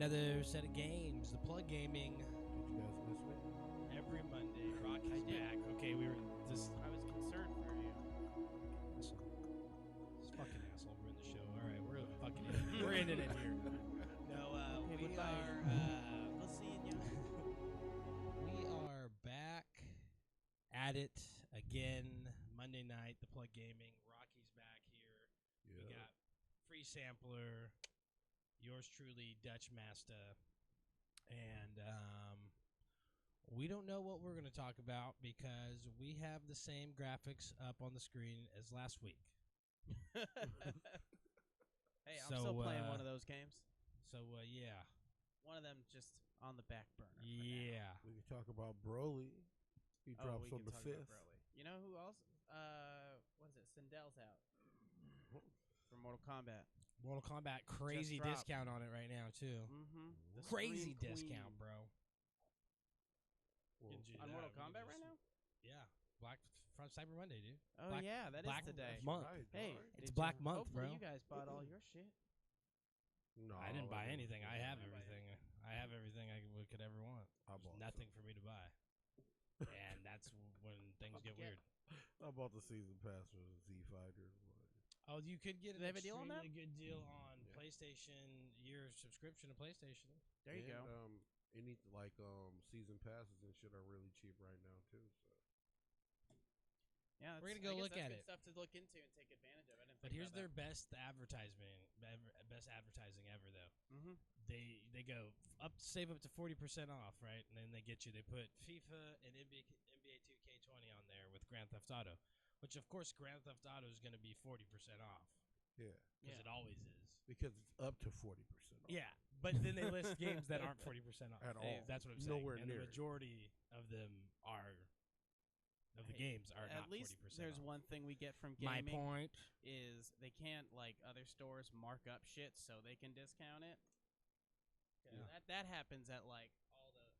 Another set of games, the plug gaming. Did you guys miss me? Every Monday, Rocky's back. Okay, we were just. I was concerned for you. This fucking asshole ruined the show. All right, we're ending it here. No, Okay, we goodbye. are. We'll see you. We are back at it again. Monday night, the plug gaming. Rocky's back here. Yeah. We got free sampler. Yours truly, Dutch Master, and we don't know what we're going to talk about because we have the same graphics up on the screen as last week. Hey, I'm still playing one of those games. So, yeah. One of them just on the back burner. Yeah. We can talk about Broly. He drops on the 5th. You know who else? What is it? Sindel's out for Mortal Kombat. Mortal Kombat, crazy discount on it right now, too. Mm-hmm. Crazy discount, bro. On Mortal Kombat right now? Yeah. Black Cyber Monday, dude. Oh, Black, yeah, that Black is today. Month. Right, Hey, it's Black Month, hopefully bro. You guys bought all your shit. No, I didn't buy anything. I have everything. I have everything I could ever want. There's nothing for me to buy. And that's when things get weird. I bought the season pass for Z Fighter. Oh, you could get an have a deal on that? good deal on PlayStation, your subscription to PlayStation. There you go. Any season passes and shit are really cheap right now too. So yeah, we're gonna go look at it. Stuff to look into and take advantage of. But here's their best advertising ever, though. Mm-hmm. They go save up to 40% off, right? And then they get you. They put FIFA and NBA 2K20 on there with Grand Theft Auto, which of course Grand Theft Auto is going to be 40% off. Yeah, because it always is. Because it's up to 40% off. Yeah, but then they list games that aren't 40% off at all. That's what I'm saying. Nowhere and near. The majority of them are. The games are at not 40% least there's off. one thing we get from gaming. My point is they can't, like other stores, mark up shit so they can discount it. Yeah. That happens at like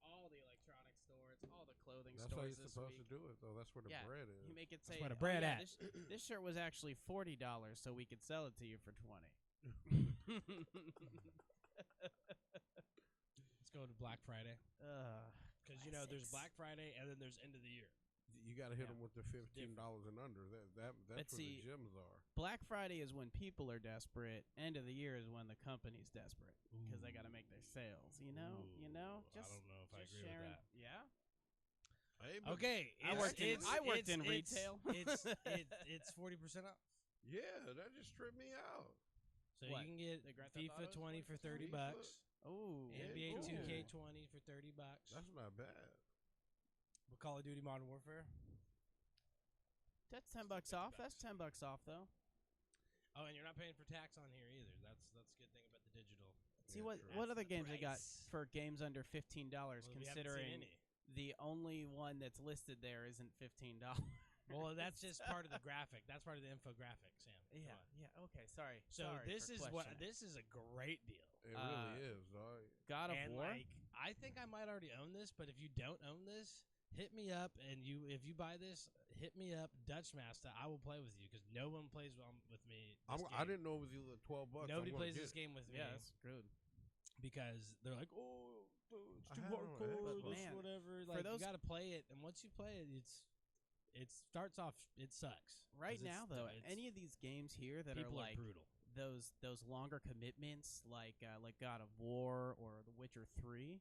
all the electronic stores, all the clothing That's stores. That's how you're supposed to do it, though. That's where the bread is. You make it say, that's where the bread at. This shirt was actually $40, so we could sell it to you for $20. Let's go to Black Friday. Because there's Black Friday and then there's end of the year. You got to hit them with the $15 and under. That's where the gems are. Black Friday is when people are desperate. End of the year is when the company's desperate because they got to make their sales. You know. I don't know if I agree with that. Yeah. Hey, okay. I worked in retail. It's 40% off. Yeah, that just tripped me out. So you can get FIFA 20 for $30. Oh, NBA 2K20 for $30. That's not bad. Call of Duty Modern Warfare. That's $10 off. That's $10 off though. Oh, and you're not paying for tax on here either. That's the good thing about the digital. See what other games they got for games under $15? Considering the only one that's listed there isn't $15. Well, that's just part of the graphic. That's part of the infographic, Sam. Yeah. Okay, sorry. So this is a great deal. It really is. God of War. I think I might already own this, but if you don't own this, hit me up, and if you buy this, hit me up, Dutch Master. I will play with you because no one plays with me. I didn't know it was $12. Nobody plays this game with me. Yeah, that's good. Because they're like, oh, it's too hardcore, whatever. Like, you got to play it, and once you play it, it starts off. It sucks. Right now, though, any of these games here that are like brutal. Those longer commitments, like God of War or The Witcher 3.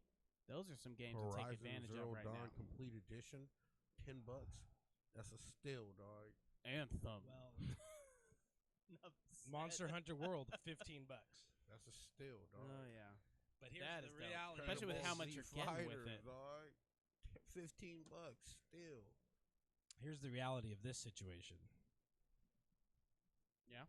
Those are some games to take advantage of right now. Complete Edition, $10. That's a steal, dog. Anthem. Well, Monster Hunter World, $15. That's a steal, dog. Oh yeah. But here's the reality, especially with how much you're getting with it. Dog. $15 still. Here's the reality of this situation. Yeah.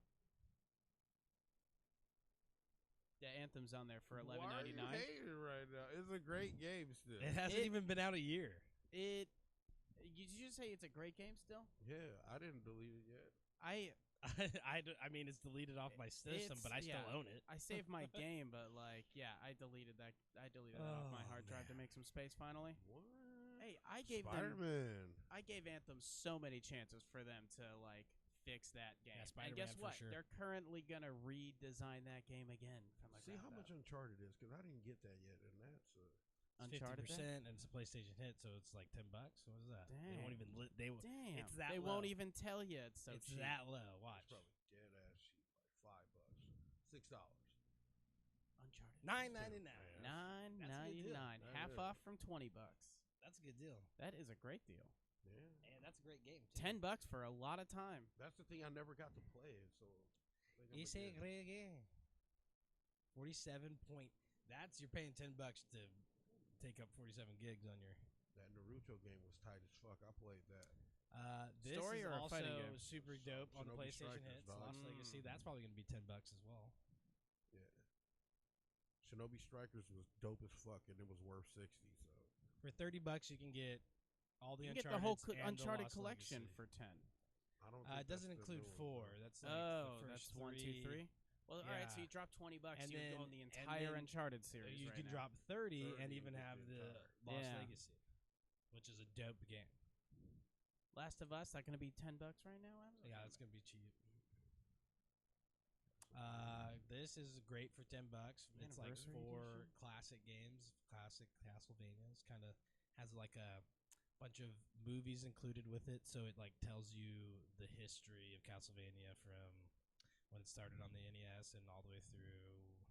Yeah, Anthem's on there for Why are you $11.99. hating right now? It's a great game still. It hasn't even been out a year. Did you just say it's a great game still? Yeah, I didn't delete it yet. I mean, it's deleted off my system, but I still own it. I saved my game, but like, yeah, I deleted that. I deleted that off my hard drive to make some space. Finally. What? Hey, I gave Spider-Man. I gave Anthem so many chances for them to like fix that game. Yeah, and Spider-Man guess for what? sure. They're currently gonna redesign that game again from the See how ground much up. Uncharted is, because I didn't get that yet, and that's Uncharted. 50%, and it's a PlayStation hit, so it's like $10. What is that? They won't even. Damn, It's that they low. won't even tell you it's so It's cheap. that low. Watch. it's probably dead ass cheap, like $5, $6. Uncharted. $9.99. $9.99, That's a good deal. half Yeah. off from $20. That's a good deal, That is a great deal. Yeah, and that's a great game. Too. $10 for a lot of time. that's the thing. I never got to play it, so. I think I'm It's a gonna get it. great game. 47 point. That's you're paying $10 to take up 47 gigs on your. That Naruto game was tight as fuck. I played that. This Story is or a also fighting game? super dope on the Shinobi PlayStation Strikers, hits. dog. Lost Legacy. That's probably gonna be $10 as well. Yeah. Shinobi Strikers was dope as fuck, and it was worth 60. So For $30, you can get all the You can get Uncharted the whole and the Uncharted Lost collection Legacy. for 10. I don't. It Think doesn't that's the include new one, 4. though. That's like the That's first 1, 2, 3. Well, all right. So Yeah. you drop $20. And You then- own the and entire then Uncharted series. You right can now. drop 30 and 30 even with have the the entire- Lost Yeah. Legacy, which is a dope game. Last of Us. That gonna be $10 right now. Amazon? Yeah, it's gonna be cheap. This is great for $10. It's like Anniversary 4 edition? classic games, classic Castlevanias. Kind of has like a bunch of movies included with it, so it like tells you the history of Castlevania from when it started on the NES and all the way through.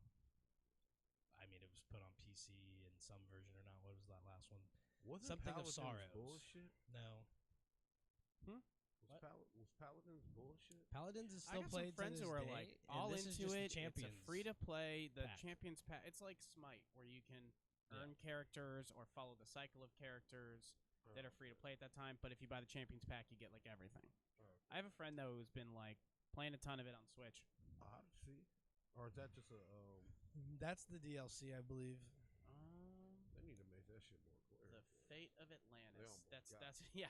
I mean, it was put on PC in some version or not. What was that last one? Wasn't Something of Paladins Sorrows. bullshit? No, Was, was Paladins bullshit? Paladins is I still got played some friends to who this are day, like and all this is into just the it. It's a Champions free to play. The pack. Champions pack. It's like Smite, where you can Yeah. earn characters or follow the cycle of characters that are free to play at that time. But if you buy the Champions pack, you get like everything. I have a friend though who's been like playing a ton of it on Switch. Odyssey, or is that just a? That's the DLC, I believe. They need to make that shit more clear. The Fate of Atlantis. almost That's got that's yeah.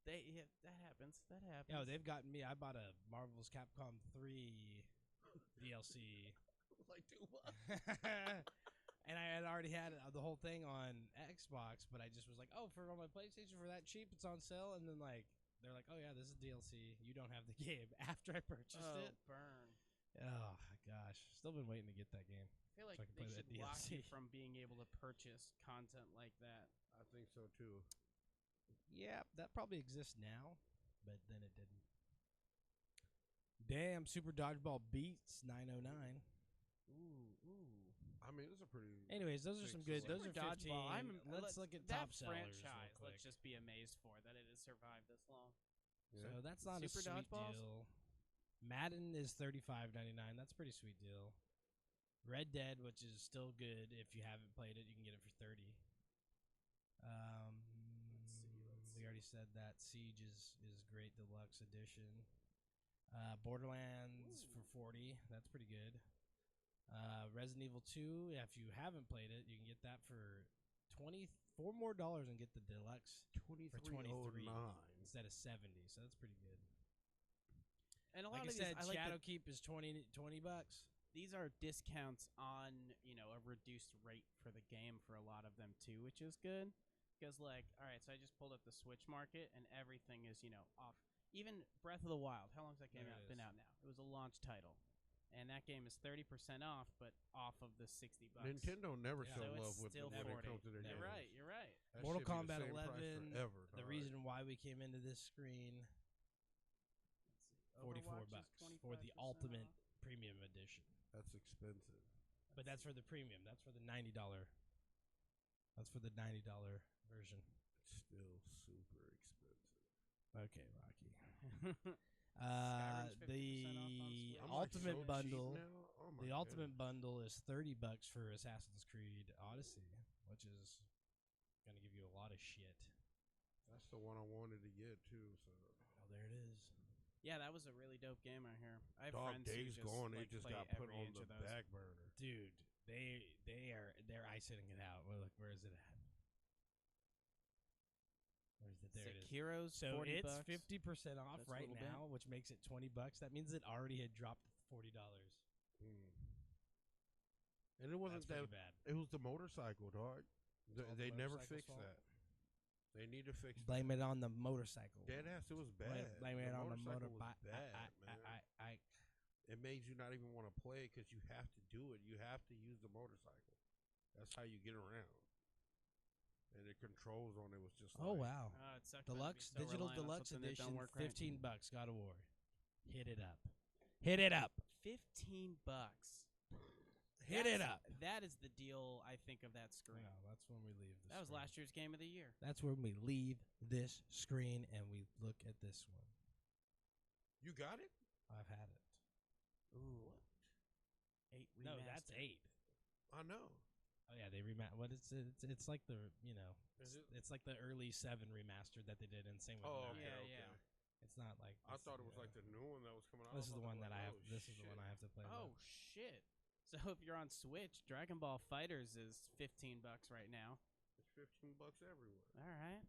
That happens. That happens. Yo, they've gotten me. I bought a Marvel's Capcom 3 DLC. like $2. And I had already had the whole thing on Xbox, but I just was like, oh, for on my PlayStation for that cheap, it's on sale. And then like they're like, oh yeah, this is DLC. You don't have the game after I purchased it. Burn. Oh gosh, still been waiting to get that game. I feel like So I can they play that should lock you DLC. from being able to purchase content like that. I think so too. Yeah, that probably exists now, but then it didn't. Damn, Super Dodgeball Beats 909. Ooh. I mean, it's a pretty. Anyways, those are some good. Those Super are 15. Dodgeball. Let's look at that top sellers real franchise. quick. Let's just be amazed for that it has survived this long. Yeah. So that's not Super a sweet Dodgeballs? deal. Madden is $35.99. That's a pretty sweet deal. Red Dead, which is still good if you haven't played it, you can get it for 30. We already said that. Siege is great deluxe edition. Borderlands for 40. That's pretty good. Resident Evil 2, if you haven't played it, you can get that for $24 more and get the deluxe for 23 instead of 70. So that's pretty good. And a lot Like I of said, these, I like Shadowkeep is $20. these are discounts on a reduced rate for the game for a lot of them too, which is good. Because like, all right, so I just pulled up the Switch market and everything is off. Even Breath of the Wild, how long's that game There it been is. out now? It was a launch title, and that game is 30% off, but off of the $60. Nintendo never Yeah. show So it's love with still when it 40. comes to their You're games. right. You're right. That Mortal should be the Kombat same price 11. forever, The dog. reason why we came into this screen, $44 for the ultimate premium edition. That's expensive. But that's for the premium. That's for the $90. That's for the $90 version. It's still super expensive. Okay, Rocky. Skyrim's 50% off on The Switch. I'm like ultimate so cheap bundle. now. Oh my The ultimate goodness. bundle is $30 for Assassin's Creed Odyssey, which is gonna give you a lot of shit. That's the one I wanted get too. So Oh, there it is. Yeah, that was a really dope game right here. I have Dog friends who Days just, Gone, like, they just play got put every on inch the of those. back burner. Dude, they're icing it out. Well, look, where is it at? Where's it? There it is. Sekiro's So 40 it's bucks. 50% off That's a right little bit. now, which makes it $20. That means it already had dropped $40. Mm. And it wasn't That's that. pretty bad. It was the motorcycle, dog. It's all They the never motorcycle's fixed fault? that. They need to fix Blame it on the motorcycle. that. Deadass, it was bad. Blame it on the motorcycle motorbike. was bad, man. It made you not even want to play because you have to do it. You have to use the motorcycle. That's how you get around. And the controls on it was just Oh like, wow! It sucks Deluxe to be so digital reliant on deluxe something that edition, don't work right. $15. God of War. Hit it up. Hit it up. $15. Hit it up. That is the deal, I think, of that screen. Wow, that's when we leave. That was last year's game of the year. That's when we leave this screen and we look at this one. you got it? I've had it. Ooh. 8 No, remastered. that's 8. I know. Oh yeah, they What it's like the Is it? it's like the early 7 remastered that they did, and same with Oh, 9. okay, Yeah, okay. yeah. It's not like I this, thought it was like the new one that was coming out. This is the one that I have. Oh, This is the one I have to play. Oh, shit. So if you're on Switch, Dragon Ball Fighters is $15 right now. It's $15 everywhere. All right.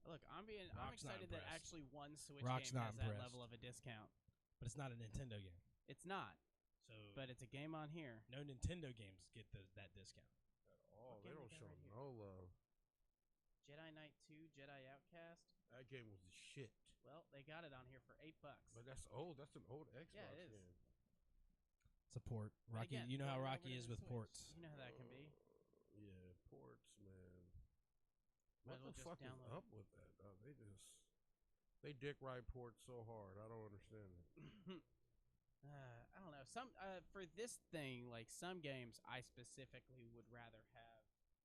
Look, I'm Rock's not excited that impressed. actually one Switch Rock's game not has that impressed. level of a discount. But it's not a Nintendo game, It's not, so but it's a game on here. no Nintendo games get that discount. Oh, What they game don't we show got right here? no love. Jedi Knight 2, Jedi Outcast. That game was the shit. Well, they got it on here for $8. But that's old. That's an old Xbox Yeah, it is. game. Support But Rocky. again, You know how going over Rocky to is the with Switch. ports. You know how that can be. Yeah, ports, man. Might What as well the just fuck is download it. up with that? Dog? They dick ride ports so hard. I don't understand it. I don't know. For this thing, like some games, I specifically would rather have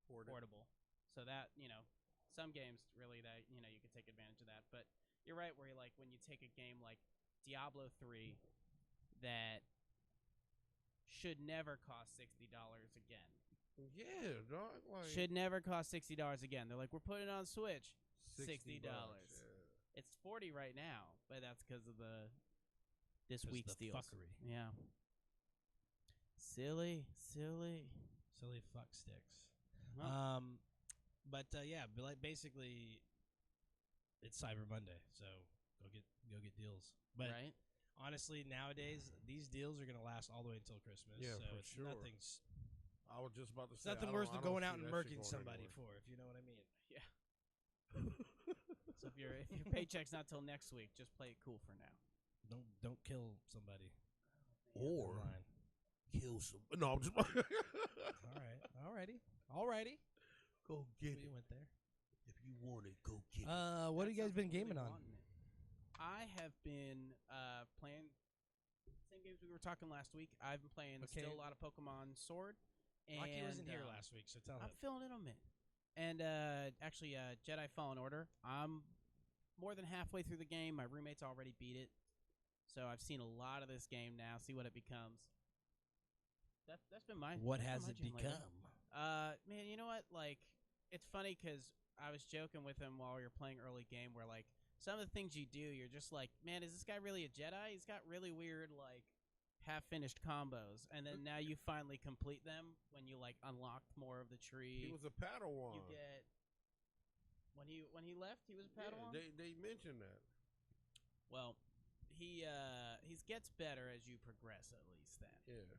portable. So that some games really that you can take advantage of that. But you're right, where like when you take a game like Diablo 3 that should never cost $60 again. Yeah, dog. Like Should never cost $60 again. They're like, we're putting it on Switch. $60. Yeah. It's $40 right now, but that's because of this 'Cause week's the deals. fuckery. Yeah. Silly. Silly fuck sticks. Well, But yeah, but like basically, it's Cyber Monday, so go get deals. But right? honestly, nowadays these deals are gonna last all the way until Christmas. Yeah, so for it's sure. nothing's I was just about to it's say. nothing I worse don't- than I don't going see out and that shit murking going somebody anywhere. for, if you know what I mean. So if your paycheck's not till next week, just play it cool for now. Don't kill somebody. Or Online. kill some. No, I'm just. Alrighty. Go get We it. went there. If you want it, go get it. What have you guys That been sounds really gaming on? wanting it. I have been playing same games we were talking last week. I've been playing Okay. still a lot of Pokemon Sword. And, Rocky wasn't here last week, so tell him. I'm filling in a minute. And actually, Jedi Fallen Order. I'm more than halfway through the game. My roommate's already beat it, so I've seen a lot of this game now. See what it becomes. That's been my. What that's been has my it jam lately. become? Man, you know what? Like, it's funny because I was joking with him while we were playing early game, where like some of the things you do, you're just like, man, is this guy really a Jedi? He's got really weird like half-finished combos, and then now you finally complete them when you like unlock more of the tree. He was a Padawan. You get when he left, he was a Padawan. Yeah, they mentioned that. Well, he gets better as you progress, at least. Then Yeah.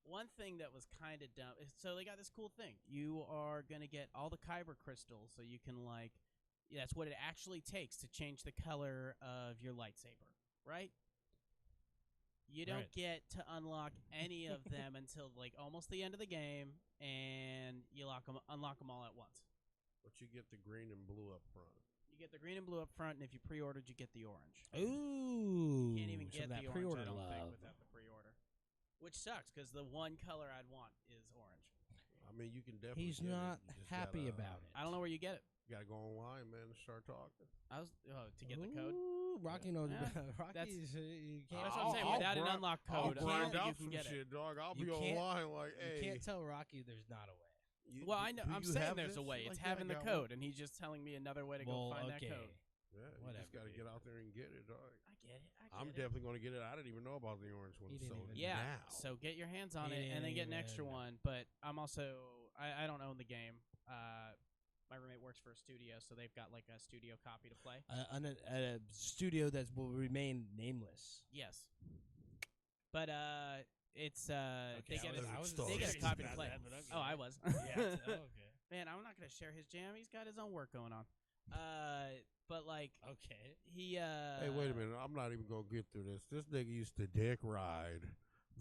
one thing that was kind of dumb. So they got this cool thing. You are gonna get all the Kyber crystals, so you can like. Yeah, that's what it actually takes to change the color of your lightsaber, right? You don't Right. get to unlock any of them until like almost the end of the game, and you unlock them all at once. But you get the green and blue up front. You get the green and blue up front, and if you pre-ordered, you get the orange. Ooh, You can't even some get of that the orange, pre-order I don't love. think, without the pre-order. Which sucks, because the one color I'd want is orange. I mean, you can definitely. He's get not it. You just happy gotta, about it. I don't know where you get it. You gotta go online, man, and start talking. I was to get the code. Ooh, Rocky knows. Yeah. Rocky's. You can't. That's what I'm saying. I'll Without an grind- unlock I'll code, I don't grind think out you can some get it. shit, dog. I'll You be can't- online like, You hey. can't tell Rocky there's not a way. Well, I know. do I'm you saying have there's a this? way. Like, It's yeah, I having the got code, one. and he's just telling me another way to Well, go find okay. that code. Yeah, you Whatever, just got to dude. get out there and get it, dog. I get it. I'm definitely going to get it. I didn't even know about the orange one. He didn't So even- Yeah. now. So get your hands on He it, and then get an didn't extra even- one. But I'm also I don't own the game. My roommate works for a studio, so they've got like a studio copy to play. A studio that will remain nameless. Yes. But it's Okay, they get I was they get a curious copy to about play. that, but okay. Oh, I was. Yeah. Okay. Man, I'm not gonna share his jam. He's got his own work going on. But like Okay. he Hey, wait a minute. I'm not even going to get through this. This nigga used to dick ride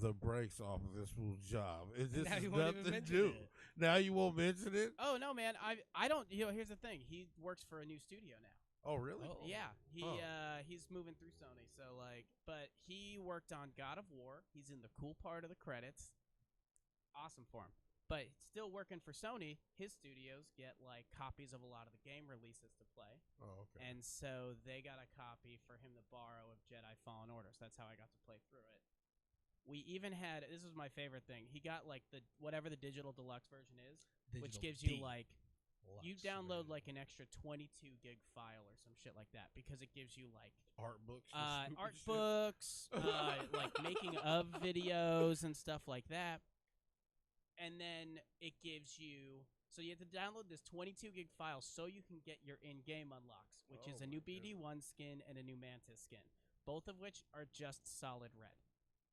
the brakes off of this fool's job. This Now is you won't even nothing mention new. it. Now you won't mention it? Oh no, man. I don't. Here's the thing. He works for a new studio now. Oh, really? Oh. Yeah, Oh. he's moving through Sony. So like, but he worked on God of War. He's in the cool part of the credits. Awesome for him. But still working for Sony, his studios get like copies of a lot of the game releases to play, Oh, okay. and so they got a copy for him to borrow of Jedi Fallen Order. So that's how I got to play through it. We even had, this was my favorite thing. He got like the whatever the digital deluxe version is, which Digital gives you D. like you Lux, download man. like an extra 22 gig file or some shit like that because it gives you like Art books. and stupid art shit. books, like making of videos and stuff like that. And then it gives you, so you have to download this 22 gig file so you can get your in-game unlocks, which is Oh a new my BD1 skin and a new Mantis skin, both of which are just solid red.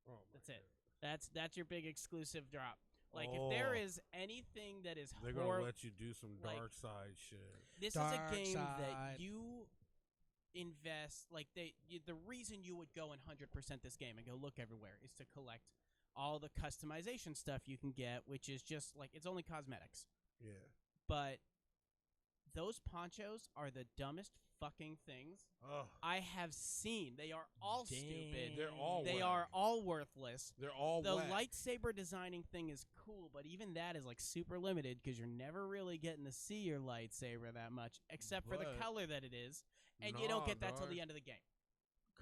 Oh, my That's it. God. That's your big exclusive drop. Like if there Oh. is anything that is They're going to horrible, let you do some like, dark side shit. this Dark is a game side. that you invest, like the reason you would go and 100% this game and go look everywhere is to collect all the customization stuff you can get, which is just like it's only cosmetics. Yeah. But those ponchos are the dumbest fucking things Oh, I have seen. They are all stupid. they're all They whack. are all worthless. They're all The whack. lightsaber designing thing is cool, but even that is like super limited because you're never really getting to see your lightsaber that much, except for the But- color that it is, and you don't Nah, get that till dog. the end of the game.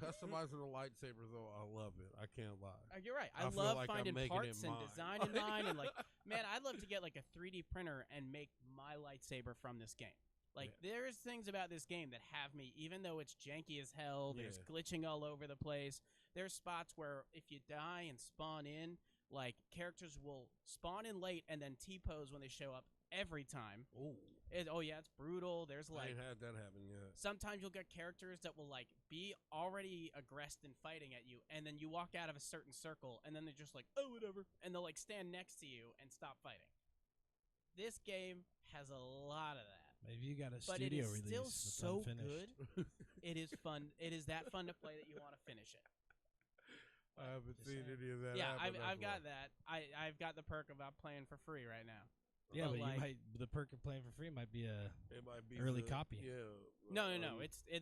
Customizing the lightsaber, though, I love it. I can't lie. You're right. I I feel love like I'm finding making it parts and mine. designing mine, and like, man, I'd love to get like a 3D printer and make my lightsaber from this game. Like, there's things about this game that have me, even though it's janky as hell. There's Yeah. glitching all over the place. There's spots where if you die and spawn in, like characters will spawn in late and then T-pose when they show up every time. Ooh. Oh yeah, it's brutal. There's I like ain't had that happen yet. sometimes you'll get characters that will like be already aggressed and fighting at you, and then you walk out of a certain circle, and then they're just like, oh whatever, and they'll like stand next to you and stop fighting. This game has a lot of that, Maybe you got a but it studio is release still that's so unfinished. good. It is fun. It is that fun to play that you want to finish it. I haven't Just seen saying. any of that. Yeah, happen, I've that's got why. that. I've got the perk of playing for free right now. Yeah, But but like- you might the perk of playing for free might be a It might be early the- copy. Yeah. No.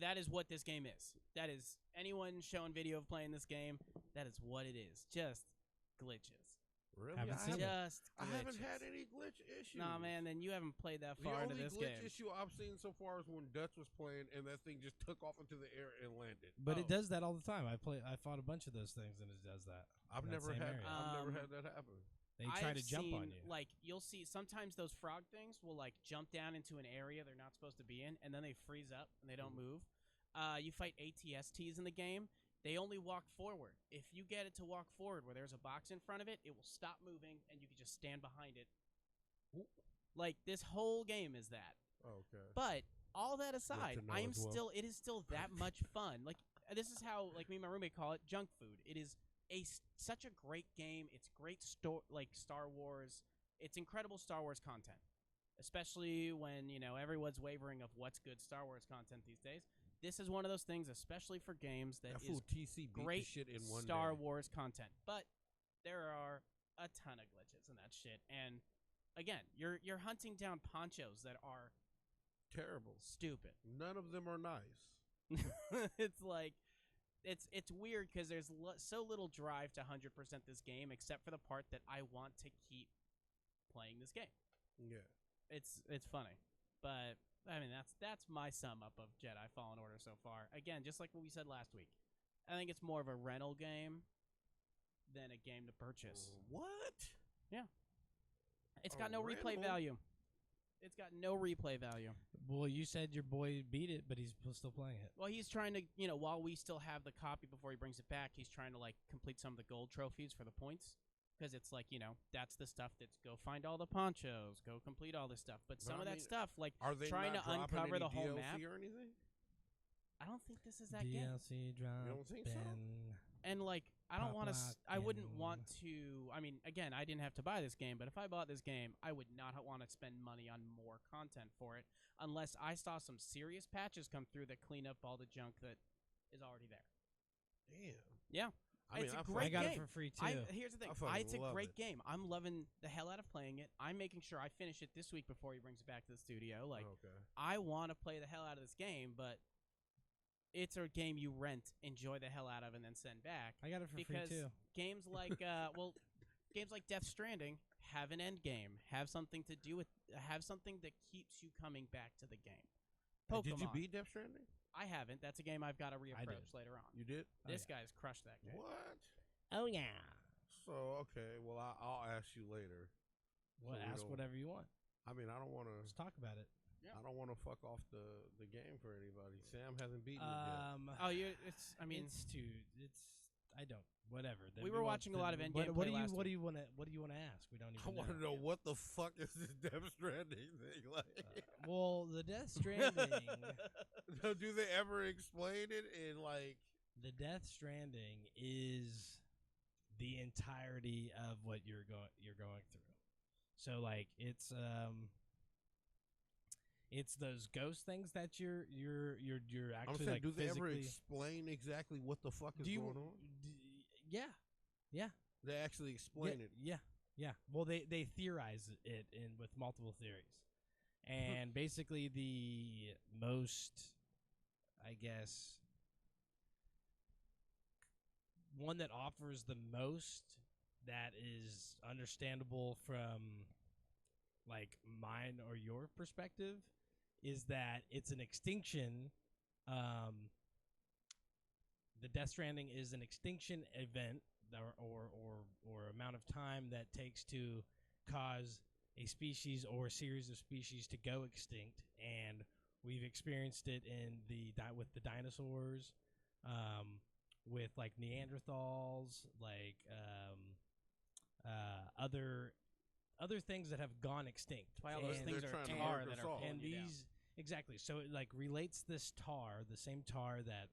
That is what this game is. That is anyone showing video of playing this game. That is what it is. Just glitches. really. Haven't I seen haven't, it. Just I haven't glitches. had any glitch issues. Nah, man. Then you haven't played that The far into only this glitch game. issue I've seen so far is when Dutch was playing and that thing just took off into the air and landed. But it Oh. does that all the time. I fought a bunch of those things and it does that. I've in that never same had. area. I've never Um, had that happen. They try to I've jump on seen, you. Like you'll see sometimes those frog things will like jump down into an area they're not supposed to be in, and then they freeze up and they don't move. You fight ATSTs in the game. They only walk forward. If you get it to walk forward where there's a box in front of it, it will stop moving and you can just stand behind it. Like this whole game is that. Oh, okay. But all that aside, know I am as well. still. It is still that much fun. Like this is how like me and my roommate call it junk food. It is such a great game. It's great like Star Wars. It's incredible Star Wars content, especially when everyone's wavering of what's good Star Wars content these days. This is one of those things, especially for games that That is fool TC beat great the shit in one Star day. Wars content. But there are a ton of glitches in that shit. And again, you're hunting down ponchos that are Terrible. stupid. None of them are nice. It's like it's weird because there's so little drive to 100% this game, except for the part that I want to keep playing this game. Yeah. It's funny, but I mean that's my sum up of Jedi Fallen Order so far. Again, just like what we said last week, I think it's more of a rental game than a game to purchase. What? Yeah. It's got no replay random. value. It's got no replay value. Well, you said your boy beat it, but he's still playing it. Well, he's trying to, while we still have the copy before he brings it back, he's trying to, like, complete some of the gold trophies for the points. Because it's like, that's the stuff that's go find all the ponchos, go complete all this stuff. But some I of that mean, stuff, like Are they trying not to uncover dropping the any whole DLC map. or anything? I don't think this is that game. DLC drop. You don't think so? And, like, I don't want to. I wouldn't Pop-locking. want to. I mean, again, I didn't have to buy this game, but if I bought this game, I would not want to spend money on more content for it unless I saw some serious patches come through that clean up all the junk that is already there. Damn. Yeah. I mean, It's a I great I got game. it for free too. Here's the thing. I fucking It's a love great it. game. I'm loving the hell out of playing it. I'm making sure I finish it this week before he brings it back to the studio. Like, Okay. I want to play the hell out of this game, but it's a game you rent, enjoy the hell out of, and then send back. I got it for Because free too. games like, games like Death Stranding have an end game, have something to do with, have something that keeps you coming back to the game. Pokemon. Did you beat Death Stranding? I haven't. That's a game I've got to reapproach later on. You did? This guy's crushed that game. What? Oh yeah. So, okay. Well, I'll ask you later. Well, So we ask don't- whatever you want. I mean, I don't want to. Let's talk about it. Yeah. I don't want to fuck off the game for anybody. Sam hasn't beaten it yet. Oh, it's. I mean, it's too. It's. I don't. Whatever. Then We were won't- watching a lot of then- Endgame What play do you? last What do week. you want to? What do you want to ask? We don't even. I want to know what the fuck is this Death Stranding thing like. Well, the Death Stranding. Do they ever explain it in like? The Death Stranding is the entirety of what you're going through. So like it's those ghost things that you're I'm actually saying, like do they ever physically. explain exactly what the fuck is Do you? going on? Yeah. They actually explain it. Yeah. Well, they theorize it in with multiple theories, and basically the most, I guess, one that offers the most that is understandable from like mine or your perspective is that it's an extinction. The Death Stranding is an extinction event or amount of time that takes to cause a species or a series of species to go extinct, and we've experienced it in with the dinosaurs, with like Neanderthals, like other things that have gone extinct. That's why all those And- things they're are trying to tar mark that us are all. pulling and you down. these exactly, so it like relates this tar, the same tar that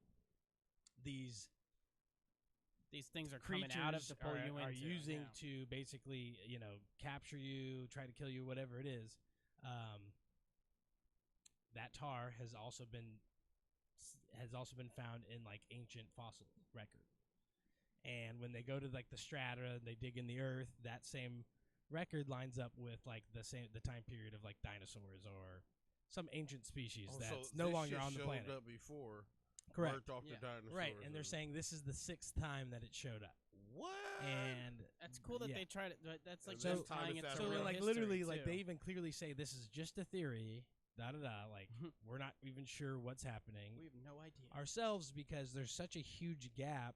these These things are coming out of to pull are, you are into. using yeah. to basically capture you, try to kill you, whatever it is. That tar has also been found in like ancient fossil record. And when they go to like the strata and they dig in the earth, that same record lines up with like the time period of like dinosaurs or some ancient species Oh, that's so no this longer shit on the showed planet. up before. Correct. Marked off Yeah. the dinosaurs. Right, and they're saying this is the 6th time that it showed up. what? And That's cool that yeah. they try to. That's like And them this time tying it's it at to a So real real like history, literally like too. they even clearly say this is just a theory. Da da da. Like we're not even sure what's happening We have no idea. ourselves because there's such a huge gap,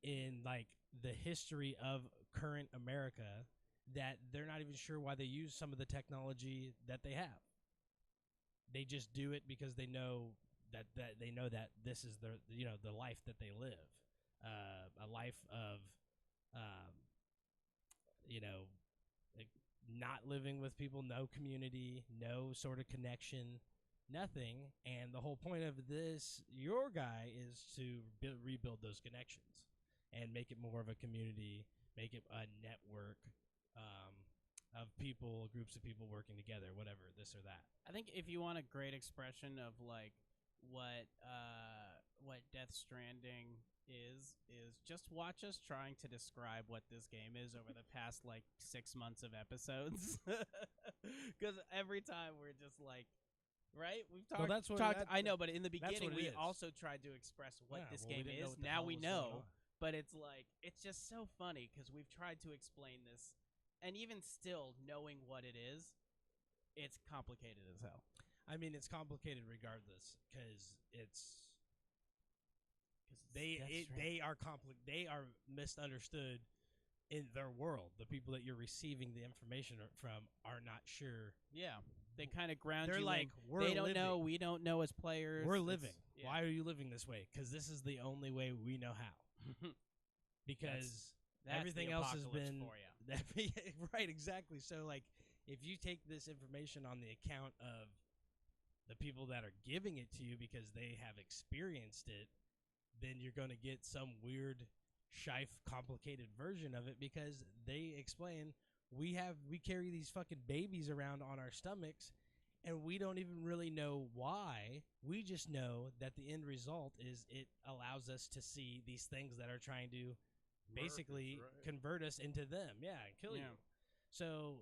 in like the history of current America that they're not even sure why they use some of the technology that they have. They just do it because they know that this is the life that they live, a life of like not living with people, no community, no sort of connection, nothing. And the whole point of this, your guy, is to rebuild those connections and make it more of a community, make it a network of people, groups of people working together, whatever, this or that. I think if you want a great expression of like what Death Stranding is just watch us trying to describe what this game is over the past like 6 months of episodes, because every time we're just like, right? We've talked. Well, that's what I know, but in the that's what beginning it we is. also tried to express what Yeah, this well, we game didn't know is. what the Now hell we was going know, on. but it's like it's just so funny because we've tried to explain this, and even still knowing what it is, it's complicated as hell. I mean, it's complicated regardless because it's Death Stranding. they are misunderstood in their world. The people that you're receiving the information from are not sure. Yeah, they kind of ground They're you like, in. we're They don't living. know. We don't know as players. We're It's- living. yeah. Why are you living this way? Because this is the only way we know how. Because That's everything the else has apocalypse been for ya. right, exactly. So like, if you take this information on the account of the people that are giving it to you because they have experienced it, then you're going to get some weird, shife, complicated version of it because they explain we carry these fucking babies around on our stomachs and we don't even really know why. We just know that the end result is it allows us to see these things that are trying to basically convert us into them. Yeah, and kill you. So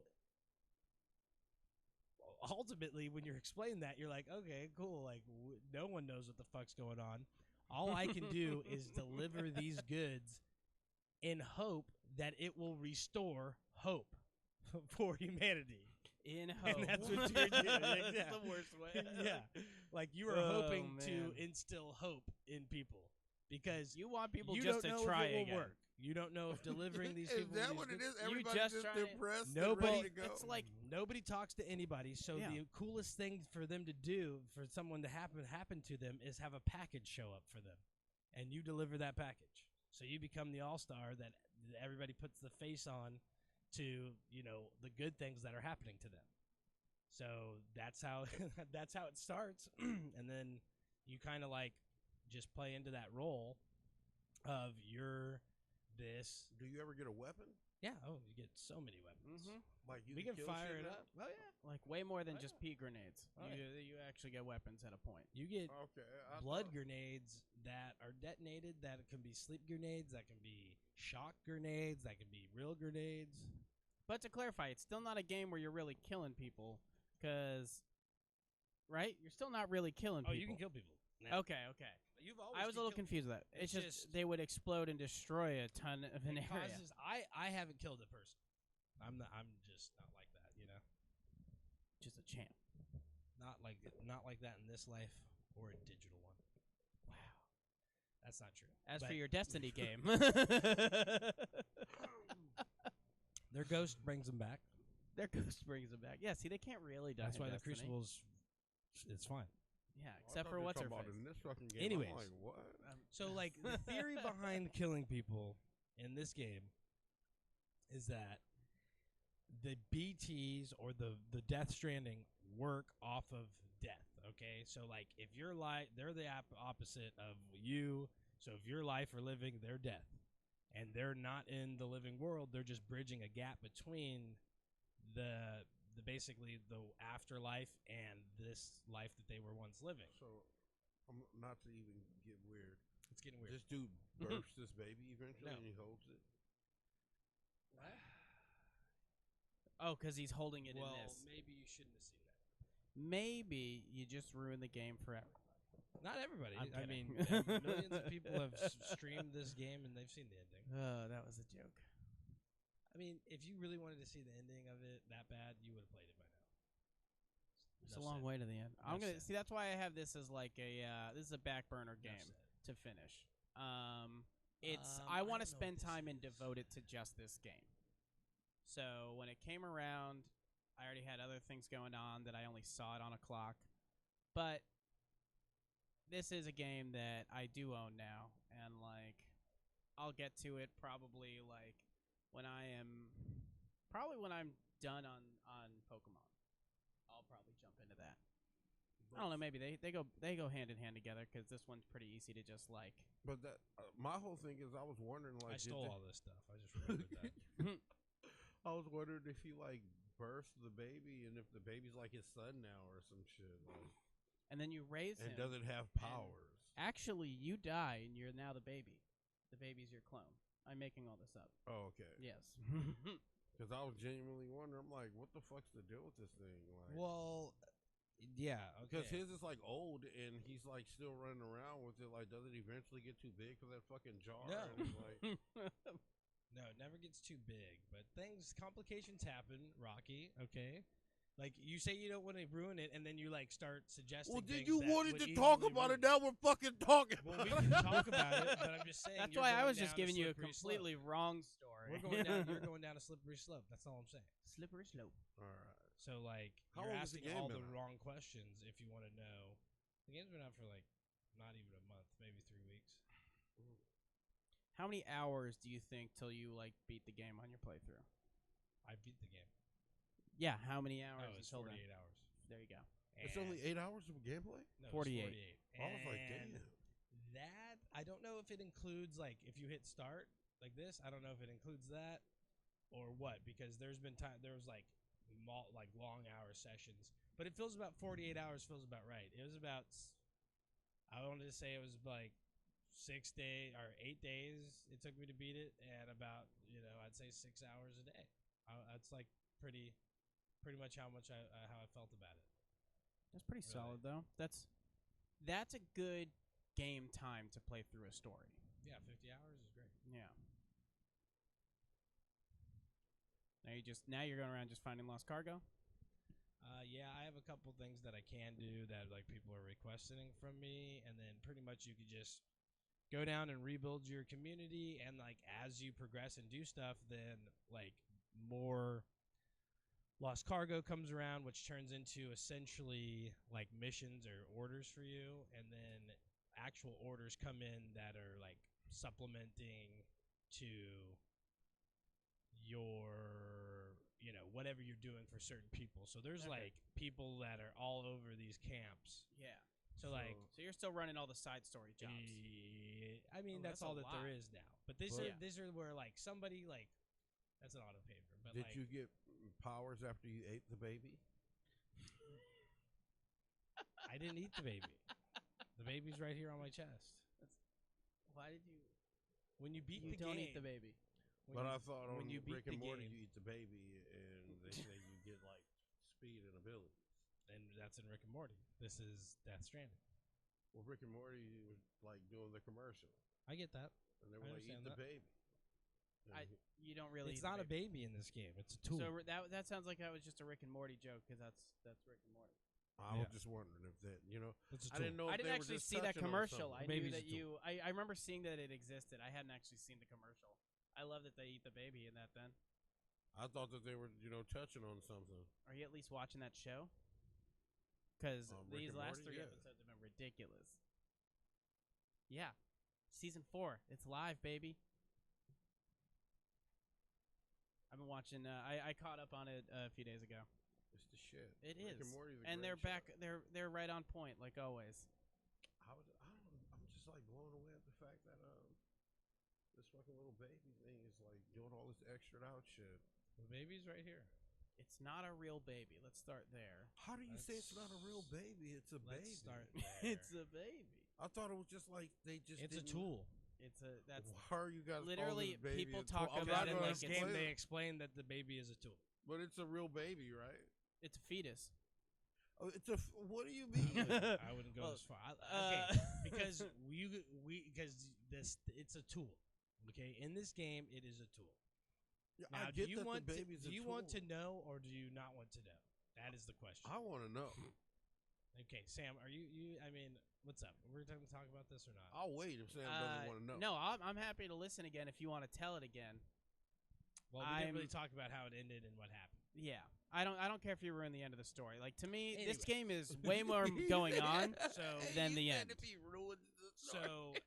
ultimately, when you're explaining that, you're like, okay, cool. Like, no one knows what the fuck's going on. All I can do is deliver these goods in hope that it will restore hope for humanity. In hope. And that's what you're doing. That's Yeah. the worst way. Yeah. Like, you are hoping to instill hope in people because You want people you just don't to know try if it will again. work. You don't know if delivering these Is people that these what it goods- is? Everybody's just just try it. impressed Nobody- and ready to go. It's like nobody talks to anybody, so Yeah. the coolest thing for them to do, for someone to happen to them, is have a package show up for them, and you deliver that package. So you become the all-star that everybody puts the face on to, the good things that are happening to them. So that's how that's how it starts, and then you kind of like just play into that role of you're this. Do you ever get a weapon? Yeah. Oh, you get so many weapons. Mhm. Like you We can kill fire shit it now? up. Oh yeah. like way more than Oh, just yeah. pea grenades. Oh, You actually get weapons at a point. You get Okay. I blood thought- grenades that are detonated. That can be sleep grenades. That can be shock grenades. That can be real grenades. But to clarify, it's still not a game where you're really killing people, because, right? You're still not really killing Oh, people. you can kill people. now. Okay. You've always I was a little confused with that. It's It's just just- they would explode and destroy a ton of an It area. causes, I haven't killed a person. I'm just not like that. Just a champ. Not like that in this life or a digital one. Wow. That's not true. As But for your Destiny game, their ghost brings them back. their ghost brings them back. Yeah, see, they can't really die. That's in why the Destiny. Crucible's. It's fine. Yeah, Oh, I except thought for you were what's her talking about face. in this fucking game. Anyways. I'm like, what? So, like, the theory behind killing people in this game is that the BTs or the Death Stranding work off of death. Okay, so like if you're they're the opposite of you. So if you're life or living, they're death, and they're not in the living world. They're just bridging a gap between the basically the afterlife and this life that they were once living. So, I'm not to even get weird. It's getting weird. This dude births this baby eventually, No. and he holds it. Oh, because he's holding it Well, in this. maybe you shouldn't have seen that. Maybe you just ruined the game forever. Not everybody. I'm I kidding. mean, millions of people have streamed this game and they've seen the ending. Oh, that was a joke. I mean, if you really wanted to see the ending of it that bad, you would have played it by now. It's a Enough long said. way to the end. I'm Enough gonna said. see. That's why I have this as like a this is a back burner Enough game said. to finish. It's I I want to don't know spend what this time and is. devote it to just this game. So when it came around, I already had other things going on that I only saw it on a clock. But this is a game that I do own now, and like I'll get to it probably like when I'm done on Pokemon. I'll probably jump into that. I don't know. Maybe they go hand in hand together because this one's pretty easy to just like. But that my whole thing is, I was wondering, like, I stole all this stuff. I just remembered that. I was wondering if he like birthed the baby, and if the baby's like his son now or some shit, like, And then you raise and him. doesn't have powers. Actually, you die and you're now the baby. The baby's your clone. I'm making all this up. Oh, okay. Yes. Because I was genuinely wondering, I'm like, what the fuck's the deal with this thing? Like, Well, yeah. because Okay. his is like old, and he's like still running around with it. Like, does it eventually get too big for that fucking jar? No. And it's like, No, it never gets too big, but complications happen, Rocky, okay? Like you say you don't want to ruin it, and then you like start suggesting. Well, then things you that wanted would to talk easily about ruin it. Now we're fucking talking. Well, we about can it. talk about it, but I'm just saying. That's you're why I going was just down giving you a slippery completely slope. wrong story. We're going down. You're going down a slippery slope. That's all I'm saying. Slippery slope. All right. So like, How you're long has the asking game all been the out? wrong questions if you want to know. The game's been out for like not even a month, maybe 3 weeks. How many hours do you think till you like beat the game on your playthrough? I beat the game. Yeah, how many hours Oh, it's until 48 then? hours. There you go. It's And- only 8 hours of gameplay. no, it's 48. 48. I was like, And damn. that I don't know if it includes like if you hit start like this. I don't know if it includes that or what because there's been time there was like long hour sessions, but it feels about 48 hours. Feels about right. It was about I wanted to say it was like 6 days or 8 days it took me to beat it, and about I'd say 6 hours a day. That's like pretty much how I felt about it. That's pretty Really. solid though. That's a good game time to play through a story. Yeah, 50 hours is great. Yeah. Now you're going around just finding lost cargo. Yeah, I have a couple things that I can do that like people are requesting from me, and then pretty much you could just go down and rebuild your community, and like as you progress and do stuff, then like more lost cargo comes around, which turns into essentially like missions or orders for you, and then actual orders come in that are like supplementing to your whatever you're doing for certain people. So there's Okay. like people that are all over these camps. Yeah. So like So you're still running all the side story jobs. I mean Oh, that's that's a all that there lot. is now. But these But- are these are where like somebody like that's an auto paver. But Did like you get powers after you ate the baby? I didn't eat the baby. The baby's right here on my chest. Why did you? When you beat You the don't game, eat the baby. when But you- I thought on when you beat Rick and the Morty game- you eat the baby, and they say you get like speed and abilities. and that's in Rick and Morty. This is Death Stranding. Well, Rick and Morty was like doing the commercial, I get that. and they I were like, "Eat understand the that. baby." And You don't really. It's eat the not a baby. baby in this game. It's a tool. So that sounds like that was just a Rick and Morty joke because that's Rick and Morty. I was Yeah. just wondering if that, It's a I tool. didn't know. If I didn't they were actually just see that touching on commercial. something. I knew Baby's that a tool. you. I remember seeing that it existed. I hadn't actually seen the commercial. I love that they eat the baby in that. Then I thought that they were, touching on something. are you at least watching that show? Because Rick these and last Morty? 3 Yeah. episodes have been ridiculous. Yeah, season 4. It's live, baby. I've been watching. I caught up on it a few days ago. It's the shit. It Rick is, and Morty's a and great they're show. back. They're right on point, like always. I'm just like blown away at the fact that this fucking little baby thing is like doing all this extra out shit. The baby's right here. It's not a real baby. Let's start there. How do you say it's not a real baby? It's a baby. Let's start there. It's a baby. I thought it was just like they just. It's a didn't- tool. It's a that's Why are you guys literally, calling this baby people a tool? talk I'm about not it gonna like this it's- game, explain they it, explain that the baby is a tool. but it's a real baby, right? it's a fetus. Oh, it's a. What do you mean? I wouldn't go Well, as far. Okay, because it's a tool. Okay, in this game, it is a tool. Yeah, Now, I get do you that want the baby's do a you tool. want to know or do you not want to know? That is the question. I want to know. Okay, Sam, are you? I mean, what's up? We're going to talk about this or not? I'll wait if Sam doesn't want to know. No, I'm happy to listen again if you want to tell it again. Well, we didn't really I'm- talk about how it ended and what happened. Yeah, I don't care if you ruin the end of the story. Like to me, this Anyway. game is way more going on So than the end. If he ruins the story.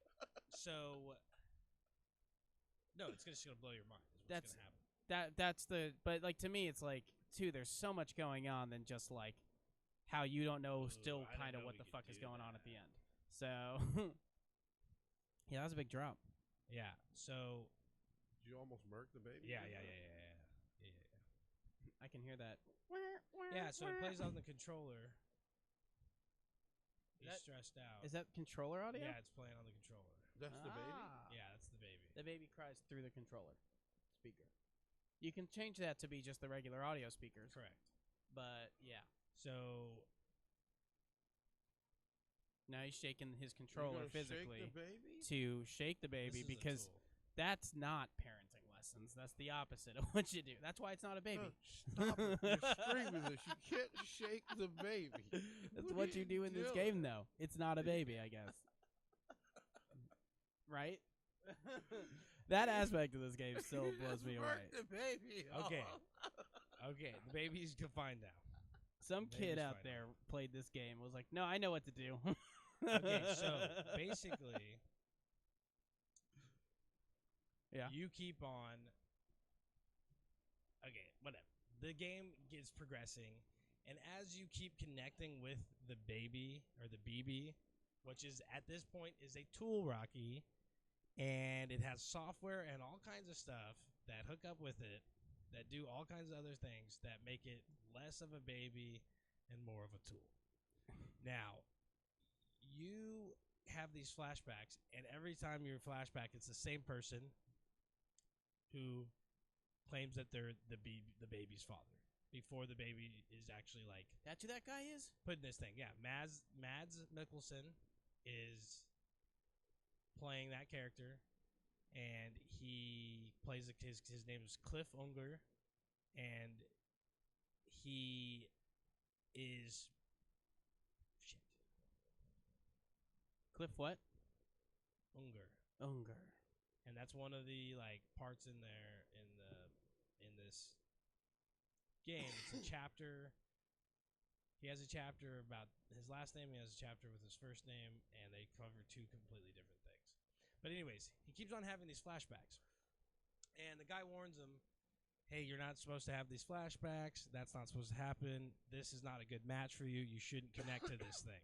So no, it's just going to blow your mind. Is what's That's- going to happen. That's the but like to me, it's like too. There's so much going on than just like how you don't know Ooh, still I didn't kind of know what we the could fuck is do going on at that. the end. So yeah, that was a big drop. Yeah. So Did you almost murk the baby? yeah. I can hear that. Yeah. So it plays on the controller. He's that- stressed out. Is that controller audio? Yeah, it's playing on the controller. That's the baby. Ah. Yeah, that's the baby. The baby cries through the controller speaker. You can change that to be just the regular audio speakers. Correct. But yeah, So now he's shaking his You're controller gonna physically Shake the baby? to shake the this baby is a because tool. that's not parenting lessons. That's the opposite of what you do. That's why it's not a baby. Stop it. You're screaming this. You can't shake the baby. That's what you do in this game, though. It's not a baby, I guess. Right? That aspect of this game still blows me away. The baby. Okay. Okay, the baby's confined now. Some kid Baby's out fine. there played this game, was like, no, I know what to do. Okay, so basically, Yeah. you keep on. Okay, whatever. The game is progressing, and as you keep connecting with the baby or the BB, which is at this point is a tool, Rocky, and it has software and all kinds of stuff that hook up with it that do all kinds of other things that make it less of a baby and more of a tool. Now, you have these flashbacks, and every time you're flashback, it's the same person who claims that they're the baby's father before the baby is actually like That's who that guy is? put in this thing. Yeah, Mads Mikkelsen is playing that character, and he plays his name is Cliff Unger, and he is shit Cliff what? Unger, Unger. and that's one of the like parts in there in this game. It's a chapter. He has a chapter about his last name. He has a chapter with his first name, and they cover two completely different things. But anyways, he keeps on having these flashbacks, and the guy warns him, "Hey, you're not supposed to have these flashbacks. That's not supposed to happen. This is not a good match for you. You shouldn't connect to this thing."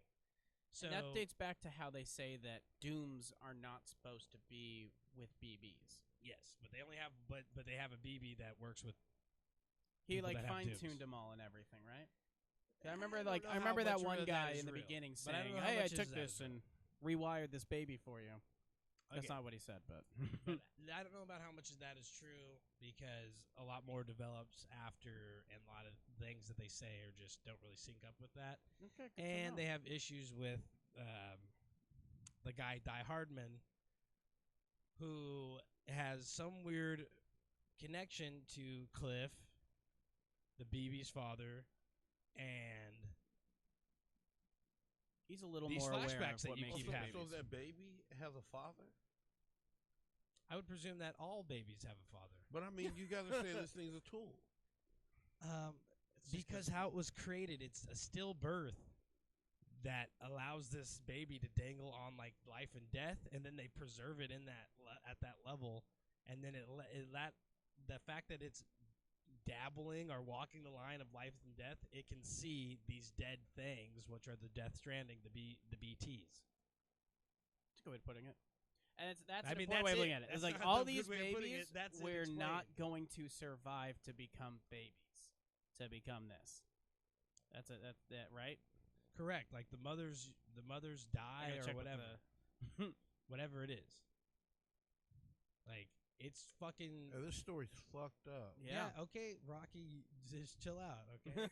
So And that dates back to how they say that Dooms are not supposed to be with BBs. yes, but they only have but they have a BB that works with. He people like that have fine Dooms. tuned them all and everything, right? I I remember don't like know I how remember that much one of that guy is in the real. beginning But I don't saying, know how "Hey, I much took of that this is real. and rewired this baby for you." That's Okay. not what he said, but But I don't know about how much of that is true because a lot more develops after, and a lot of things that they say are just don't really sync up with that. okay, good And to they know. have issues with the guy Die Hardman, who has some weird connection to Cliff, the BB's father, and He's a little these more aware flashbacks of that what you makes keep you having. So babies. that baby has a father? I would presume that all babies have a father. But I mean, you guys are saying this thing's a tool. Because how it was created, it's a stillbirth that allows this baby to dangle on like life and death, and then they preserve it in that at that level, and then the fact that it's dabbling or walking the line of life and death, it can see these dead things, which are the Death Stranding, the BTs. That's a good way of putting it. And that's I an mean, important way of that's looking it. at it. That's It's like not all the these good way of putting babies, it. That's it we're not explained. going to survive to become babies, to become this. That's it. That's that, right? Correct. Like the mothers die gotta or check with whatever, whatever it is. Like it's fucking. This story's fucked up. Yeah. Okay, Rocky, just chill out. Okay.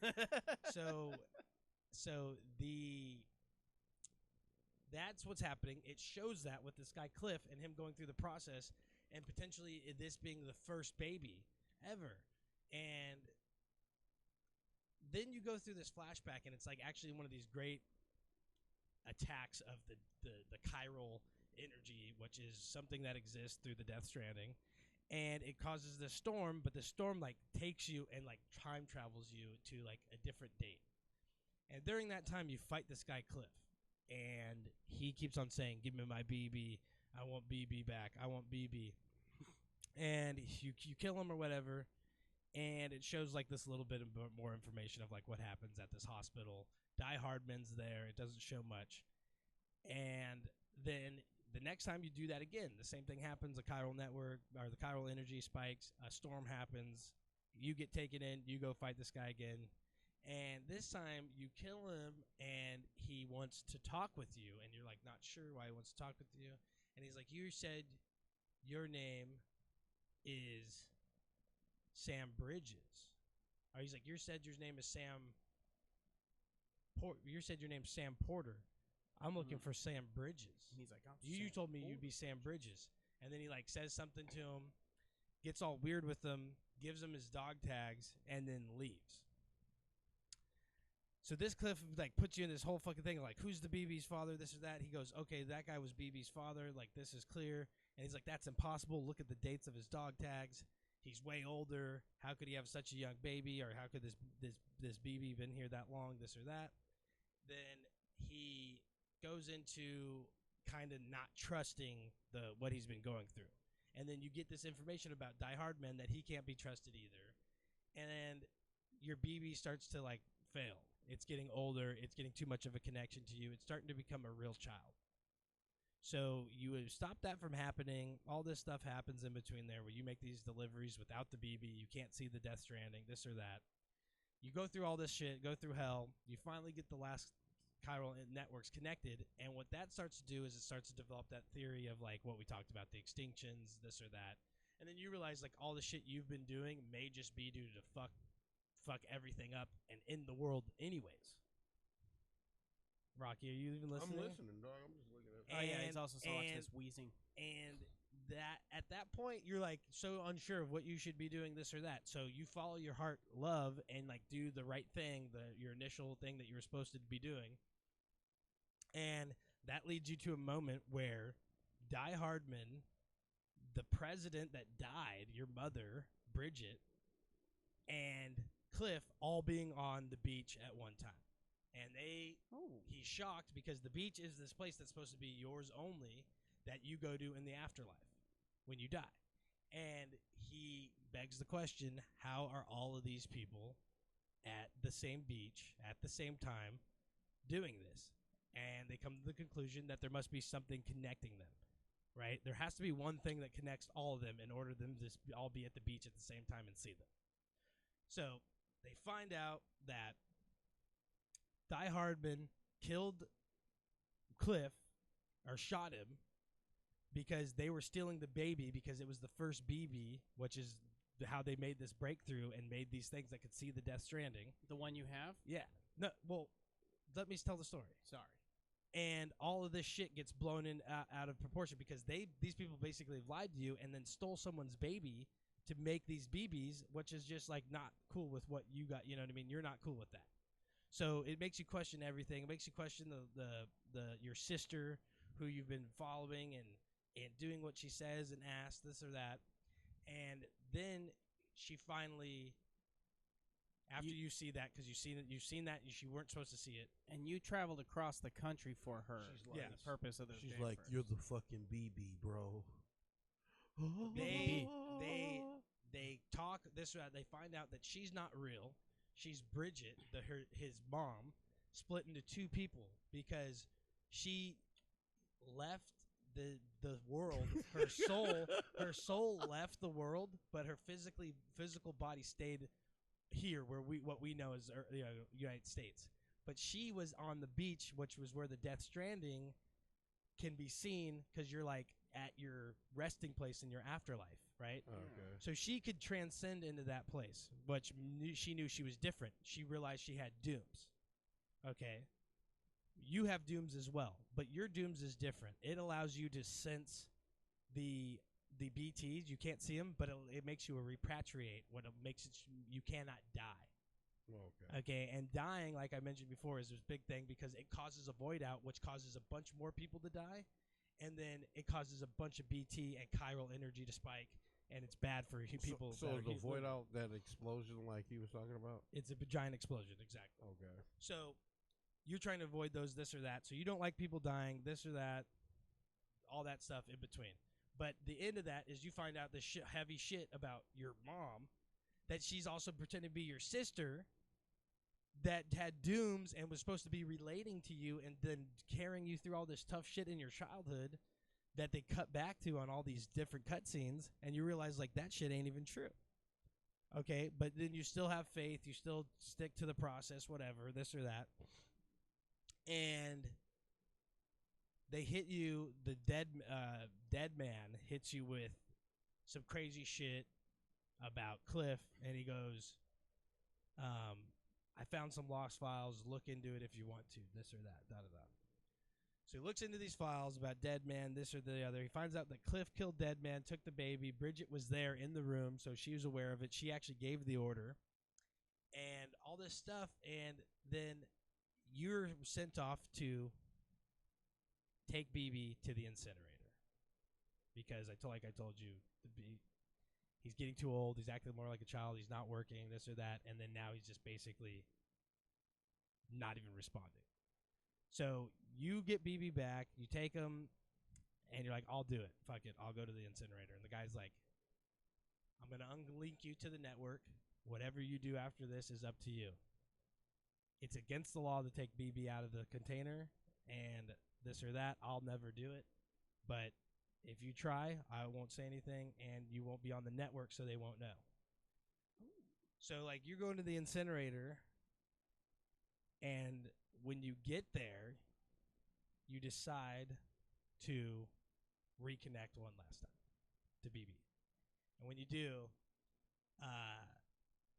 so that's what's happening. It shows that with this guy Cliff and him going through the process, and potentially this being the first baby ever, and then you go through this flashback, and it's like actually one of these great attacks of the chiral energy, which is something that exists through the Death Stranding, and it causes the storm, but the storm like takes you and like time travels you to like a different date. And during that time, you fight this guy Cliff, and he keeps on saying, "Give me my BB. I want BB back. I want BB." And you kill him or whatever, and it shows like this little bit of more information of like what happens at this hospital. Die Hardman's there. It doesn't show much, and then the next time you do that again, the same thing happens. The chiral network or the chiral energy spikes. A storm happens. You get taken in. You go fight this guy again. And this time you kill him, and he wants to talk with you, and you're like not sure why he wants to talk with you. And he's like, "You said your name is Sam Bridges." Or he's like, "You said your name is Sam. You said your name's Sam Porter. I'm looking for Sam Bridges." He's like, You told me you'd be Sam Bridges, and then he like says something to him, gets all weird with them, gives him his dog tags, and then leaves. So this Cliff like puts you in this whole fucking thing like, who's the BB's father, this or that. He goes, okay, that guy was BB's father, like this is clear. And he's like, that's impossible. Look at the dates of his dog tags. He's way older. How could he have such a young baby? Or how could this BB been here that long, this or that? Then he goes into kind of not trusting what he's been going through. And then you get this information about Die Hard Men that he can't be trusted either. And your BB starts to like fail. It's getting older. It's getting too much of a connection to you. It's starting to become a real child. So you would stop that from happening. All this stuff happens in between there where you make these deliveries without the BB. You can't see the Death Stranding, this or that. You go through all this shit, go through hell. You finally get the last chiral networks connected. And what that starts to do is it starts to develop that theory of like what we talked about, the extinctions, this or that. And then you realize like all the shit you've been doing may just be due to fuck everything up and in the world anyways. Rocky, are you even listening? I'm listening, dog. I'm just looking at. Oh yeah, he's also watching his wheezing. And that at that point you're like so unsure of what you should be doing, this or that. So you follow your heart, love, and like do the right thing, your initial thing that you were supposed to be doing. And that leads you to a moment where Die Hardman, the president that died, your mother, Bridget, and Cliff all being on the beach at one time. And he's shocked because the beach is this place that's supposed to be yours only that you go to in the afterlife when you die. And he begs the question, how are all of these people at the same beach at the same time doing this? And they come to the conclusion that there must be something connecting them, right? There has to be one thing that connects all of them in order for them to all be at the beach at the same time and see them. So they find out that Die Hardman killed Cliff or shot him because they were stealing the baby because it was the first BB, which is how they made this breakthrough and made these things that could see the Death Stranding. The one you have? Yeah. No, well, let me tell the story. Sorry. And all of this shit gets blown in out of proportion because these people basically lied to you and then stole someone's baby to make these BBs, which is just like not cool with what you got. You know what I mean? You're not cool with that. So it makes you question everything. It makes you question your sister, who you've been following and doing what she says and asks, this or that. And then she finally, after you see that, because you've seen that, you weren't supposed to see it. And you traveled across the country for her. She's like, the purpose of this. She's like, you're the fucking BB, bro. They talk this or that. They find out that she's not real. She's Bridget, his mom, split into two people because she left the world. Her soul left the world, but her physical body stayed here, where what we know as United States. But she was on the beach, which was where the Death Stranding can be seen, because you're like at your resting place in your afterlife, right? Okay. So she could transcend into that place, which she knew she was different. She realized she had dooms. Okay. You have dooms as well, but your dooms is different. It allows you to sense the BTs. You can't see them, but it makes you a repatriate. What it makes it, you cannot die. Okay. Okay, and dying, like I mentioned before, is this big thing because it causes a void out, which causes a bunch more people to die, and then it causes a bunch of BT and chiral energy to spike, and it's bad for people. So is the void out that explosion like he was talking about? It's a giant explosion, exactly. Okay. So you're trying to avoid those, this or that. So you don't like people dying, this or that, all that stuff in between. But the end of that is you find out this heavy shit about your mom, that she's also pretending to be your sister, that had dooms and was supposed to be relating to you and then carrying you through all this tough shit in your childhood that they cut back to on all these different cutscenes, and you realize, like, that shit ain't even true. Okay, but then you still have faith, you still stick to the process, whatever, this or that. And they hit you, the dead man hits you with some crazy shit about Cliff, and he goes, I found some lost files, look into it if you want to, this or that, da-da-da. So he looks into these files about Dead Man, this or the other. He finds out that Cliff killed Dead Man, took the baby. Bridget was there in the room, so she was aware of it. She actually gave the order. And all this stuff. And then you're sent off to take BB to the incinerator. Because I told you, he's getting too old. He's acting more like a child. He's not working, this or that. And then now he's just basically not even responding. So you get BB back, you take him, and you're like, I'll do it. Fuck it. I'll go to the incinerator. And the guy's like, I'm going to unlink you to the network. Whatever you do after this is up to you. It's against the law to take BB out of the container and this or that. I'll never do it. But if you try, I won't say anything, and you won't be on the network, so they won't know. So, like, you're going to the incinerator, and when you get there, you decide to reconnect one last time to BB. And when you do,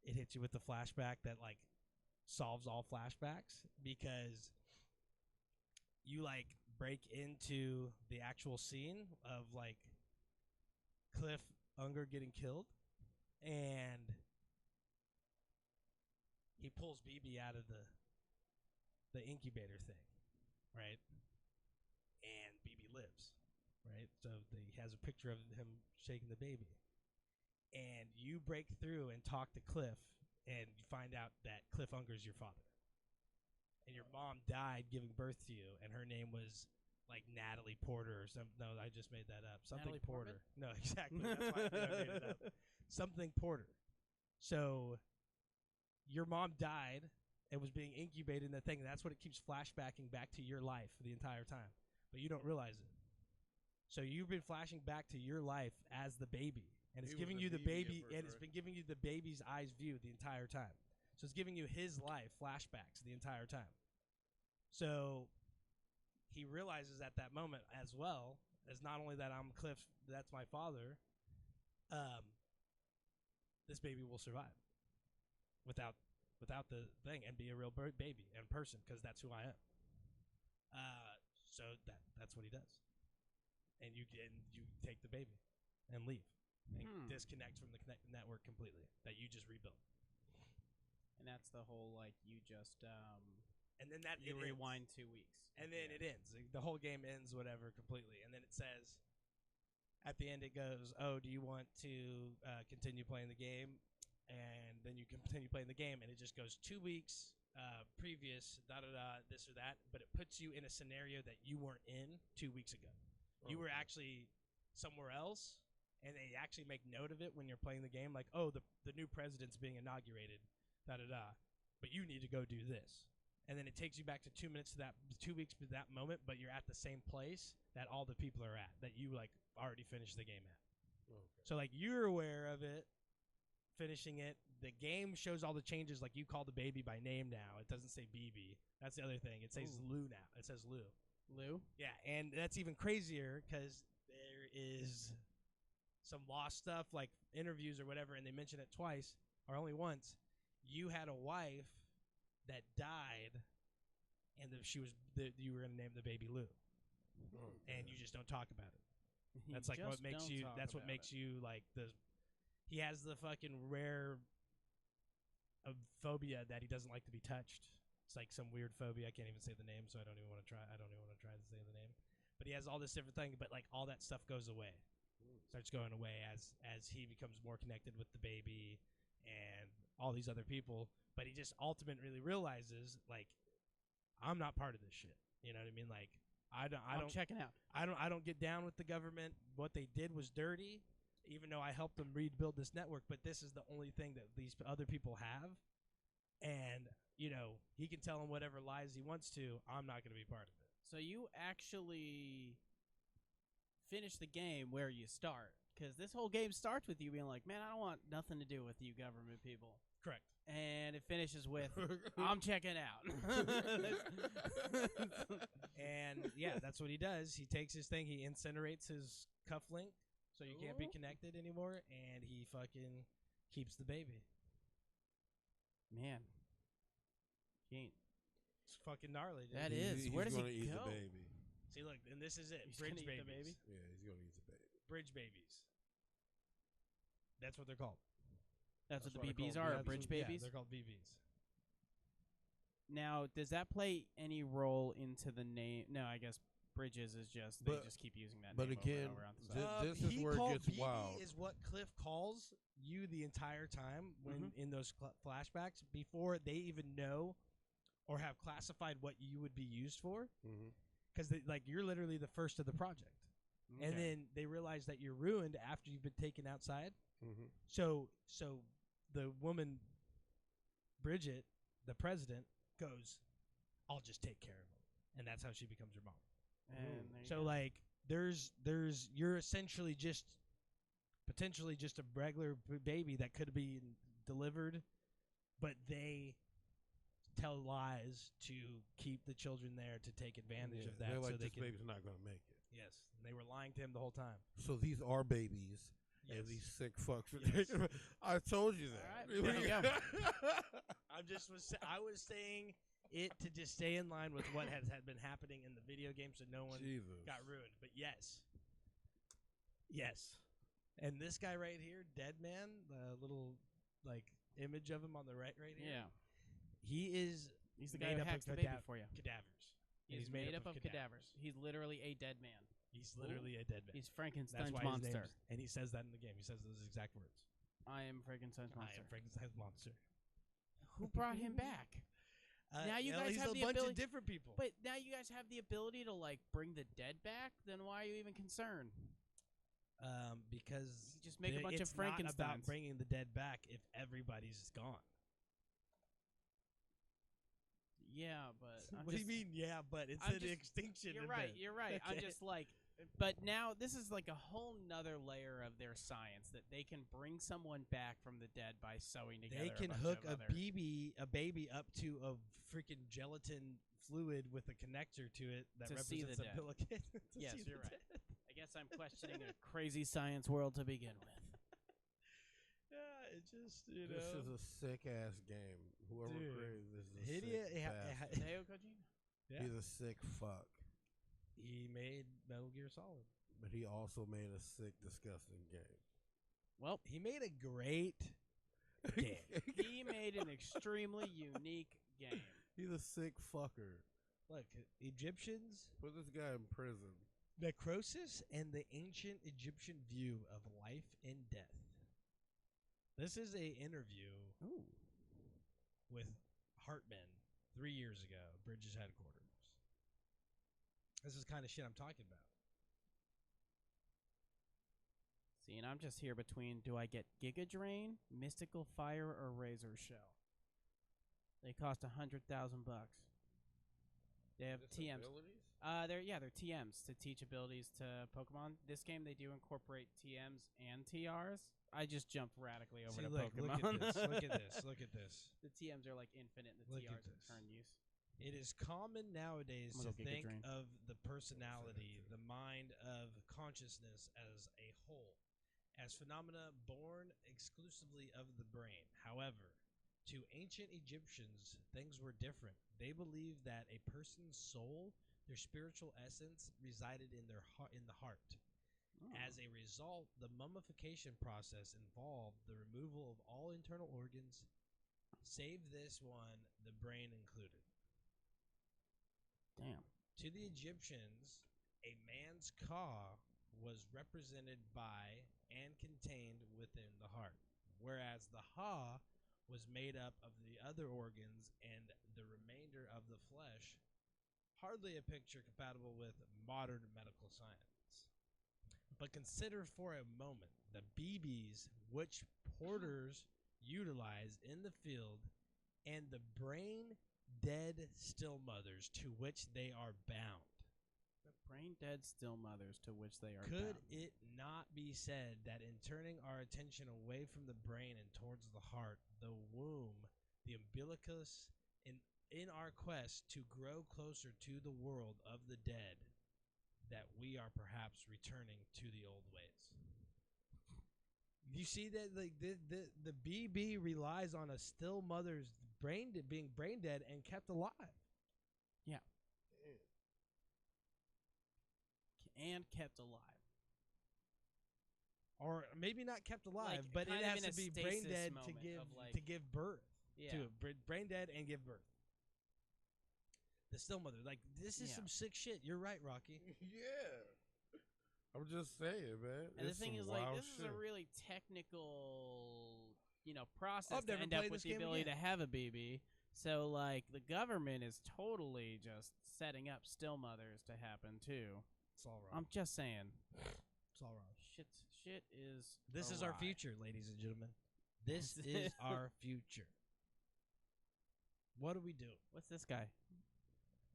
it hits you with the flashback that, like, solves all flashbacks, because you, like, break into the actual scene of, like, Cliff Unger getting killed, and he pulls BB out of the incubator thing, right? And BB lives, right? So he has a picture of him shaking the baby. And you break through and talk to Cliff, and you find out that Cliff Unger's your father. And your mom died giving birth to you, and her name was like Natalie Porter or something. No, I just made that up. Something Natalie Porter. No, exactly. That's why I made it up. Something Porter. So your mom died and was being incubated in the thing. That's what it keeps flashbacking back to your life the entire time. But you don't realize it. So you've been flashing back to your life as the baby. And it's giving you the baby, and it's been giving you the baby's eyes view the entire time. So it's giving you his life flashbacks the entire time. So he realizes at that moment as well, as not only that I'm Cliff, that's my father, this baby will survive without the thing and be a real baby and person, because that's who I am. So that's what he does. And you take the baby and leave and disconnect from the network completely that you just rebuilt. And that's the whole, like, you just and then that you rewind 2 weeks, and then it ends. The whole game ends, whatever, completely. And then it says, at the end, it goes, "Oh, do you want to continue playing the game?" And then you continue playing the game, and it just goes 2 weeks previous, this or that. But it puts you in a scenario that you weren't in 2 weeks ago. You were actually somewhere else, and they actually make note of it when you're playing the game, like, oh, the new president's being inaugurated, but you need to go do this. And then it takes you back to 2 minutes to that 2 weeks to that moment, but you're at the same place that all the people are at, that you, like, already finished the game at. Okay. So, like, you're aware of it, finishing it. The game shows all the changes, like, you call the baby by name now. It doesn't say BB. That's the other thing. It says Lou now. It says Lou. Lou? Yeah, and that's even crazier because there is some lost stuff, like interviews or whatever, and they mention it twice, or only once. You had a wife that died, and you were going to name the baby Lou. And you just don't talk about it. That's like what makes you. That's what makes you like the. He has the fucking rare phobia that he doesn't like to be touched. It's like some weird phobia. I can't even say the name, so I don't even want to try. I don't even want to try to say the name. But he has all this different thing. But like all that stuff goes away, starts going away as he becomes more connected with the baby and all these other people. But he just ultimately really realizes, like, I'm not part of this shit. You know what I mean? Like, I'm checking out. I don't get down with the government. What they did was dirty, even though I helped them rebuild this network. But this is the only thing that these other people have, and you know, he can tell them whatever lies he wants to. I'm not going to be part of it. So you actually finish the game where you start, because this whole game starts with you being like, man, I don't want nothing to do with you government people. Correct. And it finishes with, I'm checking out. And yeah, that's what he does. He takes his thing, he incinerates his cufflink, so you can't be connected anymore, and he fucking keeps the baby. Man. He ain't. It's fucking gnarly, dude. That is. He's Where does he gonna eat go? the baby. See, look, and this is it. He's Bridge gonna eat the babies. baby? Yeah, he's gonna eat the baby. Bridge babies. That's what they're called. That's what That's the what I BBs call are, BBs. bridge Yeah, babies. they're called BBs. Now, does that play any role into the name? No, I guess bridges is just they But- just keep using that but name again, over and over on the side. This is he where it called gets BB wild. is what Cliff calls you the entire time when Mhm. in those flashbacks before they even know or have classified what you would be used for, Mm-hmm. because like you're literally the first of the project, and Okay. then they realize that you're ruined after you've been taken outside. Mm-hmm. So the woman, Bridget, the president, goes, "I'll just take care of him," and that's how she becomes your mom. And there you So go. like there's you're essentially just potentially just a regular baby that could be delivered, but they tell lies to keep the children there to take advantage of that. They're like, so they this can, baby's not gonna make it. yes, they were lying to him the whole time. So these are babies, Yes. and these sick fucks are Yes. taking. I told you that. All right, there you go. I was saying it to just stay in line with what had been happening in the video game, so no one Jesus. got ruined. But yes. And this guy right here, Dead Man, the little like image of him on the right here. yeah, He is he's the made guy who up hacks of the baby for you. cadavers. And He's made up of cadavers. He's literally a dead man. He's literally a dead man. He's That's Frankenstein's why his monster. name's, and he says that in the game. He says those exact words. I am Frankenstein's I monster. am Frankenstein's monster. Who brought him back? Now you guys he's have a the bunch ability- of different people. But now you guys have the ability to like bring the dead back. Then why are you even concerned? Because You just make a bunch of it's not about Frankensteins. bringing the dead back if everybody's gone. Yeah, but I'm What do just, you mean? Yeah, but it's I'm an just- extinction. You're right. event. You're right. I'm Okay. just like, but now this is like a whole nother layer of their science that they can bring someone back from the dead by sewing together. They can a bunch hook of a other- baby up to a freaking gelatin fluid with a connector to it that To see the represents a dead. pelican. to Yes, see the you're right. dead. I guess I'm questioning a crazy science world to begin with. Yeah, it just This is a sick ass game. Whoever Dude. created this is a Hideo, sick bastard. Hideo Kojima. Yeah. He's a sick fuck. He made Metal Gear Solid. But he also made a sick, disgusting game. Well, He made a great game. he made an extremely unique game. He's a sick fucker. Look, Egyptians, Put this guy in prison. necrosis, and the ancient Egyptian view of life and death. This is a interview Ooh. with Hartman 3 years ago, Bridges headquarters. This is kind of shit I'm talking about. See, and I'm just here between do I get Giga Drain, Mystical Fire, or Razor Shell? They cost $100,000. They have TMs. They're TMs to teach abilities to Pokemon. This game they do incorporate TMs and TRs. I just jumped radically over See, to look Pokemon. at this. Look at this. Look at this. The TMs are like infinite, and the Look at TRs are this. turn use. It is common nowadays I'm to gonna go Giga think Drain. of the personality, the mind of consciousness as a whole, as phenomena born exclusively of the brain. However, to ancient Egyptians, things were different. They believed that a person's soul, their spiritual essence, resided in their in the heart. Oh. As a result, the mummification process involved the removal of all internal organs, save this one, the brain included. Damn. To the Egyptians, a man's ka was represented by and contained within the heart, whereas the ha was made up of the other organs and the remainder of the flesh. Hardly a picture compatible with modern medical science. But consider for a moment the BBs which porters utilize in the field and the brain dead still mothers to which they are bound. The brain dead still mothers to which they are Could bound. it not be said that in turning our attention away from the brain and towards the heart, the womb, the umbilicus, in our quest to grow closer to the world of the dead, that we are perhaps returning to the old ways? You see that like the BB relies on a still mother's being brain dead and kept alive. Yeah. and kept alive. Or maybe not kept alive, Like, but it kind of has in to a be brain stasis dead moment of, like- to give birth. Yeah. To it. Brain dead and give birth. The still mother. Like, this is Yeah. some sick shit. You're right, Rocky. Yeah. I'm just saying, man. And the It's thing some is, like, wild this is a shit. really technical, process I've to never end up played with this the game ability again. to have a baby. So, like, the government is totally just setting up still mothers to happen, too. It's all wrong. I'm just saying. It's all wrong. Shit is This is our awry. future, ladies and gentlemen. This is our future. What do we do? What's this guy?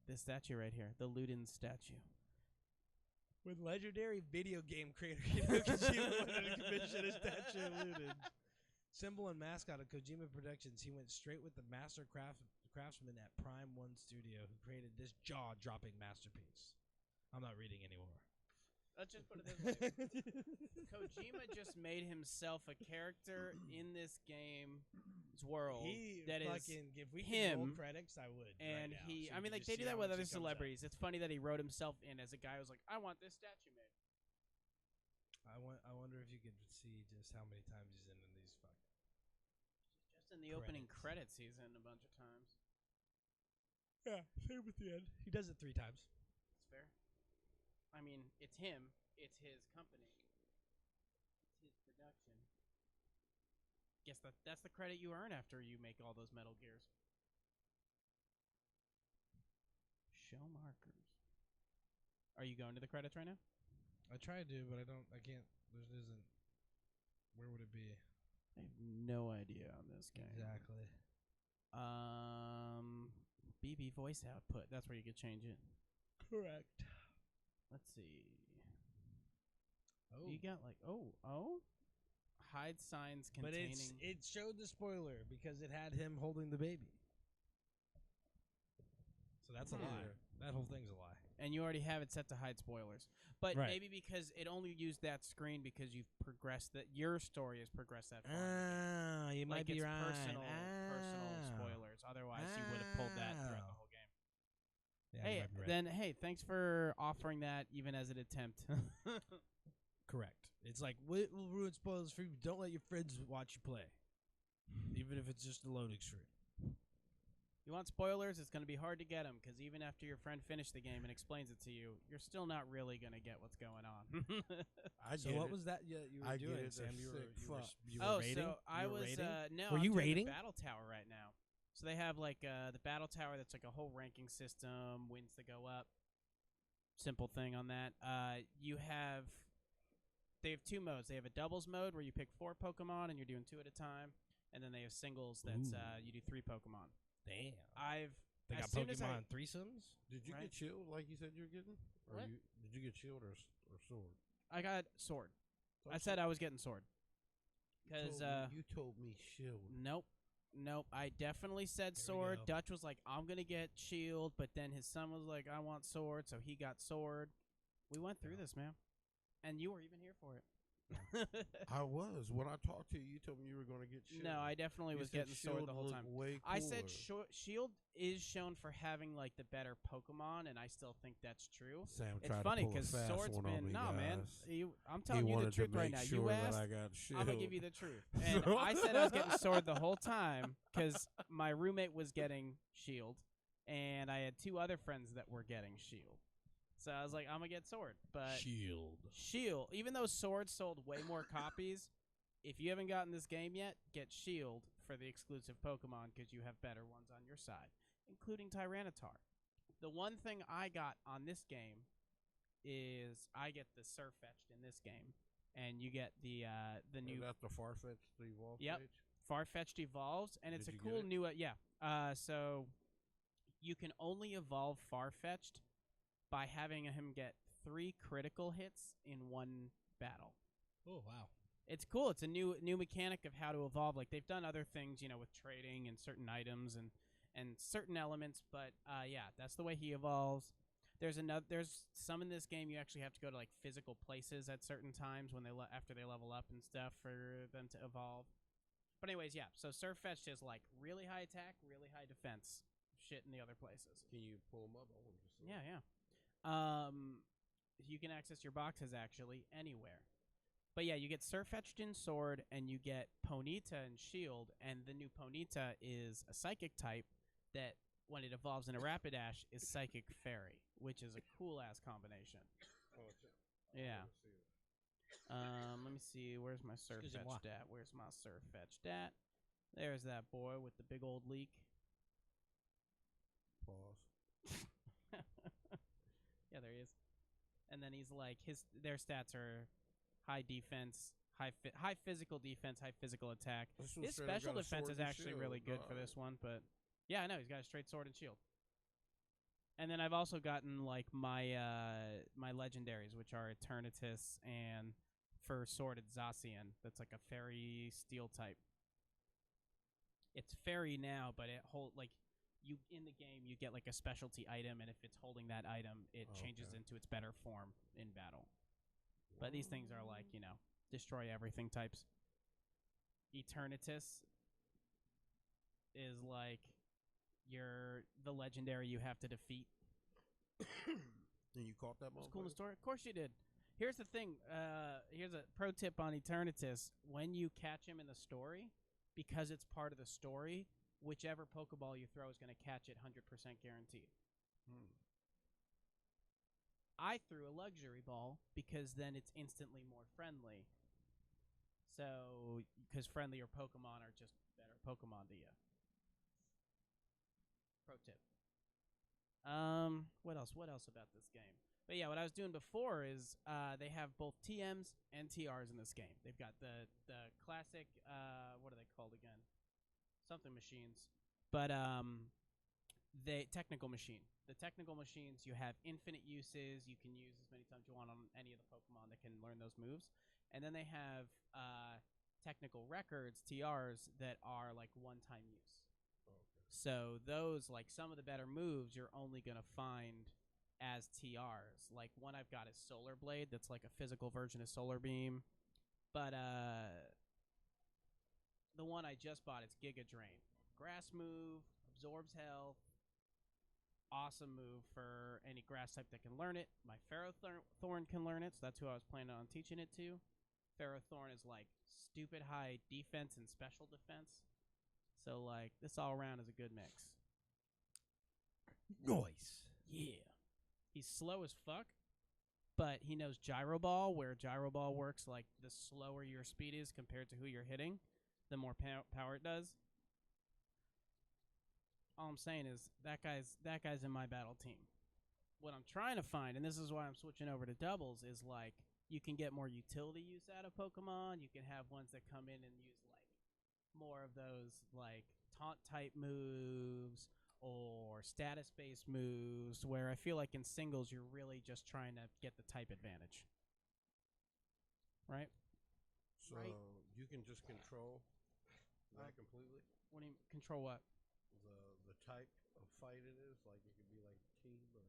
This statue right here. The Ludin statue. With legendary video game creator Hideo Kojima wanted to commission a statue of Luden. Symbol and mascot of Kojima Productions, he went straight with the master craftsman at Prime 1 Studio who created this jaw-dropping masterpiece. I'm not reading anymore. Let's just put it this way. Kojima just made himself a character in this game's world that is if we him, could roll credits, I would. and right now, he so I you mean, could like, just they see do that how with much other it comes out. celebrities. It's funny that he wrote himself in as a guy who was like, I want this statue made. I wonder if you could see just how many times he's in these fucking. Just in the opening credits, he's in a bunch of times. Yeah, same with the end. He does it 3 times. That's fair. I mean, it's him. It's his company. It's his production. Guess that's the credit you earn after you make all those Metal Gears. Show markers. Are you going to the credits right now? I tried to, but I can't. There isn't. Where would it be? I have no idea on this game. Exactly. BB voice output. That's where you could change it. Correct. Let's see. Oh. You got like hide signs But containing. it showed the spoiler because it had him holding the baby. So that's a lie. That whole thing's a lie. And you already have it set to hide spoilers. But Right. maybe because it only used that screen because you've progressed that your story has progressed that far. You might Like, be it's right. personal spoilers. Otherwise, you would have pulled that throughout the whole game. Yeah, Hey, you might be right. then thanks for offering that even as an attempt. Correct. It's like, what will ruin spoilers for you? Don't let your friends watch you play. Even if it's just a loading screen. You want spoilers? It's going to be hard to get them because even after your friend finished the game and explains it to you, you're still not really going to get what's going on. So what was that you were I get doing, it, Sam? they're You sick were Oh, rating? so I You were was rating? no. Were I'm you doing rating? the battle tower right now? So they have like the battle tower that's like a whole ranking system, wins to go up. Simple thing on that. They have 2 modes. They have a doubles mode where you pick 4 Pokemon and you're doing 2 at a time, and then they have singles that's you do 3 Pokemon. Damn. As They got soon as Pokemon threesomes? Did you Right. get shield like you said you were getting? Or What? Did you get shield or sword? I got sword. I said I was getting sword. Because you told me shield. Nope. I definitely said There we sword. go. Dutch was like, I'm going to get shield, but then his son was like, I want sword, so he got sword. We went through this, man. And you were even here for it. I was. When I talked to you, you told me you were going to get shield. No, I definitely You was said getting sword shield the whole looked time. Way I said cooler. shield is shown for having like the better Pokemon, and I still think that's true. Sam It's tried funny to pull a because fast sword's one on been me, man. guys. I'm telling he you the wanted truth to right make now. sure You that asked, I got shield. I'm gonna give you the truth. And I said I was getting sword the whole time because my roommate was getting shield, and I had 2 other friends that were getting shield. So I was like, I'm gonna get sword, but shield. Even though sword sold way more copies, if you haven't gotten this game yet, get shield for the exclusive Pokemon because you have better ones on your side, including Tyranitar. The one thing I got on this game is I get the Surfetched in this game, and you get the new Is that the Farfetch'd Evolve Yep. stage? Farfetch'd evolves, and it's Did a you get cool it? new so you can only evolve Farfetch'd by having him get 3 critical hits in one battle. Oh, wow. It's cool. It's a new mechanic of how to evolve. Like they've done other things, with trading and certain items and certain elements, but yeah, that's the way he evolves. There's some in this game you actually have to go to like physical places at certain times when after they level up and stuff for them to evolve. But anyways, yeah. So Surfetched is like really high attack, really high defense shit in the other places. Can you pull them up? I want to see. Yeah. you can access your boxes actually anywhere. But yeah, you get Sirfetch'd in Sword, and you get Ponyta in Shield, and the new Ponyta is a Psychic type that, when it evolves into Rapidash, is Psychic Fairy, which is a cool-ass combination. Yeah. Let me see. Where's my Sirfetch'd at? Where's my Sirfetch'd at? There's that boy with the big old leak. Pause. Yeah, there he is. And then he's like, their stats are high defense, high physical defense, high physical attack. His special defense is actually really good for this one, but yeah, I know he's got a straight sword and shield. And then I've also gotten like my my legendaries, which are Eternatus and for sword it's Zacian. That's like a fairy steel type. It's fairy now, but it you in the game you get like a specialty item, and if it's holding that item, it changes into its better form in battle. But these things are like, destroy everything types. Eternatus is like the legendary you have to defeat. And you caught that? It's cool in the story. Of course you did. Here's the thing. Here's a pro tip on Eternatus. When you catch him in the story, because it's part of the story, whichever Pokeball you throw is going to catch it 100% guaranteed. I threw a luxury ball because then it's instantly more friendly. So, because friendlier Pokemon are just better Pokemon to you. Pro tip. What else? What else about this game? But yeah, what I was doing before is they have both TMs and TRs in this game. They've got the classic, what are they called again? Something machines. But the technical machine. The technical machines, you have infinite uses. You can use as many times you want on any of the Pokemon that can learn those moves. And then they have technical records, TRs, that are like one-time use. So those, like some of the better moves, you're only going to find as TRs. Like one I've got is Solar Blade. That's like a physical version of Solar Beam. But the one I just bought is Giga Drain. Grass move, absorbs health. Awesome move for any grass type that can learn it. My Ferrothorn can learn it, so that's who I was planning on teaching it to. Ferrothorn is like stupid high defense and special defense. So, like, this all around is a good mix. Nice. Yeah. He's slow as fuck, but he knows Gyro Ball, where Gyro Ball works like the slower your speed is compared to who you're hitting, the more power it does. All I'm saying is that guy's in my battle team. What I'm trying to find, and this is why I'm switching over to doubles, is like you can get more utility use out of Pokemon. You can have ones that come in and use like more of those like taunt type moves or status based moves, where I feel like in singles you're really just trying to get the type advantage. Right? So you can just control that completely? What do you control what? The type of fight it is? Like it could be like team or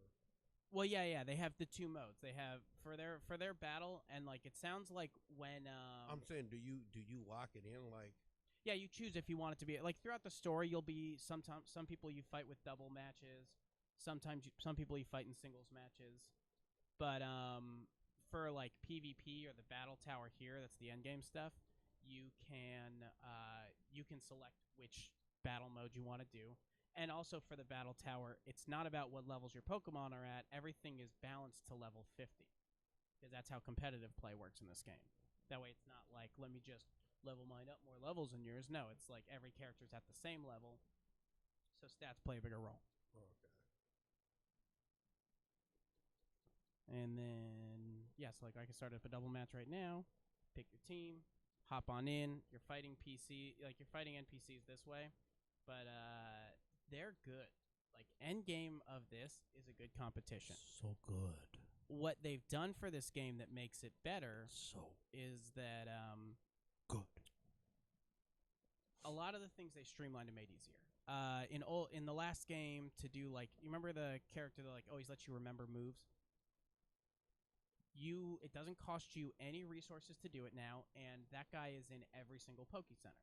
Well, yeah, they have the two modes. They have for their battle, and like it sounds like when I'm saying, do you lock it in like? Yeah, you choose if you want it to be like throughout the story. You'll be some people you fight with double matches. Sometimes some people you fight in singles matches. But for like PvP or the battle tower here, that's the end game stuff. You can select which battle mode you want to do. And also for the battle tower, it's not about what levels your Pokemon are at. Everything is balanced to level 50. Because that's how competitive play works in this game. That way it's not like, let me just level mine up more levels than yours. No, it's like every character's at the same level. So stats play a bigger role. Oh, okay. And then, so like I can start up a double match right now. Pick your team. Hop on in. You're fighting you're fighting NPCs this way. But, they're good. Like, end game of this is a good competition. So good. What they've done for this game that makes it better is that good. A lot of the things they streamlined and made easier. In the last game, to do like, you remember the character that like always lets you remember moves? It doesn't cost you any resources to do it now, and that guy is in every single Poke Center.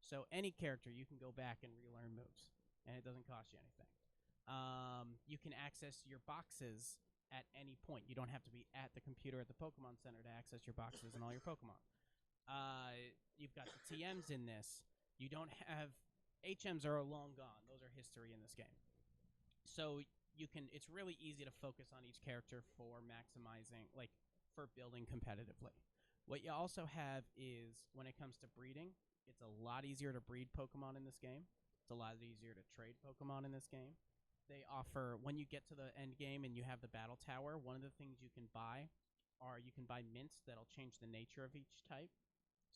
So any character, you can go back and relearn moves, and it doesn't cost you anything. You can access your boxes at any point. You don't have to be at the computer at the Pokemon Center to access your boxes and all your Pokemon. You've got the TMs in this. You don't have HMs are long gone. Those are history in this game. So you can. It's really easy to focus on each character for maximizing, like for building competitively. What you also have is when it comes to breeding, it's a lot easier to breed Pokemon in this game. It's a lot easier to trade Pokemon in this game. They offer, when you get to the end game and you have the battle tower, one of the things you can buy are you can buy mints that'll change the nature of each type.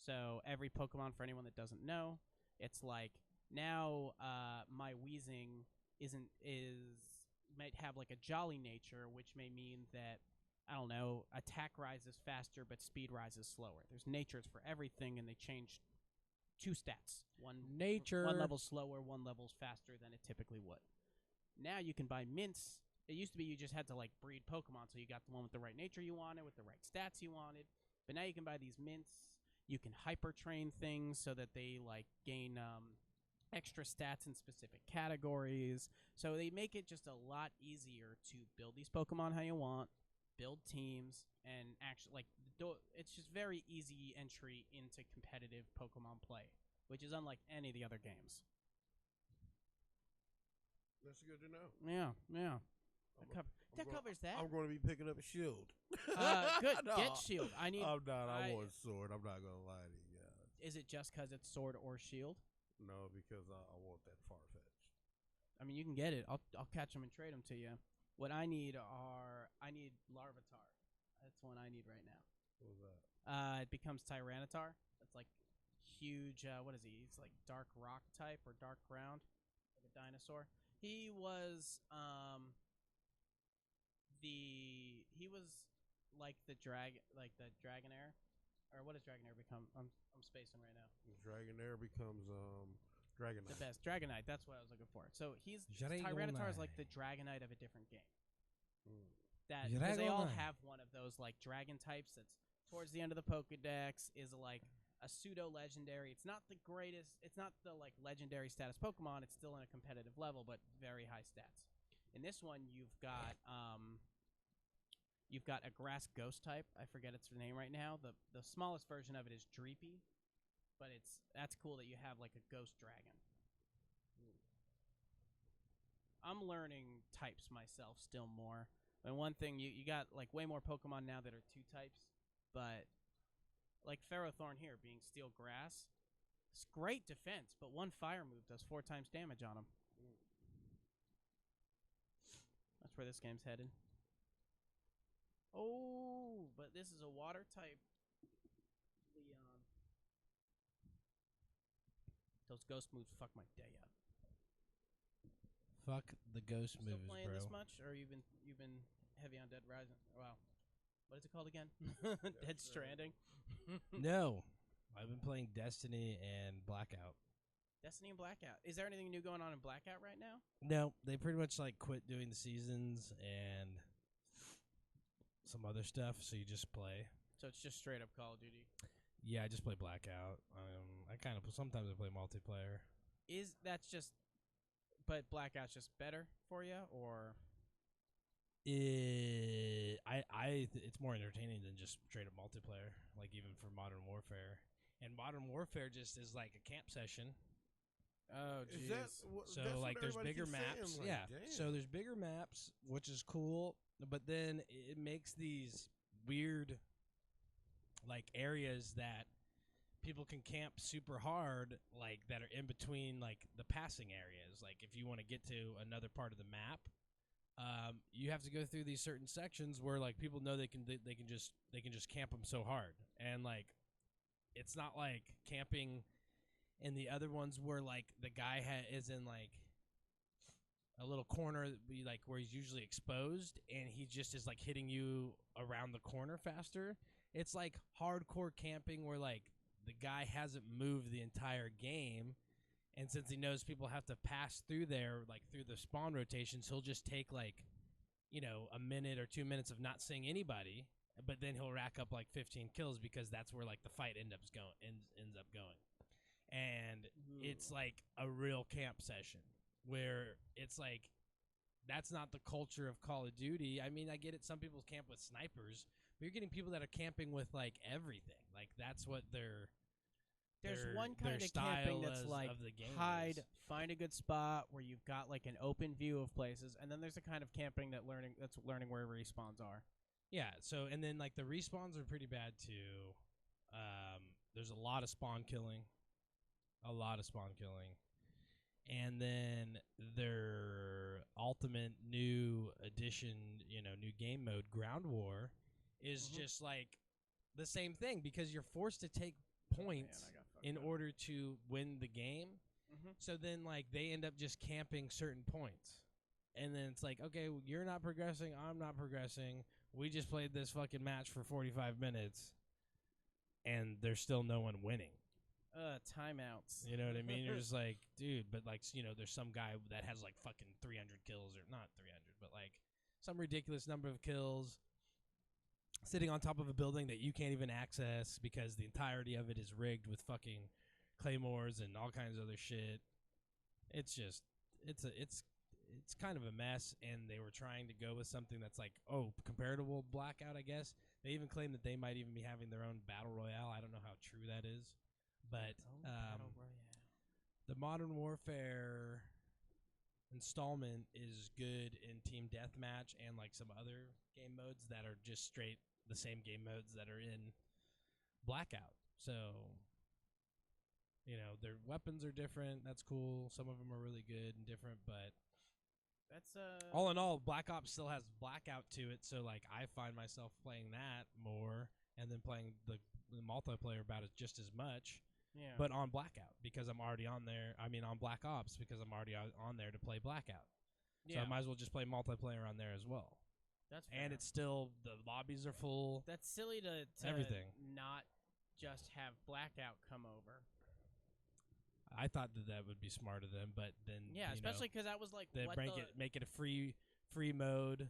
So every Pokemon, for anyone that doesn't know, it's like now my Weezing might have like a jolly nature, which may mean that I don't know, attack rises faster but speed rises slower. There's natures for everything, and they change 2 stats. One level slower, one level's faster than it typically would. Now you can buy mints. It used to be you just had to like breed Pokemon, so you got the one with the right nature you wanted, with the right stats you wanted. But now you can buy these mints. You can hyper train things so that they like gain extra stats in specific categories. So they make it just a lot easier to build these Pokemon how you want, build teams, and actually like it's just very easy entry into competitive Pokemon play, which is unlike any of the other games. That's good to know. Yeah. That covers that. I'm going to be picking up a shield. Good. No, Get shield. I want sword. I'm not going to lie to you guys. Is it just because it's sword or shield? No, because I want that far-fetched. I mean, you can get it. I'll catch them and trade them to you. What I need Larvitar. That's one I need right now. What was that? It becomes Tyranitar. It's like huge. What is he? He's like dark rock type or dark ground, like a dinosaur. He was like the Dragonair, or what does Dragonair become? I'm spacing right now. Dragonair becomes Dragonite. The best Dragonite. That's what I was looking for. So Tyranitar is like the Dragonite of a different game. Because they all have one of those like dragon types that's towards the end of the Pokedex is like a pseudo legendary. It's not the greatest. It's not the like legendary status Pokemon. It's still in a competitive level, but very high stats. In this one, you've got a grass ghost type. I forget its name right now. The smallest version of it is Dreepy, but that's cool that you have like a ghost dragon. I'm learning types myself still more. And one thing, you got like way more Pokemon now that are 2 types, but like Ferrothorn here being Steel Grass, it's great defense, but 1 fire move does 4 times damage on him. That's where this game's headed. Oh, but this is a water type Leon. Those ghost moves fuck my day up. Fuck the ghost moves, Still playing bro. this much, or you've been heavy on Dead Rising? Wow, what is it called again? Dead Stranding. No, I've been playing Destiny and Blackout. Destiny and Blackout. Is there anything new going on in Blackout right now? No, they pretty much like quit doing the seasons and some other stuff, so you just play. So it's just straight up Call of Duty. Yeah, I just play Blackout. I kind of sometimes I play multiplayer. But Blackout's just better for you, or it's more entertaining than just straight up multiplayer. Like even for Modern Warfare, and Modern Warfare just is like a camp session. Oh, jeez. So like there's bigger maps. Like, yeah. damn. So there's bigger maps, which is cool, but then it makes these weird like areas that people can camp super hard, like that are in between like the passing areas. Like if you want to get to another part of the map, you have to go through these certain sections where like people know they can just camp them so hard, and like it's not like camping in the other ones where like the guy is in like a little corner like where he's usually exposed, and he just is like hitting you around the corner faster. It's like hardcore camping where like the guy hasn't moved the entire game, and since he knows people have to pass through there, like through the spawn rotations, he'll just take like, a minute or 2 minutes of not seeing anybody, but then he'll rack up like 15 kills because that's where like the fight ends up going. And it's like a real camp session where it's like that's not the culture of Call of Duty. I mean, I get it. Some people camp with snipers, but you're getting people that are camping with like everything. Like that's what There's one kind their of camping style that's is- like of the game hide, is. find a good spot where you've got like an open view of places, and then there's a kind of camping that's learning where respawns are. Yeah. So and then like the respawns are pretty bad too. There's a lot of spawn killing, and then their ultimate new addition, new game mode, Ground War, is Mhm. just like the same thing because you're forced to take points Man, I got fucked in up. order to win the game. Mhm. So then, like, they end up just camping certain points. And then it's like, okay, you're not progressing, I'm not progressing. We just played this fucking match for 45 minutes, and there's still no one winning. Timeouts. You know what I mean? You're just like, dude, but, like, there's some guy that has, like, fucking 300 kills, or not 300, but, like, some ridiculous number of kills, sitting on top of a building that you can't even access because the entirety of it is rigged with fucking claymores and all kinds of other shit. It's just it's kind of a mess, and they were trying to go with something that's like, comparable Blackout, I guess. They even claim that they might even be having their own battle royale. I don't know how true that is, but Battle Royale. the Modern Warfare installment is good in team deathmatch and like some other game modes that are just straight the same game modes that are in Blackout. So, their weapons are different. That's cool. Some of them are really good and different, but That's all in all, Black Ops still has Blackout to it. So like I find myself playing that more and then playing the multiplayer about it just as much. yeah. But on Blackout because I'm already on there. I mean, on Black Ops because I'm already on there to play Blackout. So yeah, I might as well just play multiplayer on there as well. that's fair. And it's still, the lobbies are full. that's silly to Everything. not just have Blackout come over. I thought that would be smart of them, but then Yeah, especially because that was like they what make it a free mode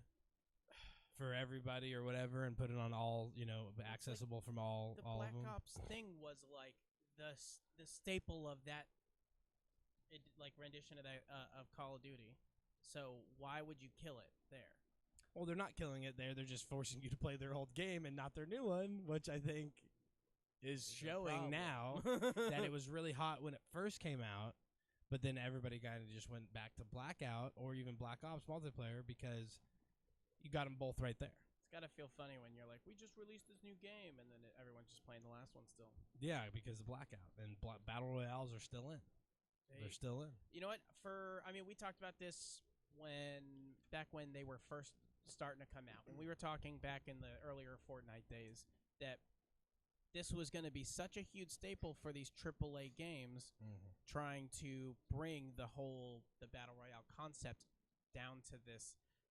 for everybody or whatever, and put it on all accessible from all the of Black them. Ops thing was like the staple of that like rendition of that of Call of Duty. So why would you kill it there? Well, they're not killing it there. They're just forcing you to play their old game and not their new one, which I think is Is a showing problem. now that it was really hot when it first came out, but then everybody kind of just went back to Blackout or even Black Ops multiplayer because you got them both right there. It's gotta feel funny when you're like, we just released this new game, and then everyone's just playing the last one still. Yeah, because of Blackout and battle royales are still in. They're still in. You know what? We talked about this back when they were first starting to come out. When we were talking back in the earlier Fortnite days, that this was going to be such a huge staple for these AAA games, trying to bring the battle royale concept down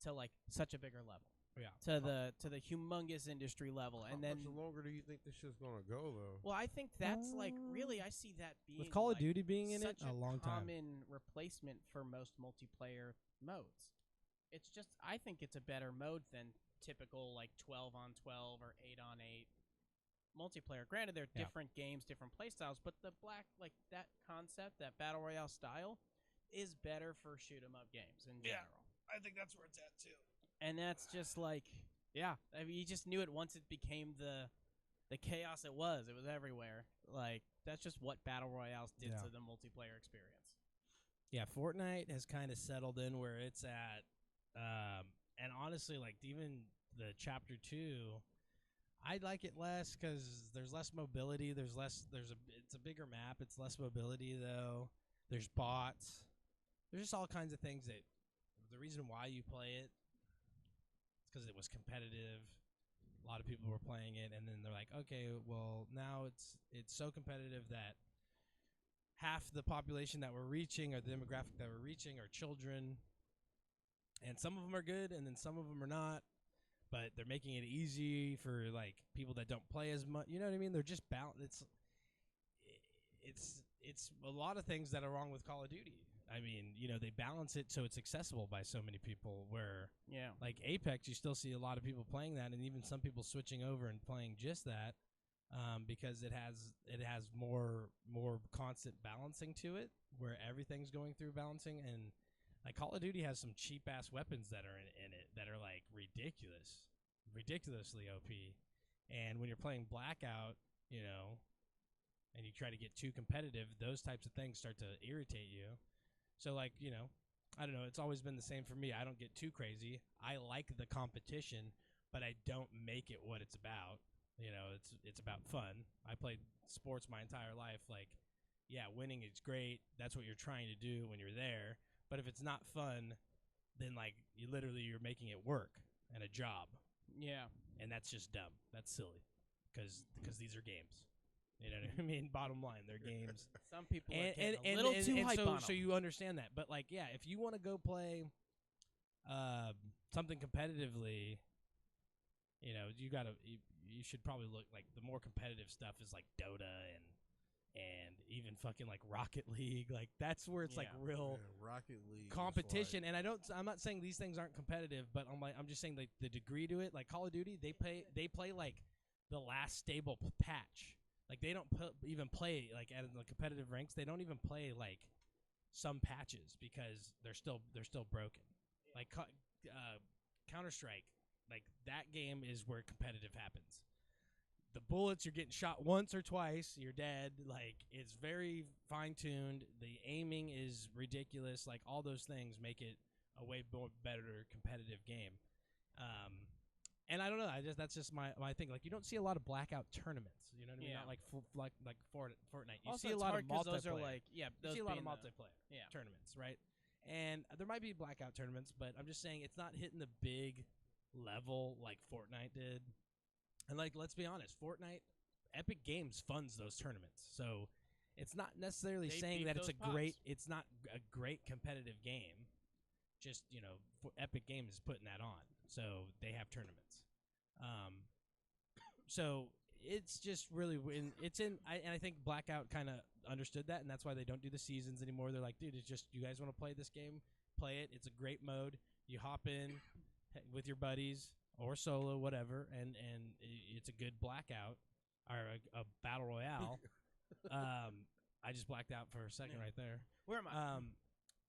to like such a bigger level. Yeah. To the humongous industry level. How And then much longer do you think this shit's gonna go though? well, I think that's like really I see that being With Call of like Duty being in it, such a long time. common replacement for most multiplayer modes. It's just I think it's a better mode than typical like 12 on 12 or 8 on 8 multiplayer. Granted, they're Yeah. different games, different playstyles, but the that concept, that battle royale style, is better for shoot 'em up games in Yeah. general. I think that's where it's at too. And that's just like, yeah, I mean, you just knew it once it became the chaos it was. It was everywhere. Like that's just what battle royales did Yeah. to the multiplayer experience. Yeah, Fortnite has kind of settled in where it's at, and honestly, like even the Chapter 2, I like it less because there's less mobility. It's a bigger map. It's less mobility though. There's bots. There's just all kinds of things that the reason why you play it is because it was competitive. A lot of people were playing it, and then they're like, okay, well now it's so competitive that half the population that we're reaching or the demographic that we're reaching are children, and some of them are good and then some of them are not, but they're making it easy for like people that don't play as much. You know what I mean? They're just it's a lot of things that are wrong with Call of Duty. I mean, they balance it so it's accessible by so many people, where Yeah. like Apex, you still see a lot of people playing that, and even some people switching over and playing just that, because it has more constant balancing to it, where everything's going through balancing. And Like Call of Duty has some cheap ass weapons that are in it that are like ridiculously OP. And when you're playing Blackout, you know, and you try to get too competitive, those types of things start to irritate you. So like, you know, I don't know, it's always been the same for me. I don't get too crazy. I like the competition, but I don't make it what it's about. You know, it's about fun. I played sports my entire life. Like, yeah, winning is great. That's what you're trying to do when you're there. But if it's not fun, then like you're making it work and a job. Yeah. And that's just dumb. That's silly. Because these are games. You know what I mean? Bottom line, they're games. Some people are getting a little too hype on them. So you understand that. But like, yeah, if you want to go play something competitively, you know, you should probably look like the more competitive stuff is like Dota and even fucking like Rocket League. Like that's where it's like real Rocket League competition. And I'm not saying these things aren't competitive, but I'm just saying like the degree to it. Like Call of Duty, they play like the last stable patch. Like they don't even play like at the competitive ranks. They don't even play like some patches because they're still broken. Like Counter-Strike, like that game is where competitive happens. The bullets, you're getting shot once or twice, you're dead. Like it's very fine-tuned. The aiming is ridiculous. Like all those things make it a way better competitive game. And I don't know. That's just my thing. Like you don't see a lot of blackout tournaments. You know what I mean? Yeah. Not like Fortnite. You Also, see a it's lot hard of 'cause multiplayer. those are like You those see a lot of being multiplayer tournaments, right? And there might be blackout tournaments, but I'm just saying it's not hitting the big level like Fortnite did. And like, let's be honest, Fortnite, Epic Games funds those tournaments, so it's not necessarily They saying beat that it's those it's not a great competitive game. Just Epic Games is putting that on, so they have tournaments. So it's just really I think Blackout kind of understood that, and that's why they don't do the seasons anymore. They're like, dude, it's just you guys want to play this game, play it. It's a great mode. You hop in with your buddies or solo, whatever, and it's a good Blackout or a battle royale. I just blacked out for a second right there. Where am I?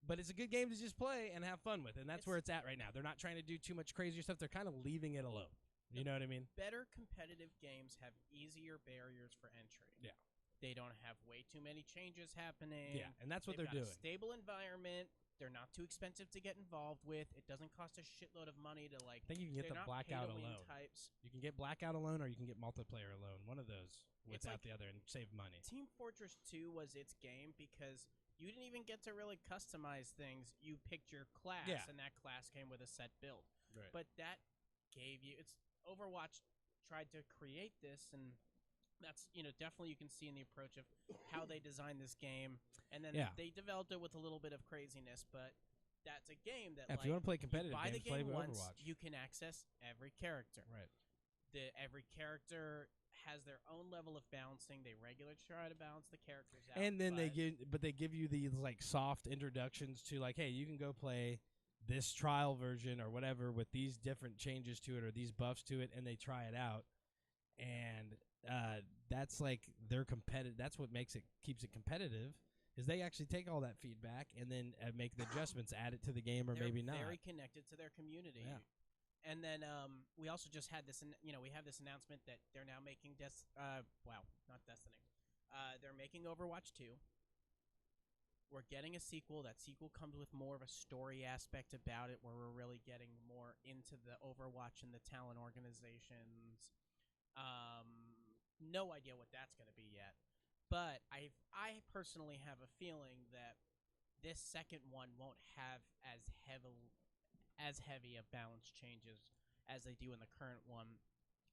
But it's a good game to just play and have fun with, and that's where it's at right now. They're not trying to do too much crazier stuff. They're kind of leaving it alone. You know what I mean? Better competitive games have easier barriers for entry. Yeah. They don't have way too many changes happening. Yeah, and that's what They've they're got doing. A stable environment. They're not too expensive to get involved with. It doesn't cost a shitload of money to like. I think you can get the Blackout alone. Types. You can get Blackout alone, or you can get multiplayer alone. One of those without like the other, and save money. Team Fortress 2 was its game because you didn't even get to really customize things. You picked your class, and that class came with a set build. Right. But that gave you. It's Overwatch tried to create this, and that's definitely you can see in the approach of how they designed this game, and then they developed it with a little bit of craziness, but that's a game that if you want to play competitive buy games, the game play once, Overwatch. you can access every character. Right. Every character has their own level of balancing. They regularly try to balance the characters out, and then they give you these like soft introductions to like, hey, you can go play this trial version or whatever with these different changes to it or these buffs to it, and they try it out, and that's like their competitive. That's what keeps it competitive. Is they actually take all that feedback and then make the adjustments, add it to the game, or they're maybe not. Very connected to their community. Yeah. And then we also just had this. We have this announcement that they're now making not Destiny. They're making Overwatch 2. We're getting a sequel. That sequel comes with more of a story aspect about it, where we're really getting more into the Overwatch and the talent organizations. No idea what that's going to be yet, but I personally have a feeling that this second one won't have as heavy of balance changes as they do in the current one.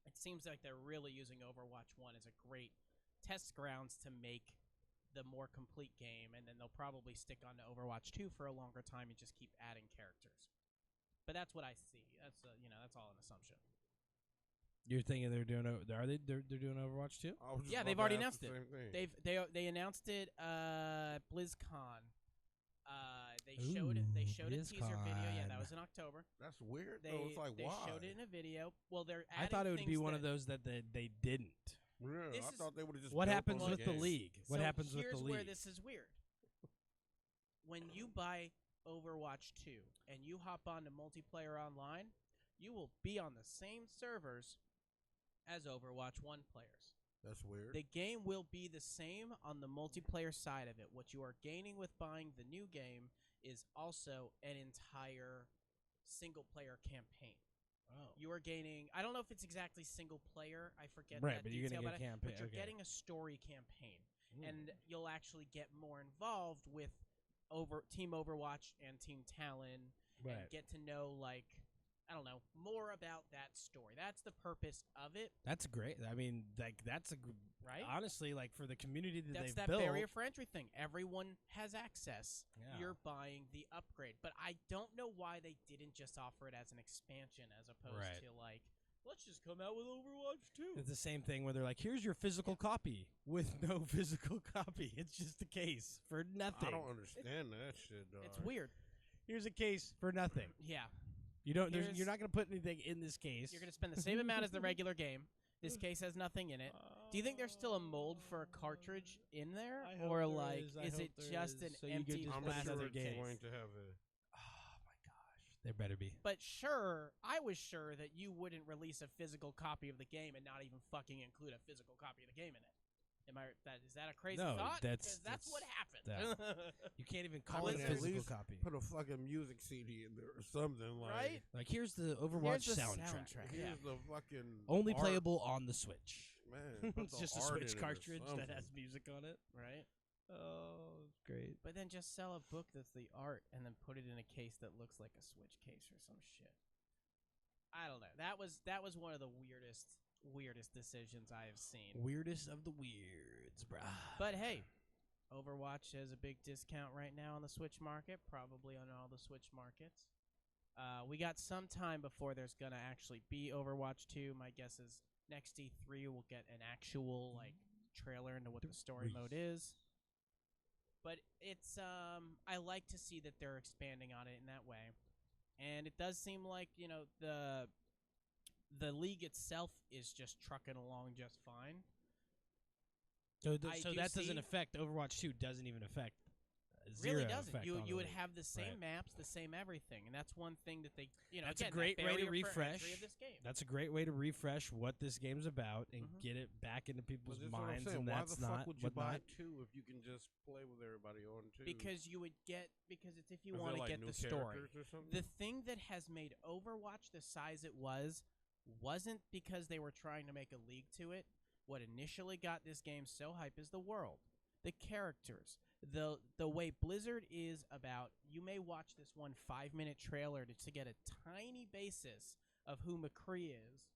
It seems like they're really using Overwatch 1 as a great test grounds to make the more complete game, and then they'll probably stick on to Overwatch 2 for a longer time and just keep adding characters. But that's what I see. That's that's all an assumption. You're thinking they're doing doing Overwatch 2? Yeah, they've already announced it. They announced it BlizzCon. They showed a teaser video. Yeah, that was in October. That's weird. They why? showed it in a video. Well, they're I thought it would be one of those that they didn't. Yeah, I thought they would have just. What happens with the game. league? What happens with the league? Here's where this is weird. When you buy Overwatch 2 and you hop on to multiplayer online, you will be on the same servers as Overwatch 1 players. That's weird. The game will be the same on the multiplayer side of it. What you are gaining with buying the new game is also an entire single-player campaign. Oh. You are gaining, I don't know if it's exactly single-player, I forget Right, that but you're detail, gonna get a campaign. but you're Okay. getting a story campaign. Mm. And you'll actually get more involved with Team Overwatch and Team Talon Right. and get to know, like, I don't know, more about that story. That's the purpose of it, That's great. I mean, like that's right? honestly, like for the community that That's they've that built. barrier for entry thing. Everyone has access. Yeah. You're buying the upgrade. But I don't know why they didn't just offer it as an expansion as opposed Right. to, like, let's just come out with Overwatch 2. It's the same thing where they're like, "Here's your physical copy," with no physical copy. It's just a case for nothing. I don't understand that shit, dog. It's weird. Here's a case for nothing. Yeah. You don't. Here's- You're not going to put anything in this case. You're going to spend the same amount as the regular game. This case has nothing in it. Do you think there's still a mold for a cartridge in there? I hope Or, there like, is. I is hope it there just is. an So you could empty just I'm put plastic another sure it's case. going to have a. Oh my gosh, there better be. But sure, I was sure that you wouldn't release a physical copy of the game and not even fucking include a physical copy of the game in it. Is that a crazy No, thought? that's- 'Cause that's what happened. You can't even call I it mean, a at physical least copy. Put a fucking music CD in there or something, like. Right? Like here's the Overwatch Here's the soundtrack. soundtrack. Here's the fucking. Only art. playable on the Switch. Man, put It's the just a art Switch in it or cartridge that something. has music on it. Right? Oh, it's great. But then just sell a book that's the art and then put it in a case that looks like a Switch case or some shit. I don't know. That was one of the weirdest decisions I have seen. Weirdest of the weirds, bruh. But hey, Overwatch has a big discount right now on the Switch market, probably on all the Switch markets. We got some time before there's going to actually be Overwatch 2. My guess is next E3 we'll get an actual like trailer into what the story mode is. But it's I like to see that they're expanding on it in that way. And it does seem like, you know, the league itself is just trucking along just fine. So, I so do that doesn't see- affect Overwatch 2. Doesn't even affect. Really Zero doesn't. effect You on you the would league. have the same Right. maps, the same everything, and that's one thing that they That's a again, that great way to barrier for entry refresh. of this game. That's a great way to refresh what this game's about and Mhm. get it back into But people's that's what I'm minds. saying. And Why that's the not fuck would you what buy not. two if you can just play with everybody on two? Because you would get it's if you Is there, want to like, get new the story. characters or something? The thing that has made Overwatch the size it wasn't because they were trying to make a league to it. What initially got this game so hype is the world, the characters, the way Blizzard is about. You may watch this one 5-minute trailer to get a tiny basis of who McCree is,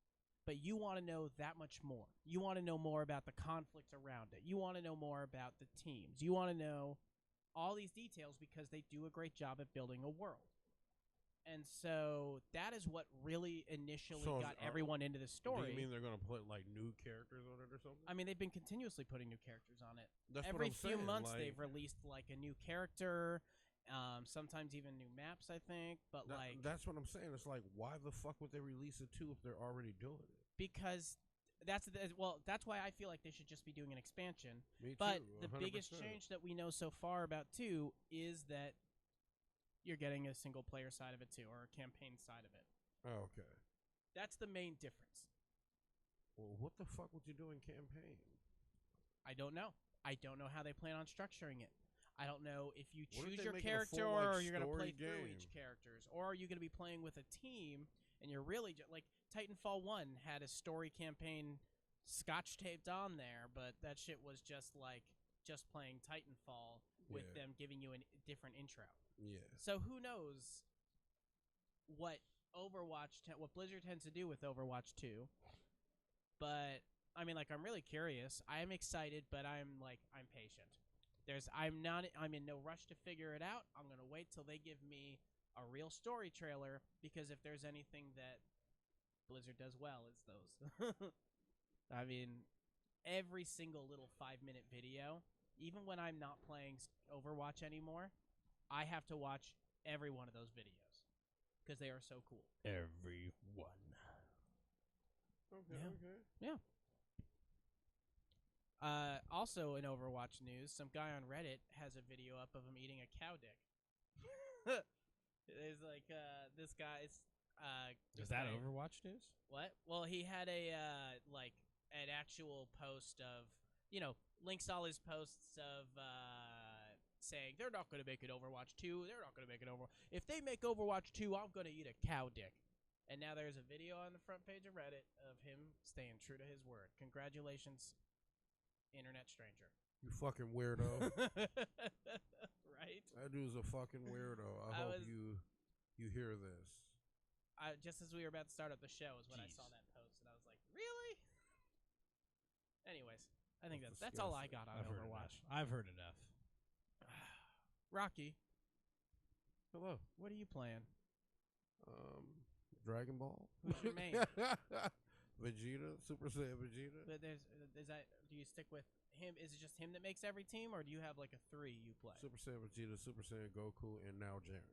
but you want to know that much more. You want to know more about the conflict around it. You want to know more about the teams. You want to know all these details because they do a great job at building a world. And so that is what really initially So is- got everyone into the Do story. you mean they're gonna put like new characters on it or something? I mean, they've been continuously putting new characters on it. That's Every what I'm few saying, months, like, they've released like a new character, sometimes even new maps, I think. But that's what I'm saying. It's like, why the fuck would they release it too if they're already doing it? because that's why I feel like they should just be doing an expansion. Me But too. the biggest 100%. change that we know so far about 2 is that you're getting a single player side of it too, or a campaign side of it. Oh, okay. That's the main difference. Well, what the fuck would you do in campaign? I don't know. I don't know how they plan on structuring it. I don't know if you What if choose they your make it a character full, like, or you're going to play story through game? each characters, or are you going to be playing with a team and you're really like Titanfall 1 had a story campaign scotch taped on there, but that shit was just playing Titanfall with Yeah. them giving you a different intro. Yeah. So who knows what what Blizzard tends to do with Overwatch 2. But I mean, like, I'm really curious. I'm excited, but I'm patient. I'm in no rush to figure it out. I'm gonna wait till they give me a real story trailer, because if there's anything that Blizzard does well, it's those. I mean, every single little 5-minute video, even when I'm not playing Overwatch anymore, I have to watch every one of those videos because they are so cool. Everyone. Okay. Yeah. Okay. Also in Overwatch news, some guy on Reddit has a video up of him eating a cow dick. There's like this guy's Is that Overwatch news? What? Well, he had a like an actual post of links all his posts of saying they're not going to make it Overwatch 2. They're not going to make it over. If they make Overwatch 2, I'm going to eat a cow dick. And now there's a video on the front page of Reddit of him staying true to his word. Congratulations, internet stranger. You fucking weirdo. Right? That dude's a fucking weirdo. I hope you hear this. Just as we were about to start up the show is when I saw that post, and I was like, really? Anyways, I think that's all I got on Overwatch. I've heard enough. Rocky, Hello. what are you playing? Dragon Ball. Who's your main? Vegeta, Super Saiyan Vegeta. But do you stick with him? Is it just him that makes every team, or do you have like a 3 you play? Super Saiyan Vegeta, Super Saiyan Goku, and now Jiren.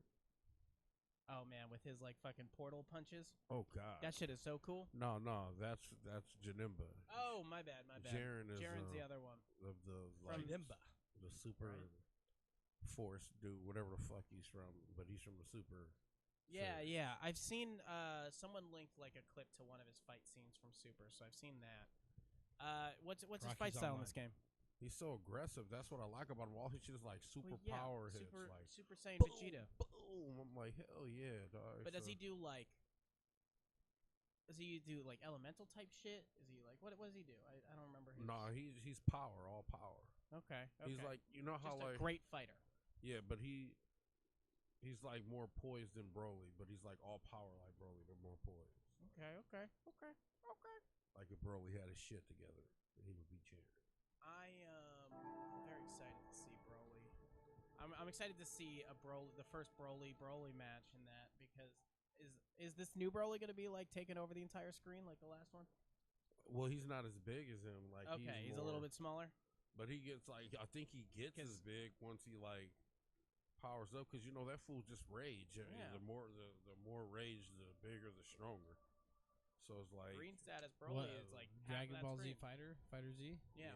Oh man, with his like fucking portal punches. Oh god, That shit is so cool. no, that's Janemba. Oh my bad. Jiren's the other one. The From Nimba. the super force dude, whatever the fuck he's from, but he's from the super. Yeah, series. yeah. I've seen someone linked like a clip to one of his fight scenes from Super, so I've seen that. What's his Rocky's fight style in online. this game? He's so aggressive. That's what I like about him. All his shit is like super power hits, like Super Saiyan boom, Vegeta. boom. I'm like, hell yeah, dog. But does he do like? Does he do like elemental type shit? Is he like what does he do? I don't remember. Nah, he's power, all power. Okay. He's like, you know how just like a great fighter. yeah, but he's like more poised than Broly, but he's like all power like Broly, but more poised. Okay. Like if Broly had his shit together, he would be Jiren. I am very excited to see Broly. I'm excited to see the first Broly match in that because is this new Broly gonna be like taking over the entire screen like the last one? Well, he's not as big as him. Like Okay, he's a little bit smaller. but he gets like I think he gets as big once he like powers up because that fool just rage. Yeah. The more rage, the bigger, the stronger. So it's like Green status Broly is like half Dragon of that Ball Z screen. Fighter Z. Yeah.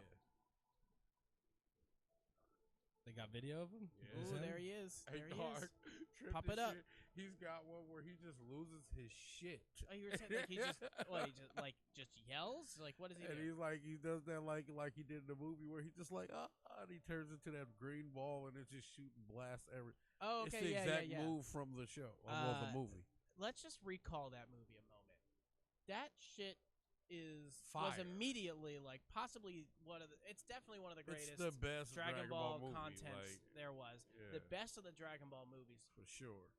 They got video of him. Yeah. Ooh, there he is. Hey, There he dog, is. trip Pop this it up. shit. He's got one where he just loses his shit. Oh, you were saying like he just yells? Like what does he And do? he's like, he does that like he did in the movie where he just like, and he turns into that green ball and it's just shooting blasts every. Oh, It's okay, the exact yeah. move from the show, of the movie. Let's just recall that movie a moment. That shit was Fire. immediately like possibly it's definitely one of the greatest It's the best Dragon Ball movie, content like, there was. yeah. The best of the Dragon Ball movies. for sure.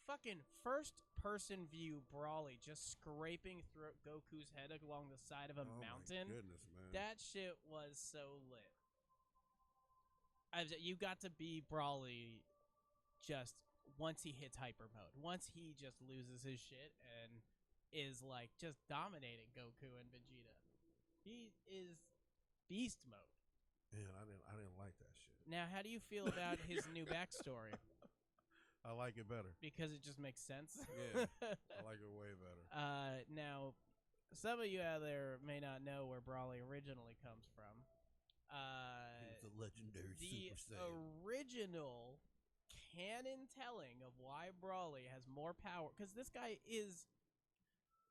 Fucking first person view Brawly just scraping through Goku's head along the side of a mountain. My goodness, man. That shit was so lit. You got to be Brawly just once he hits hyper mode. Once he just loses his shit and is like just dominating Goku and Vegeta. He is beast mode. Man, I didn't like that shit. Now, how do you feel about his new backstory? I like it better. Because it just makes sense. Yeah, I like it way better. Now, some of you out there may not know where Brawly originally comes from. He's a legendary The Super Saiyan. original canon telling of why Brawly has more power, because this guy is.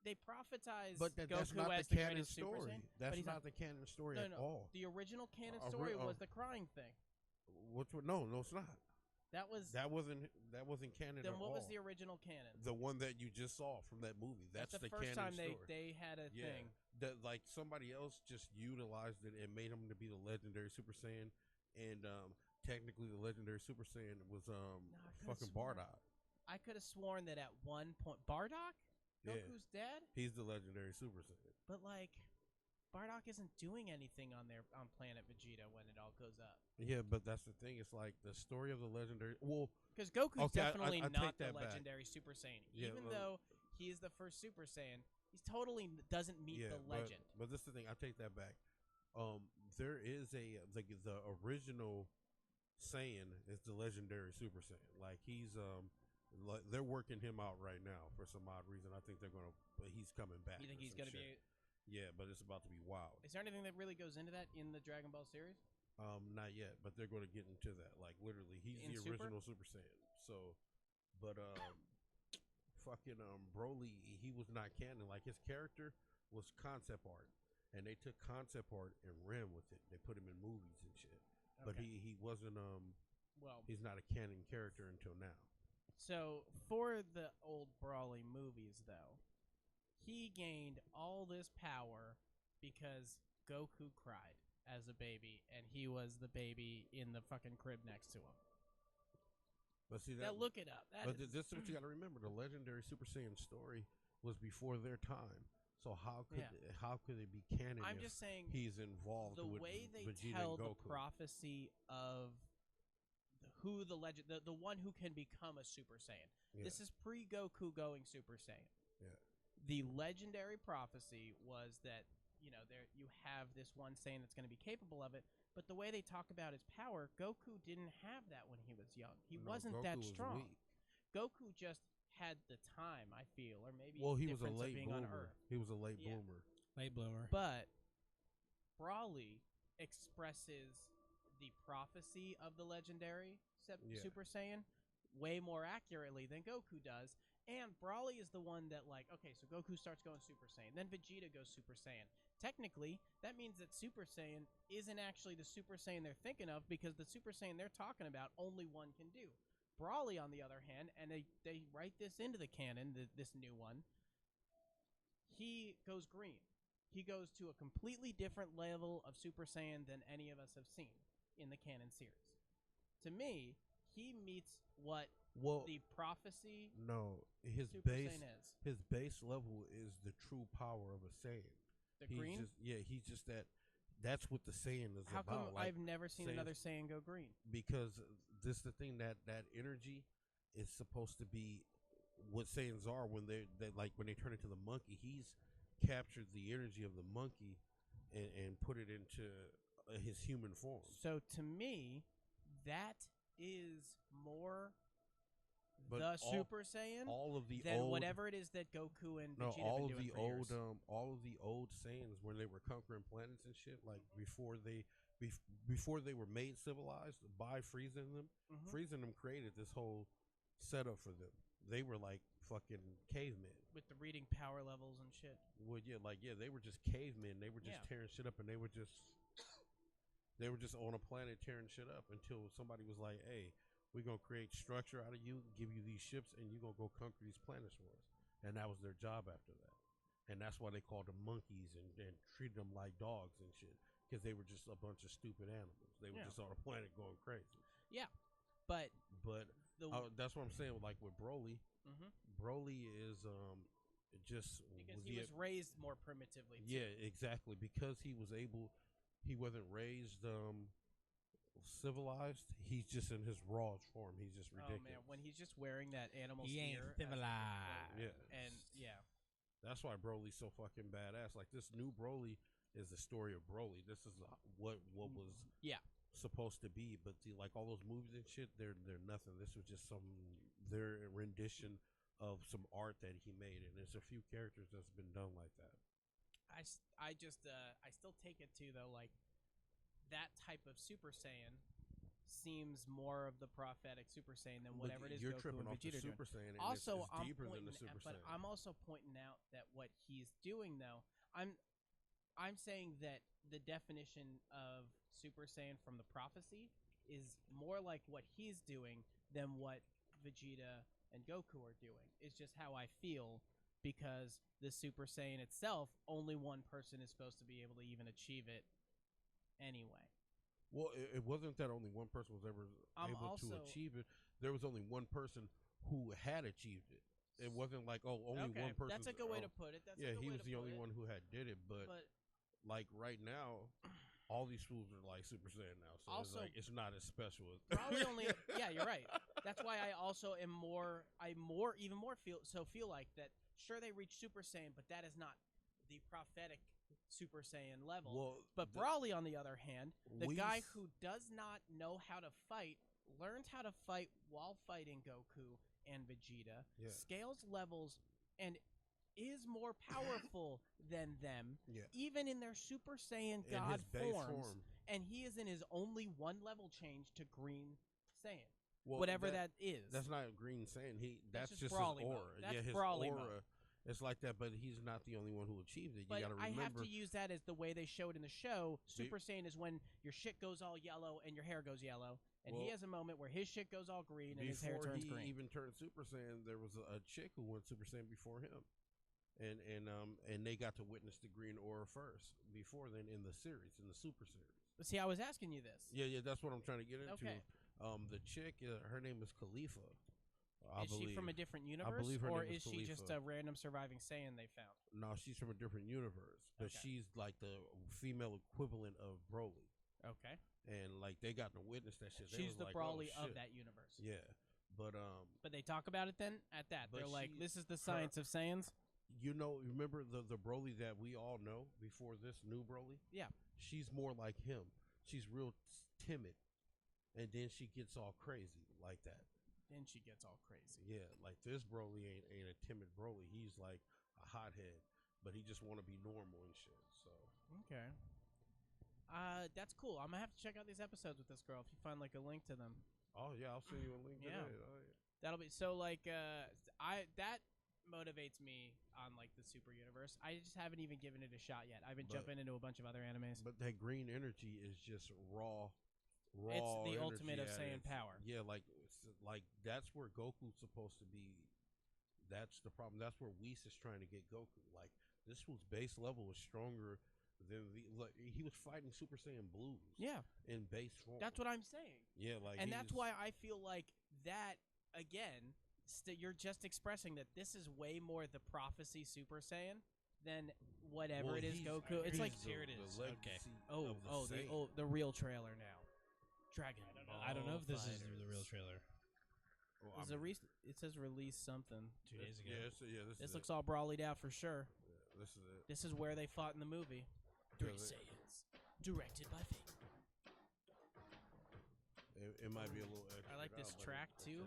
They prophetize But that's Goku not as the the canon greatest Super story. Saiyan, but That's he's not the canon story No, at no. all. The original canon story was the crying thing. Which one? No, it's not. That wasn't canon Then at what all. was the original canon? The one that you just saw from that movie. That's the the first canon time story. they had a Yeah. thing. That like somebody else just utilized it and made him to be the legendary Super Saiyan, and technically the legendary Super Saiyan was I could've fucking sworn- Bardock. I could have sworn that at one point Bardock, Yeah. Goku's dad, He's the legendary Super Saiyan. but like Bardock isn't doing anything on planet Vegeta when it all goes up. Yeah, but that's the thing. It's like the story of the legendary. Well, Because Goku's Okay, definitely I not take the that back. legendary Super Saiyan. Yeah, Even well- though he is the first Super Saiyan, he totally doesn't meet yeah, the legend. But this is the thing. I take that back. There is the original Saiyan is the legendary Super Saiyan. Like he's they're working him out right now for some odd reason. I think he's coming back. You think or he's some going to shit. be... Yeah, but it's about to be wild. Is there anything that really goes into that in the Dragon Ball series? Not yet, but they're going to get into that. Like literally, he's In the Super? original Super Saiyan. So But fucking Broly, he was not canon. Like his character was concept art, and they took concept art and ran with it. They put him in movies and shit. But Okay. he wasn't Well, he's not a canon character until now. so for the old Brawly movies, though, he gained all this power because Goku cried as a baby, and he was the baby in the fucking crib next to him. But see Now that look it up. That But is, this is what you got to remember: the legendary Super Saiyan story was before their time. So how could Yeah. how could it be canon? I'm if just saying he's involved the with way they Vegeta tell and the Goku. prophecy of who the legend, the one who can become a Super Saiyan. Yeah. This is pre Goku going Super Saiyan. Yeah. The legendary prophecy was that there you have this one Saiyan that's going to be capable of it, but the way they talk about his power, Goku didn't have that when he was young. He No, wasn't Goku that was strong. weak. Goku just had the time, I feel, or maybe Well, he was a difference of late being on bloomer. Earth. He was a late Yeah. bloomer. Late bloomer. But Brawly expresses the prophecy of the legendary Yeah. Super Saiyan way more accurately than Goku does. And Brawly is the one that, like, okay, so Goku starts going Super Saiyan, then Vegeta goes Super Saiyan. Technically, that means that Super Saiyan isn't actually the Super Saiyan they're thinking of, because the Super Saiyan they're talking about only one can do. Brawly, on the other hand, and they write this into the canon, this new one, he goes green. He goes to a completely different level of Super Saiyan than any of us have seen in the canon series. To me, he meets what Well, the prophecy no, his Super base Saiyan is. his base level is the true power of a Saiyan. The He's green? he's just that. That's what the Saiyan is How come about. Like, I've never seen another Saiyan go green? because this the thing that energy is supposed to be what Saiyans are when they like when they turn into the monkey. He's captured the energy of the monkey and put it into his human form. So to me, that is more But the all- Super Saiyan All of the than old whatever it is that Goku and no, Vegeta all been of doing the for old years. all of the old Saiyans when they were conquering planets and shit, like before they were made civilized by freezing them. Mhm. Freezing them created this whole setup for them. They were like fucking cavemen. With the reading power levels and shit. Well, they were just cavemen. They were just Yeah. tearing shit up, and they were just on a planet tearing shit up until somebody was like, "Hey, we're gonna create structure out of you, give you these ships, and you're gonna go conquer these planets for us." And that was their job after that. And that's why they called them monkeys and treated them like dogs and shit, because they were just a bunch of stupid animals. They were Yeah. just on a planet going crazy. But But that's what I'm saying. Like with Broly, Mhm. Broly is just because he was raised more primitively. Too. yeah, exactly. Because he wasn't raised civilized. He's just in his rawest form. He's just ridiculous. Oh man, when he's just wearing that animal He ain't spear, civilized. Yeah. and yeah, That's why Broly's so fucking badass. Like this new Broly is the story of Broly. This is what was Yeah. supposed to be. But like all those movies and shit, they're nothing. This was just their rendition of some art that he made, and there's a few characters that's been done like that. I still take it too though, like that type of Super Saiyan seems more of the prophetic Super Saiyan than whatever it is You're Goku tripping and off the Vegeta doing. Super Saiyan, and Also, it's I'm deeper than pointing, the Super but Saiyan. I'm also pointing out that what he's doing though, I'm saying that the definition of Super Saiyan from the prophecy is more like what he's doing than what Vegeta and Goku are doing. It's just how I feel, because the Super Saiyan itself, only one person is supposed to be able to even achieve it anyway. Well, it wasn't that only one person was ever able to achieve it. There was only one person who had achieved it. It wasn't like, oh, only one person. That's a good way to put it. He was the only one who had did it. But like right now, all these fools are like Super Saiyan now. So Also, it's not as special. Probably only. Yeah, you're right. That's why I also am even more feel like that. Sure, they reach Super Saiyan, but that is not the prophetic Super Saiyan level. Well, but Brawly, on the other hand, the we guy s- who does not know how to fight, learned how to fight while fighting Goku and Vegeta, Yeah. scales levels, and is more powerful than them, Yeah. even in their Super Saiyan in God his base forms. form. And he is in his only one level change to Green Saiyan. Well, whatever that is. That's not Green saying that's just just Brawley his mode. aura. That's yeah, his Brawley aura. mode. It's like that, but he's not the only one who achieved it. You But got to I have remember. to use that as the way they showed in the show. Super Saiyan is when your shit goes all yellow and your hair goes yellow, and he has a moment where his shit goes all green and his hair turns green. Before he even turned Super Saiyan, there was a chick who went Super Saiyan before him, and they got to witness the green aura first. Before then, in the series, in the Super series. But see, I was asking you this. Yeah, that's what I'm trying to get into. Okay. The chick, her name is Khalifa. Is she from a different universe, or is she just a random surviving Saiyan they found? No, she's from a different universe, but she's like the female equivalent of Broly. Okay. And like they got to witness that shit. She's the like, Broly of that universe. Yeah, but they talk about it then at that. They're like, this is the science of Saiyans. You know, remember the Broly that we all know before this new Broly? Yeah. She's more like him. She's real timid, and then she gets all crazy like that. Then she gets all crazy. Yeah, like this Broly ain't a timid Broly. He's like a hothead, but he just want to be normal and shit. So okay, that's cool. I'm gonna have to check out these episodes with this girl if you find like a link to them. Oh yeah, I'll send you a link. Yeah, today. Oh, yeah. That'll be so like that motivates me on like the super universe. I just haven't even given it a shot yet. I've been jumping into a bunch of other animes. But that green energy is just raw. It's the ultimate of Saiyan power. Yeah, like that's where Goku's supposed to be. That's the problem. That's where Whis is trying to get Goku. Like this was base level was stronger than he was fighting Super Saiyan Blues. Yeah, in base form. That's what I'm saying. Yeah, like and that's why I feel like that again. You're just expressing that this is way more the prophecy Super Saiyan than whatever it is Goku. It's like here it is. Okay. The real trailer now. Dragon. I don't know if this is the real trailer. Well, it says release something 2 days ago. This looks all brawled out for sure. Yeah, this is it. This is where they fought in the movie. Three Saiyans, directed by Fate. It might be a little extra. I like this track too.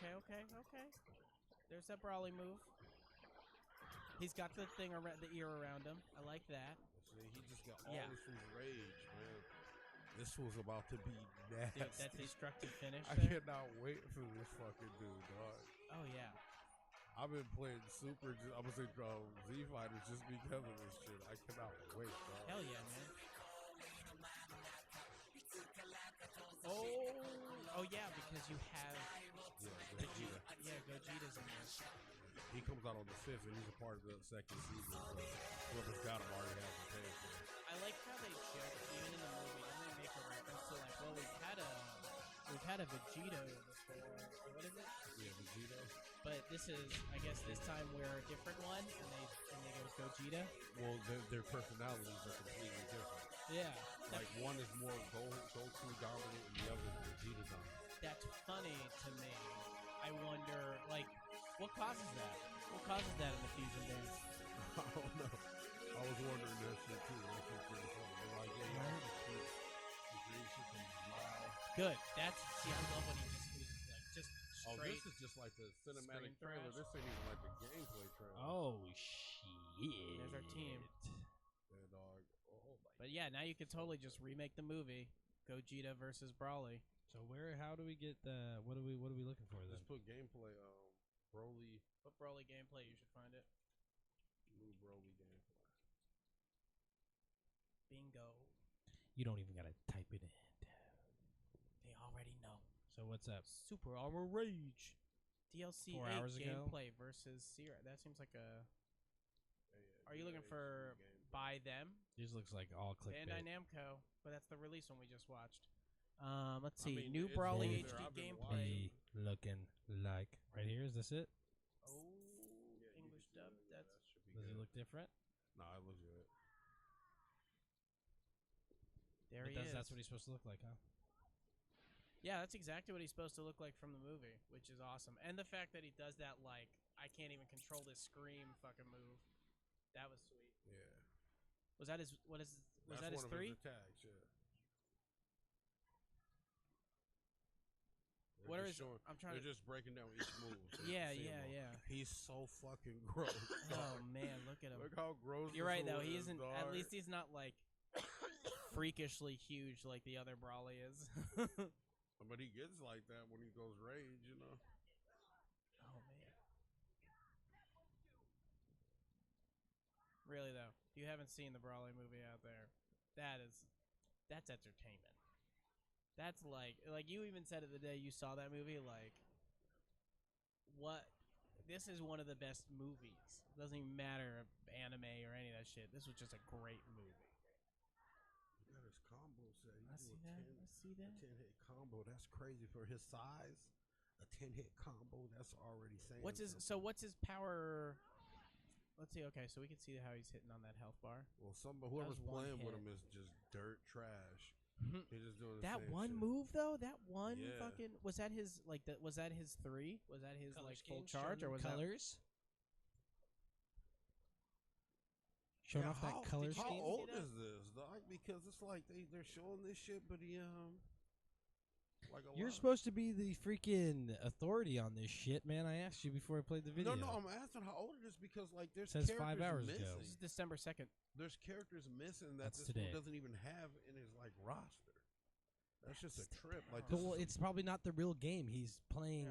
Okay. There's that Brawly move. He's got the thing around the ear around him. I like that. See, he just got all this was rage, man. This was about to be nasty. Dude, that destructive finish. I cannot wait for this fucking dude, dog. Oh yeah. I've been playing Super. I was in Z Fighters just because of this shit. I cannot wait, dog. Hell yeah, man. Oh yeah, because you have Vegeta. Yeah, Gogeta's in there. He comes out on the 5th, and he's a part of the second season. So whoever's got him already has him paid for. I like how they joke, even in the movie, and they make a reference to like, well, we've had a Vegito before. What is it? Yeah, Vegito. But this is, I guess, this time we're a different one, and they go with Gogeta. Well, their personalities are completely different. Yeah. Like one is more Goku dominant, and the other is Vegeta dominant. That's funny to me. I wonder, like, what causes that? What causes that in the fusion dance? I don't know. I was wondering that shit too. That's what's pretty funny. But like, yeah, the green shit comes loud. Good. See, I love when he just straight. Oh, this is just like the cinematic trailer. This ain't even like the gameplay trailer. Oh shit! There's our team. Yeah, dog. Oh my. But yeah, now you could totally just remake the movie, Gogeta versus Brawly. So how do we get the what are we looking for then? Just put gameplay Broly. Put Brawly gameplay, you should find it. New Broly gameplay. Bingo. You don't even gotta type it in. They already know. So what's up? Super Armor Rage. DLC 4 hours ago? gameplay versus Sierra. That seems like a. Are you looking for by them? This looks like all clickbait. Bandai Namco, but that's the release one we just watched. Let's see. I mean, New it's Brawly over there. HD I've been gameplay. Looking like right here. Is this it? Oh, English dub. That should be Does good. it look different? Nah, it looks good. There he is. That's what he's supposed to look like, huh? Yeah, that's exactly what he's supposed to look like from the movie, which is awesome. And the fact that he does that, like, I can't even control this scream fucking move. That was sweet. Yeah. Was that his? Was that his one 3? Of his attacks, yeah. What are his? I'm trying They're just breaking down each move. So Yeah. He's so fucking gross. Oh man, look at him. Look how gross. You're right this though. one He is, isn't. dog. At least he's not like freakishly huge like the other Brawly is. But he gets like that when he goes rage, you know. Oh man. Really though, if you haven't seen the Brawly movie out there, that's entertainment. That's like you even said it the day you saw that movie, like what this is one of the best movies. It doesn't even matter anime or any of that shit. This was just a great movie. He got his combo set. He I do see a that. 10, I see that. A 10-hit combo. That's crazy for his size. A 10-hit combo. That's already saying. What's his power? Let's see. Okay, so we can see how he's hitting on that health bar. Well, whoever's one playing with hit. him is just dirt trash. He's just doing the That same one shit. move though, that one Yeah. fucking was that his was that his 3? Was that his Color like full schemes, charge or showing was colors? Showing off that color How scheme. old is this, dog? Because it's like they're showing this shit, but like a You're lot. supposed to be the freaking authority on this shit, man. I asked you before I played the video. No, I'm asking how old it is because like there's Says characters 5 hours missing. ago. This is December 2nd. There's characters missing that That's this today. one doesn't even have in his like roster. That's just a trip. Like But, this well, is- it's probably not the real game. He's playing.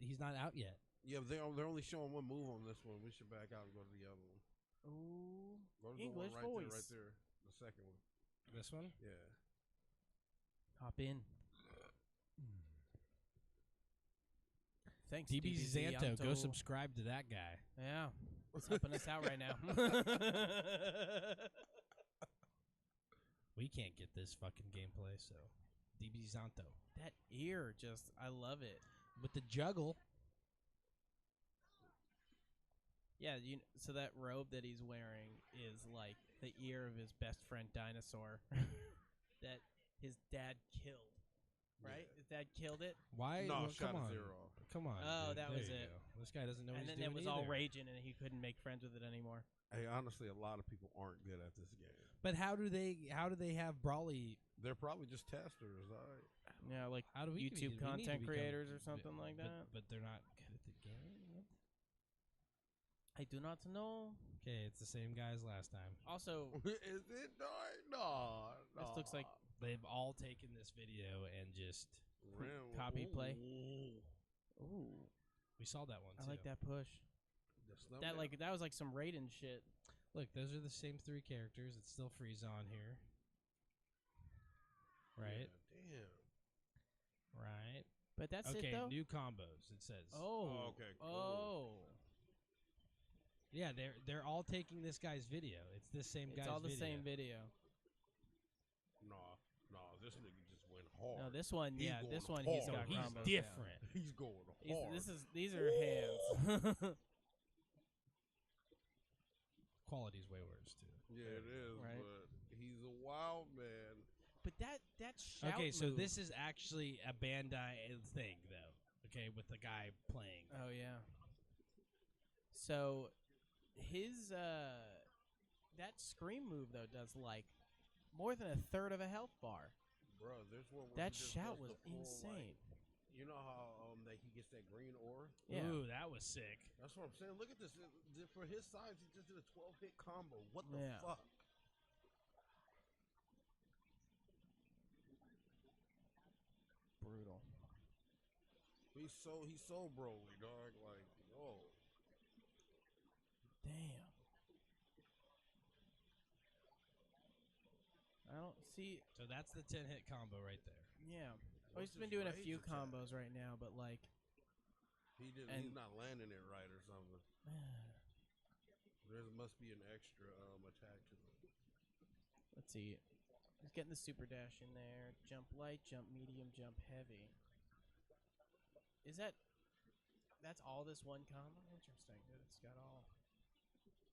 He's not out yet. yeah, they're only showing one move on this one. We should back out and go to the other one. Ooh. Go to English the one voice. right there, the second one. This one. Yeah. Hop in. Thanks, DB Zanto, go Zanto. subscribe to that guy. Yeah, he's helping us out right now. We can't get this fucking gameplay, so DB Zanto That ear, just I love it. with the juggle. Yeah, so that robe that he's wearing is like the ear of his best friend Dinosaur that his dad killed. Right? Yeah. His dad killed it, Why? No, well, shot come a on. zero. Come on. Oh, dude. that There was you it. go. This guy doesn't know what and he's then it doing was all either. raging, and he couldn't make friends with it anymore. Hey, honestly, a lot of people aren't good at this game. But how do they have Brawly? They're probably just testers, all right? Yeah, like How do we YouTube we need to content become- creators or something like but- that. But they're not good at the game. What? I do not know. Okay, it's the same guys last time. Also, Is it? No. this looks like They've all taken this video and just copy play. Ooh. Ooh, we saw that one I too. like that push. That was like some Raiden shit. Look, those are the same 3 characters. It's still Frieza here. Right? Yeah, damn. Right. But that's okay, it though. new combos. It says. Oh, Okay, cool. Oh, Yeah, they're all taking this guy's video. It's this same it's guy's all the video. same video. No, this nigga just went hard. No, this one, He's yeah, going this one hard. he's got He's combos. different. He's going Yeah. hard. These are hands. Quality's way worse too. Yeah, it is, Right. but he's a wild man. But that shout Okay, so move- this is actually a Bandai thing, though. Okay, with the guy playing. Oh yeah. So his that scream move though does like more than a third of a health bar. Bro, there's one where That he just shout does was the full, insane. Like, you know how that he gets that green aura? Yeah. Ooh, that was sick. That's what I'm saying. Look at this. For his size, he just did a 12-hit combo. What the Yeah. fuck? Brutal. He's so Broly, dog. Like, oh. Damn. I don't see. So that's the 10-hit combo right there. Yeah. Oh, What's he's been his doing a rage few attack? combos right now, but like, And- He's not landing it right or something. There must be an extra attack to it. let's see. He's getting the super dash in there. Jump light, jump medium, jump heavy. Is that's all this one combo? Interesting. That it's got all.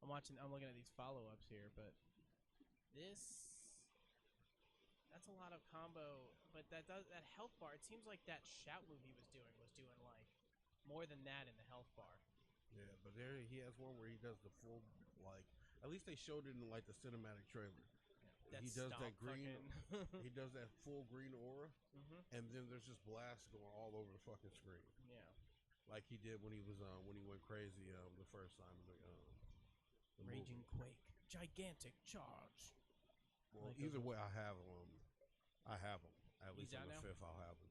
I'm looking at these follow-ups here, but that's a lot of combo. But that health bar. It seems like that shout move he was doing like more than that in the health bar. Yeah, but there he has one where he does the full, like, at least they showed it in like the cinematic trailer. That He does that stomp green. fucking- He does that full green aura, Mhm. and then there's just blasts going all over the fucking screen, Yeah. like he did when he went crazy the first time in the movie. Raging quake, gigantic charge. Well, Like either those- way, I have them. At He's least on out the now? 5th, I'll have them.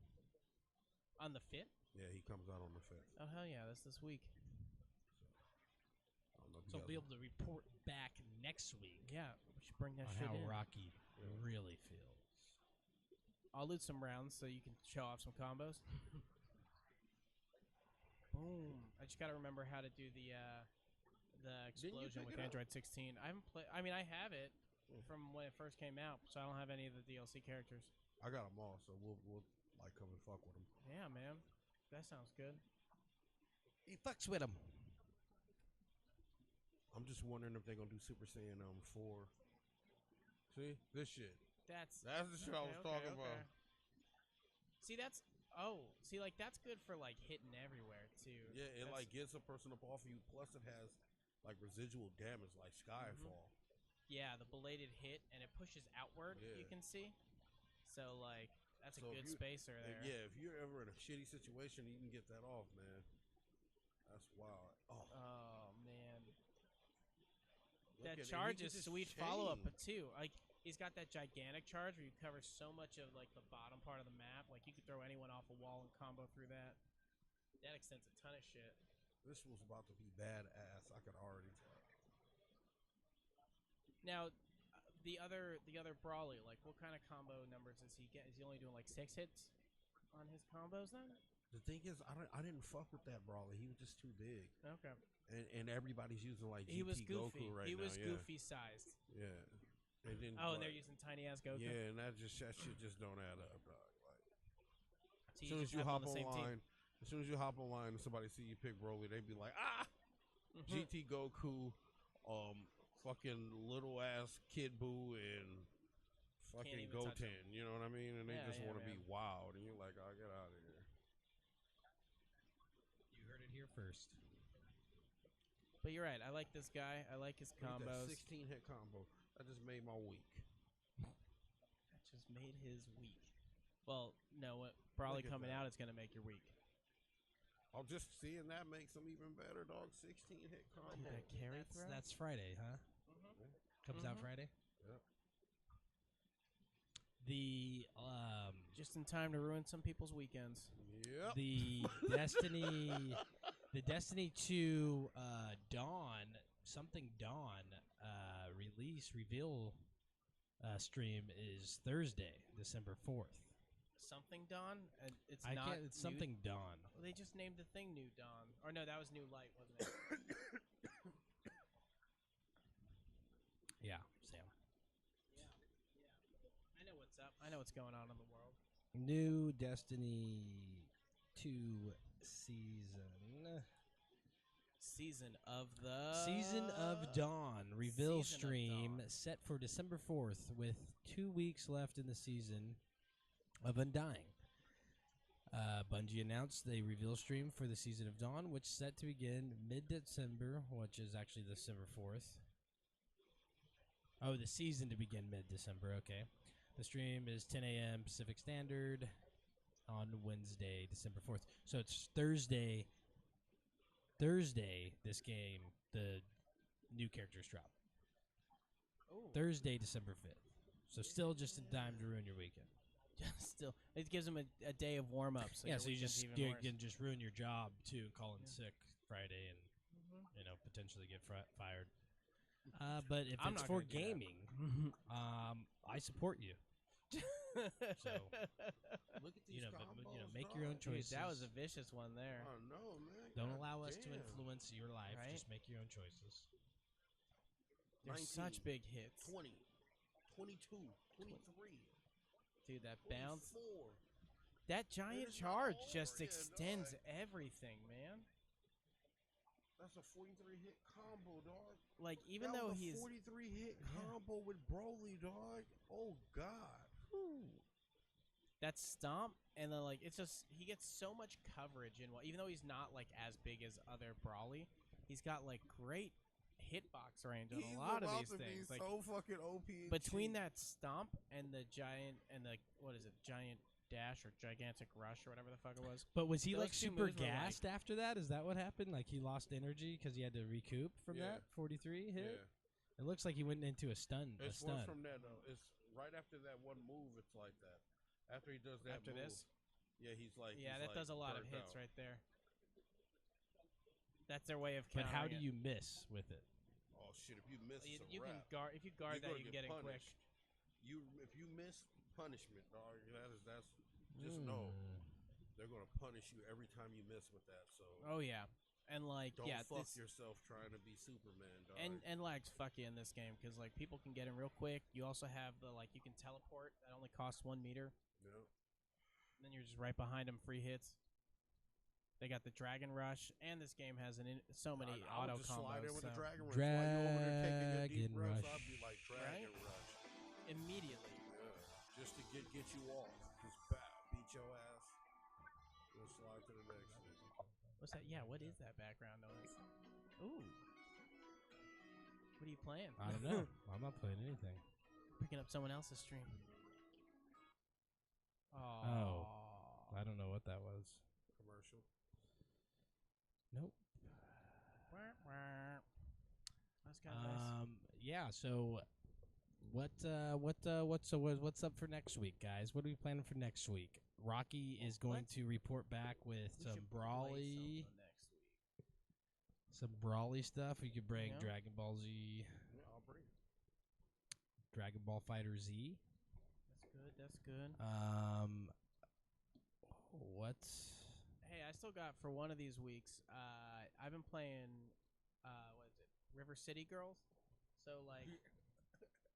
On the 5th? Yeah, he comes out on the 5th. Oh, hell yeah. That's this week. I don't know if you So guys we'll be able to report back next week Yeah, we should bring that on shit how in. Rocky Yeah. really feels. I'll loot some rounds so you can show off some combos. Boom. I just gotta remember how to do the explosion pick with it up? Android 16. I haven't played. I mean, I have it Yeah. from when it first came out, so I don't have any of the DLC characters. I got them all, so we'll like come and fuck with them. Yeah, man, that sounds good. He fucks with him. I'm just wondering if they're gonna do Super Saiyan 4. See this shit. That's That's the shit I was talking about. See, that's like that's good for like hitting everywhere too. Yeah, it That's- like gets a person up off you. Plus, it has like residual damage, like Skyfall. yeah, the belated hit and it pushes outward. Yeah. You can see. So like that's So a if good you- spacer there. Yeah, if you're ever in a shitty situation, you can get that off, man. That's wild. Oh, Oh man. look That at it. charge He is can just sweet follow up, chain. but too like he's got that gigantic charge where you cover so much of like the bottom part of the map. Like you could throw anyone off a wall and combo through that. That extends a ton of shit. This was about to be badass. I could already tell. Now, the other brawly, like what kind of combo numbers is he get? Is he only doing like 6 hits on his combos then? The thing is, I didn't fuck with that brawler. He was just too big, Okay. and everybody's using like GT He was goofy. Goku right he now. was yeah. goofy sized. Yeah. And then, Oh, and they're using tiny ass Goku. Yeah, and that shit just don't add up, dog. Like, So as soon as just you have hop on the same team. online, as soon as you hop online and somebody see you pick Broly, they be like, ah, Mhm. GT Goku, fucking little ass Kid Buu and fucking even touch 'em. Goten. You know what I mean? And they Yeah, just yeah, want to be man. wild, and you're like, oh, get out of here. You heard it here first. But you're right. I like this guy. I like his Look at that combos. 16 hit combo. That just made my week. That just made his week. Well, no, what probably Look at coming that. out is gonna make your week. I'm just seeing that makes them even better, dog. 16 hit combo. That carry throw. That's Friday, huh? Comes out Mhm. Friday. Yep. The Just in time to ruin some people's weekends. Yep. the Destiny 2 Dawn release reveal stream is Thursday, December 4th. Something Dawn. It's I not. can't. It's New- something Dawn. Well, they just named the thing New Dawn. Or no, that was New Light, wasn't it? Yeah, Sam. I know what's up. I know what's going on in the world. New Destiny 2 season. Season of Dawn reveal Season of stream Dawn. set for December 4th with 2 weeks left in the season of Undying. Bungie announced a reveal stream for the Season of Dawn, which is set to begin mid-December, which is actually December 4th. Oh, the season to begin mid-December, okay. The stream is 10 a.m. Pacific Standard on Wednesday, December 4th. So it's Thursday, this game, the new characters drop. Oh, Thursday, December 5th. So still just in time to ruin your weekend. still, it gives them a day of warm up. So yeah, your so you weekend's just even worse. can just ruin your job too, and call in Yeah. sick Friday, and Mhm. potentially get fired. But if I'm it's not for gonna do that. gaming, I support you. Look at these combos, make your own dog. choices. Dude, that was a vicious one there. I know, man. Don't God allow us to damn. influence your life. Right? Just make your own choices. They're 19, such big hits. 20, 22, 23, Dude, that bounce. 24. That giant is charge not just over yet, extends dog. everything, man. That's a 43 hit combo, dog. Like, even That though was a he's. 43 hit Yeah. combo with Broly, dog. Oh God. That stomp, and then, like, it's just. He gets so much coverage in what. Even though he's not, like, as big as other Brawly, he's got, like, great hitbox range on He's a lot of about these to be things. Like, so fucking OP. and between cheap. that stomp and the giant. And the. What is it? Giant dash or gigantic rush or whatever the fuck it was. But was he Those like two super moves were, like- gassed after that? Is that what happened? Like he lost energy because he had to recoup from Yeah. that 43 hit, Yeah. It looks like he went into a stun. It's one from that. It's right after that one move. It's like that. After he does that After move, this? yeah, he's like. Yeah, he's that like does a lot of burnt hits out. right there. That's their way of But how countering do you miss with it? Oh shit! If you miss, it. it's a You can wrap. guard. If you guard You're that, you gonna can get in quick. punished. If you miss, punishment, dog. That's just know they're gonna punish you every time you miss with that. So Oh yeah, and like don't yeah, fuck this, yourself trying to be Superman, dog. and lags fuck you in this game because like people can get in real quick. You also have the like you can teleport that only costs 1 meter. Yep. And then you're just right behind them, free hits. They got the Dragon Rush, and this game has so many I auto would just slide in combos. with So the Dragon Rush. While you're over there taking your deep Dragon breaths, Rush. I'd be like Dragon Rush. immediately. Yeah. Just to get you off. Just bow, beat your ass. We'll slide to the next one. What's that? Yeah, what is that background noise? Ooh. What are you playing? I don't know. I'm not playing anything. Picking up someone else's stream. Oh. I don't know what that was. Commercial. Nope. That's kind of nice. Yeah. So, what's up for next week, guys? What are we planning for next week? Rocky is going to report back with We some should play brawly, something next week. some brawly stuff. We could bring Yeah. Dragon Ball Z, Yeah, I'll bring it. Dragon Ball Fighter Z. That's good. That's good. What's Hey, I still got for one of these weeks. I've been playing. What is it? River City Girls. So like,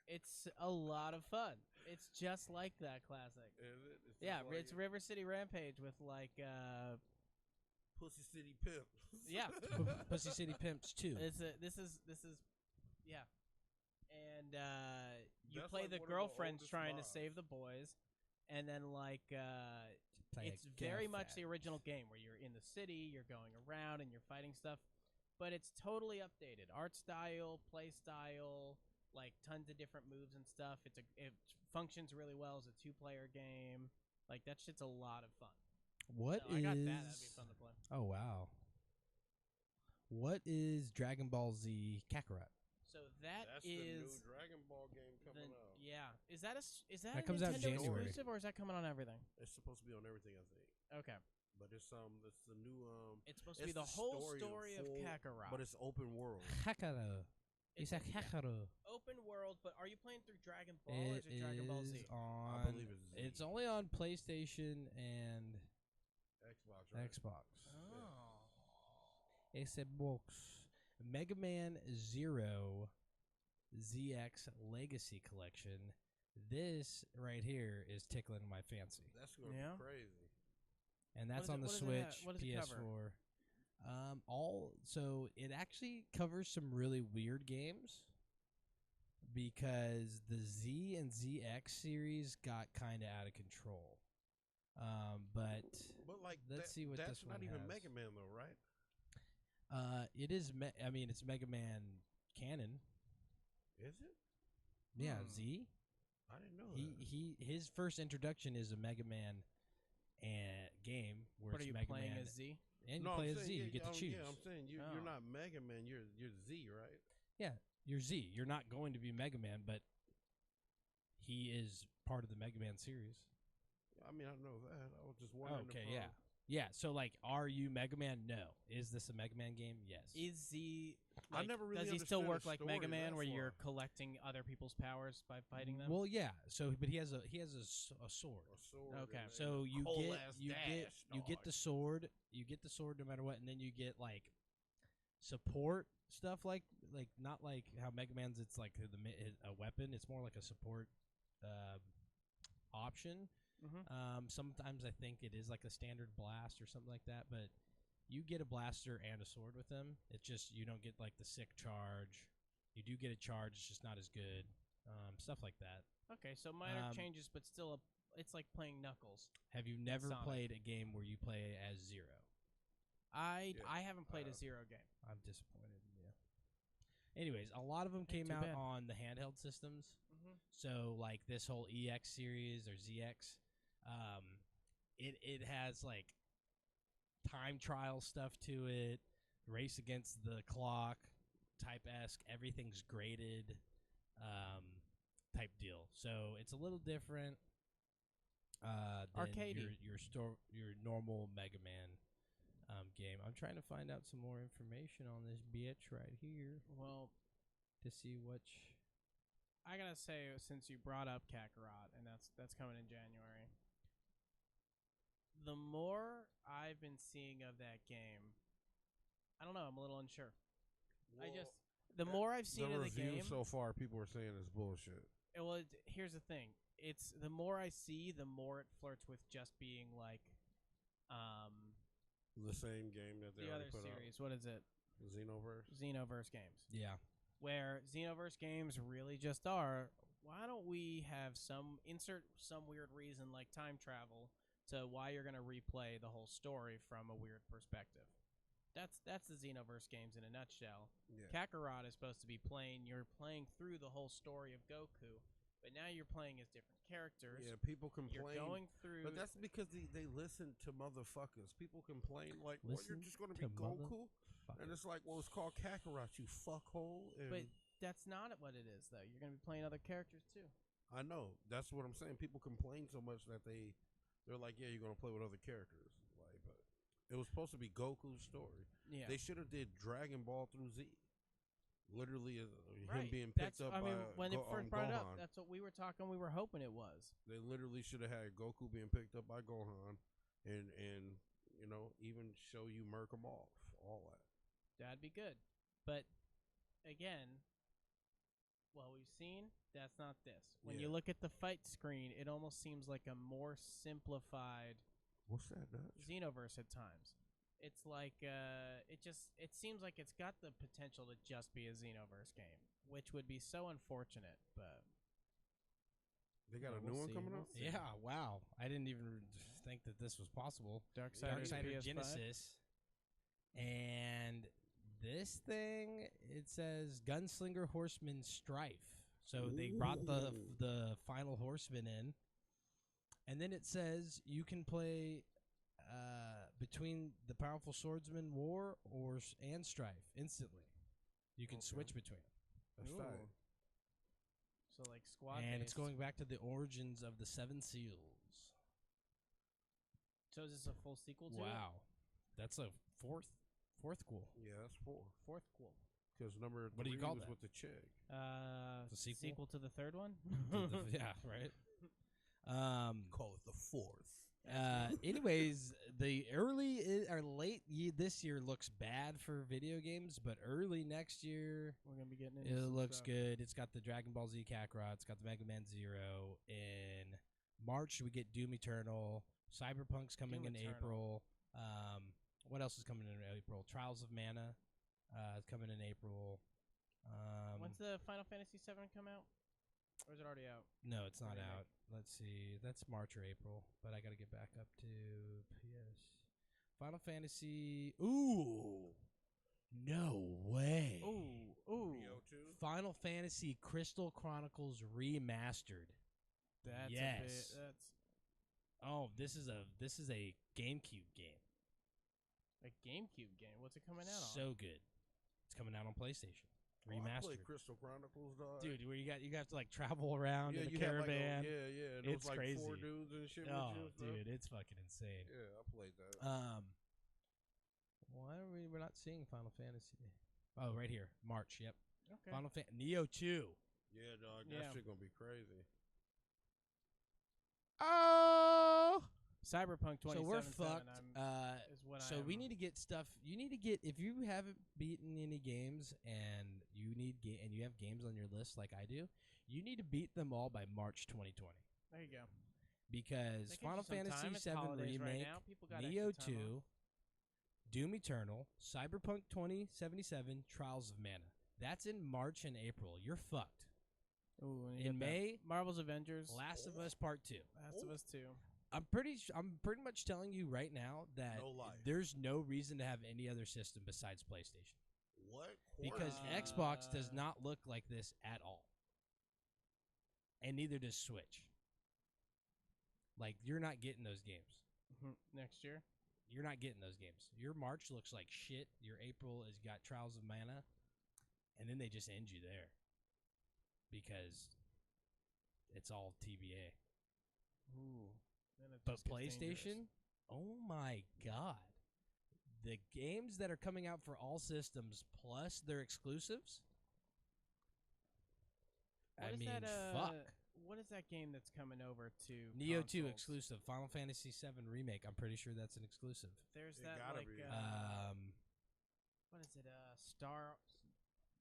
it's a lot of fun. It's just like that classic. Is it? It's Yeah, just like it's River City Rampage with like. Pussy City Pimp. Yeah. Pussy City Pimps 2? This is yeah. And you That's play like the one of the girlfriends oldest trying to mobs. save the boys, and then like Play it's a very girlfriend. much the original game where you're in the city, you're going around and you're fighting stuff, but it's totally updated. Art style, play style, like tons of different moves and stuff. It functions really well as a 2-player game. Like that shit's a lot of fun. What So I got that. That'd be fun to play. Oh wow. What is Dragon Ball Z Kakarot? So That's the new Dragon Ball game coming out. Yeah, is that That a comes out Nintendo January. exclusive or is that coming on everything? It's supposed to be on everything, I think. Okay, But it's the new it's supposed to be it's the whole story of full- Kakarot. But it's open world. Kakarot. It's a yeah, Kakarot. open world. But are you playing through Dragon Ball or is it Dragon Ball Z? On, I believe it's Z. It's only on PlayStation and Xbox, right? Xbox. Oh, Xbox. Mega Man Zero ZX Legacy Collection. This right here is tickling my fancy. That's gonna Yeah. be crazy. And that's What on the does it have- Switch, what does it PS4. cover? So it actually covers some really weird games because the Z and ZX series got kind of out of control. But But like, let's see what that's this not one even has. Mega Man though, right? It is. I mean, it's Mega Man canon. Is it? Yeah, Z. I didn't know His first introduction is a Mega Man game where what are it's you Mega playing Man, as Z? and you No, play I'm as Z. saying, You get to choose. Yeah, I'm saying you're Oh. not Mega Man. You're Z, right? Yeah, you're Z. You're not going to be Mega Man, but he is part of the Mega Man series. I mean, I know that. I was just wondering. Okay, if, yeah. Yeah, so like, are you Mega Man? No. Is this a Mega Man game? Yes. Is Z? I Like, never really does he still understood work the like story Mega Man, that where you're far. collecting other people's powers by fighting them? Well, yeah. So, but he has a sword. A sword. Okay. and So a you whole-ass get dash, the sword. You get the sword no matter what, and then you get like support stuff like not like how Mega Man's it's like a weapon. It's more like a support option. Mm-hmm. Sometimes I think it is like a standard blast or something like that, but you get a blaster and a sword with them. It's just you don't get like the sick charge. You do get a charge, it's just not as good. Stuff like that. Okay, so minor Um, changes, but still, it's like playing Knuckles. Have you never Sonic. played a game where you play as Zero? I Yeah, haven't played I a have. Zero game. I'm disappointed in you. Anyways, a lot of them came too out bad. on the handheld systems. Mm-hmm. So like this whole EX series or ZX, it has like time trial stuff to it, race against the clock, type esque. Everything's graded, type deal. So it's a little different than Arcadey. your normal Mega Man game. I'm trying to find out some more information on this bitch right here Well, to see which. I gotta say, since you brought up Kakarot, and that's coming in January, the more I've been seeing of that game, I don't know. I'm a little unsure. The more I've seen the of the reviews game, so far, people are saying it's bullshit. well, here's the thing. It's the more I see, the more it flirts with just being like, The same game that they the already other put series. What is it? out, Xenoverse. Xenoverse games. Yeah. Where Xenoverse games really just are. Why don't we have insert some weird reason like time travel to why you're gonna replay the whole story from a weird perspective? That's the Xenoverse games in a nutshell. Yeah. Kakarot is supposed to be you're playing through the whole story of Goku, but now you're playing as different characters. Yeah, people complain. You're going through, But that's because they listen to motherfuckers. People complain like, well, you're Listen just going to to be Goku? And it's like, well, it's called Kakarot, you fuckhole. And but that's not what it is, though. You're going to be playing other characters, too. I know. That's what I'm saying. People complain so much that they're like, yeah, you're going to play with other characters. Like, but it was supposed to be Goku's story. Yeah. They should have did Dragon Ball through Z. Literally, him Right. being picked up I mean, by when it first brought it up, Gohan. that's what we were talking. We were hoping it was. They literally should have had Goku being picked up by Gohan, and even show you murk him off, all that. That'd be good. But again, what we've seen, that's not this. When you Yeah. look at the fight screen, it almost seems like a more simplified What's that, Dutch? Xenoverse at times. It's like it seems like it's got the potential to just be a Xenoverse game, which would be so unfortunate, but They got Yeah, a new we'll one see, coming we'll up? see. Yeah, wow. I didn't even think that this was possible. Darksiders Darksider PS5. Genesis. And this thing, it says Gunslinger Horseman Strife. So they brought the final horseman in. And then it says you can play between the powerful swordsman war and strife instantly. You can Okay. switch between them. That's Ooh. tight. So like squad And it's based. going back to the origins of the Seven Seals. So is this a full sequel to it? Wow. That's a fourth cool. Yeah, that's 4. Fourth cool. Because number What do you 3 call was that? with the chick. The sequel? to the third one? Yeah, right. Call it the 4th. Anyways, the early or late this year looks bad for video games, but early next year We're gonna be getting into it some looks stuff. good. It's got the Dragon Ball Z Kakarot. It's got the Mega Man Zero. In March, we get Doom Eternal. Cyberpunk's coming Doom in Eternal. April. What else is coming in April? Trials of Mana is coming in April. When's the Final Fantasy VII come out? Or is it already out? No, it's not Remake. out. Let's see. That's March or April, but I got to get back up to PS. Final Fantasy. Ooh. No way. Ooh. Neo 2? Final Fantasy Crystal Chronicles Remastered. That's Yes. a bit, that's Oh, this is a GameCube game. a GameCube game. What's it coming out on? So good. It's coming out on PlayStation. Oh, I Remastered. played Crystal Chronicles, dog. Dude, where you have to like travel around yeah, in a you had caravan. like yeah. And it It's was like crazy. 4 dudes and shit Oh, with you. and stuff. dude, it's fucking insane. Yeah, I played that. Why are we're not seeing Final Fantasy? Oh, right here, March. Yep. Okay. Final Neo 2. Yeah, dog, that Yeah. shit gonna be crazy. Oh, Cyberpunk 2077. so we're fucked. Is what So we need to get stuff. You need to get if you haven't beaten any games and you have games on your list like I do. You need to beat them all by March 2020 There you go. because That gives you Final some time. Fantasy It's 7 holidays right remake, now. People got Neo extra time 2, off. Doom Eternal, Cyberpunk 2077, Trials of Mana. That's in March and April. You're fucked. Ooh, and you In get that May, Marvel's Avengers. Last of Us Part 2. Last of Us 2. I'm pretty much telling you right now that No life. there's no reason to have any other system besides PlayStation What? because Xbox does not look like this at all, and neither does Switch. Like you're not getting those games. Next year. You're not getting those games. Your March looks like shit. Your April has got Trials of Mana. and then they just end you there because it's all TBA. Ooh. Then it But just gets PlayStation, dangerous. oh my god, the games that are coming out for all systems plus their exclusives. What is that, fuck. What is that game that's coming over to Neo 2 consoles? exclusive, Final Fantasy 7 remake. I'm pretty sure that's an exclusive. There's It that gotta like be. what is it? Star.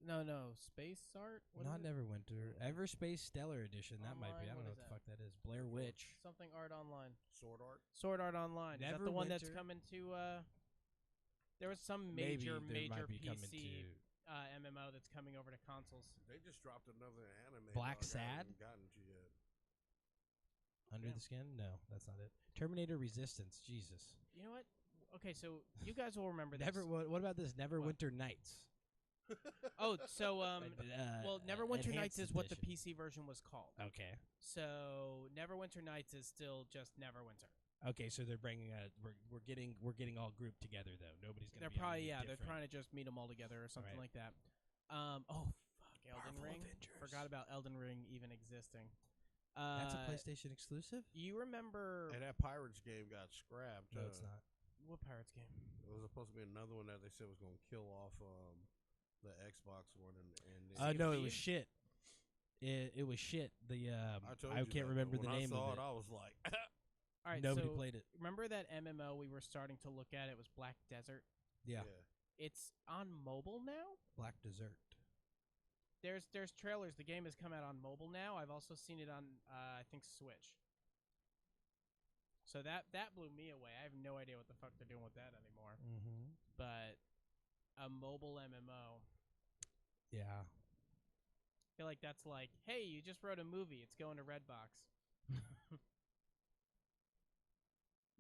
No, Space Art. What Not is it? Neverwinter, Everspace Stellar Edition. That might be. I Online, don't know what what is the that? fuck that is. Blair Witch. Something Art Online. Sword Art. Sword Art Online. Is that the one that's Neverwinter. coming to? There was some Maybe major there might be PC coming to MMO that's coming over to consoles. They just dropped another anime. Black dog I Sad? haven't gotten to yet. Under Yeah. the Skin. No, that's not it. Terminator Resistance. Jesus. You know what? Okay, so you guys will remember this. What about this? Neverwinter Nights. Oh, so well, Neverwinter Nights Enhanced is what the edition. PC version was called. Okay. So Neverwinter Nights is still just Neverwinter. Okay, so they're bringing we're getting all grouped together though. Nobody's gonna. They're be on probably any they're different. trying to just meet them all together or something Right. like that. Oh fuck, Elden Marvel Ring. Avengers. Forgot about Elden Ring even existing. That's a PlayStation exclusive. You remember And that Pirates game got scrapped. No, it's not. what Pirates game? It was supposed to be another one that they said was going to kill off the Xbox one. And No, Sea of it was Thieves? shit. It was shit. told I you can't that, remember but the when name I saw of it. it. I was like, All right, Nobody so played it. remember that MMO we were starting to look at? It was Black Desert. Yeah, It's on mobile now. Black Desert. There's trailers. The game has come out on mobile now. I've also seen it on I think Switch. So that blew me away. I have no idea what the fuck they're doing with that anymore. Mm-hmm. But a mobile MMO. Yeah. I feel like that's like, hey, you just wrote a movie. It's going to Redbox.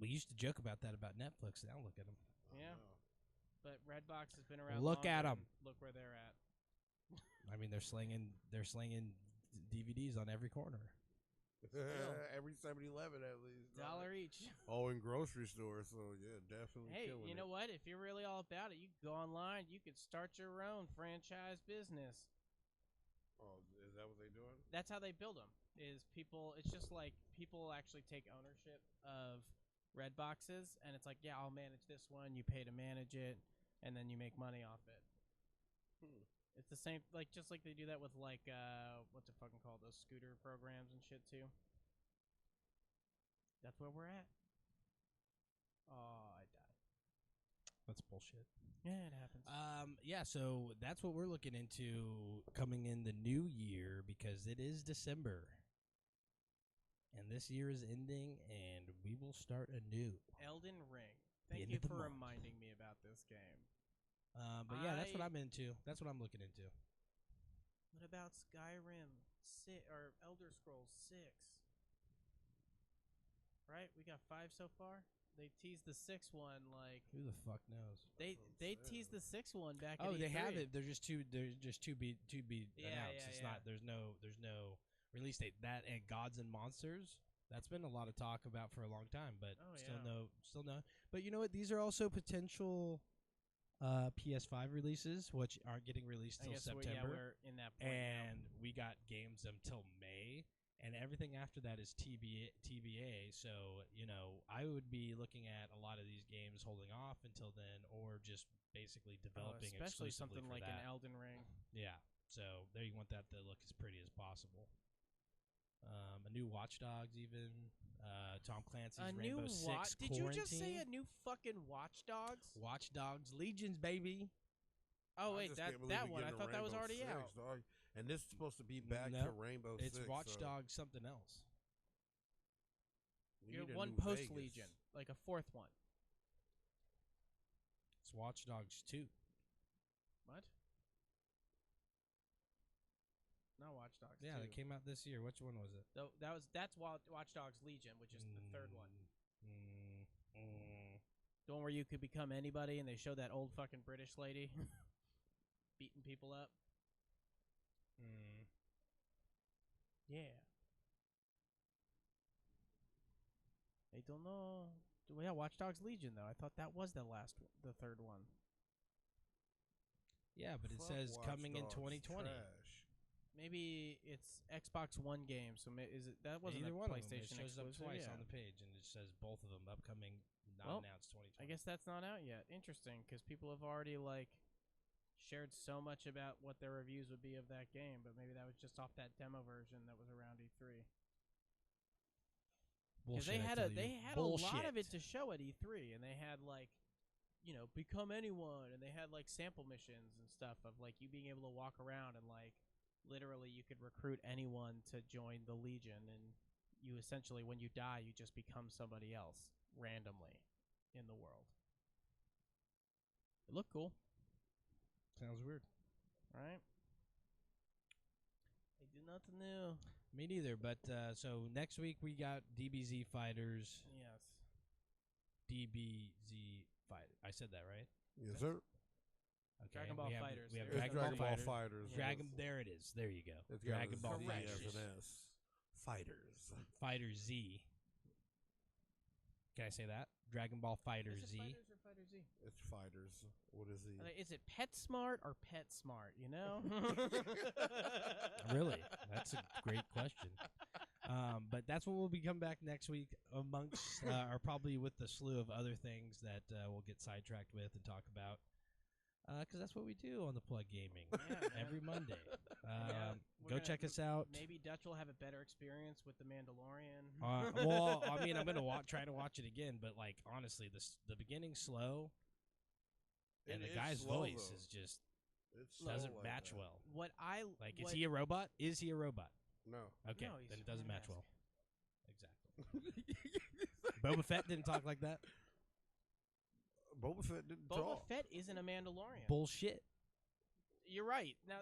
We used to joke about that about Netflix. Now look at them. Yeah. But Redbox has been around. Look at longer, 'em. and look where they're at. I mean, they're slinging DVDs on every corner. every 7-Eleven at least. $1 each. Oh, in grocery stores. So yeah, definitely. Hey, killing you know what? If you're really all about it, you can go online. You could start your own franchise business. Oh, is that what they're doing? That's how they build them. Is people? It's just like people actually take ownership of red boxes, and it's like, yeah, I'll manage this one. You pay to manage it, and then you make money off it. It's the same, like just like they do that with like what's it fucking called? Those scooter programs and shit too. That's where we're at. Oh, I died. That's bullshit. Yeah, it happens. Yeah, so that's what we're looking into coming in the new year because it is December. And this year is ending, and we will start anew. Elden Ring. The Thank end you of the for month. reminding me about this game. But yeah, that's what I'm into. That's what I'm looking into. What about Skyrim or Elder Scrolls 6? Right, we got 5 so far. They teased the 6th one like Who the fuck knows? they teased the 6th one back. At Oh, they E3. have it. They're just to be Yeah, announced. yeah, It's yeah. not. There's no release date. That and Gods and Monsters. That's been a lot of talk about for a long time, but Oh, still yeah. no. But you know what? These are also potential PS5 releases, which aren't getting released I till guess September. we're in that point And we got games until May, and everything after that is TBA. So I would be looking at a lot of these games holding off until then, or just basically now. developing Especially exclusively something for like that. an Elden Ring. Yeah, so there you want that to look as pretty as possible. A new Watch Dogs, even Tom Clancy's A Rainbow new Six Did you just say Quarantine. a new fucking Watch Dogs? Watch Dogs Legions, baby? Oh I wait, just that can't believe that we one. I getting a thought that was Rainbow already Six, out. dog. And this is supposed to be back No, to Rainbow It's Six. Watch so Dogs something else. we You're need a one New post Vegas. Legion, like a 4th one. It's Watch Dogs 2. What? Not Watch Dogs. Yeah, 2. that came out this year. Which one was it? That's Watch Dogs Legion, which is the 3rd one. Mm. The one where you could become anybody, and they showed that old fucking British lady beating people up. Yeah. I don't know. Well, yeah, Watch Dogs Legion though. I thought that was the 3rd one. Yeah, but it Fuck says Watch coming in Dogs, 2020. trash. Maybe it's Xbox One game, so is it that wasn't Either a one of them. It PlayStation shows up exclusive? twice Yeah. on the page, and it says both of them upcoming, not Well, announced 2020. I guess that's not out yet. Interesting, because people have already shared so much about what their reviews would be of that game, but maybe that was just off that demo version that was around E3. Because Bullshit, they I had tell a you. they had Bullshit. a lot of it to show at E3, and they had become anyone, and they had sample missions and stuff of you being able to walk around and literally you could recruit anyone to join the Legion, and you essentially when you die you just become somebody else randomly in the world. It looked cool, Sounds weird. right? They do nothing new. Me neither. But so next week we got DBZ Fighters. Yes. DBZ Fighter. I said that right? Yes, sir. Okay. Dragon Ball Fighters. We have There It's Dragon, Ball Fighters. Fighters. Yeah. Dragon. There it is. There you go. It's got Dragon a Ball Z Fighters. as an S. Fighters. Fighter Z. Can I say that? Dragon Ball Fighter Is it Z. Fighters or Fighter Z? It's Fighters. What is he? Is it PetSmart or PetSmart? You know. Really? That's a great question. But that's what we'll be coming back next week amongst, or probably with the slew of other things that we'll get sidetracked with and talk about. Because that's what we do on the Plug Gaming every Monday. Go check us out. Maybe Dutch will have a better experience with The Mandalorian. Well, I mean, I'm gonna try to watch it again, but honestly, the beginning's slow, and the guy's voice is just doesn't match that. well. What I Is he a robot? Is he a robot? No. Okay, No, he's then it doesn't wearing a match mask. well. Exactly. Boba Fett didn't talk like that. Boba Fett didn't Boba talk. Fett isn't a Mandalorian. Bullshit. You're right. Now,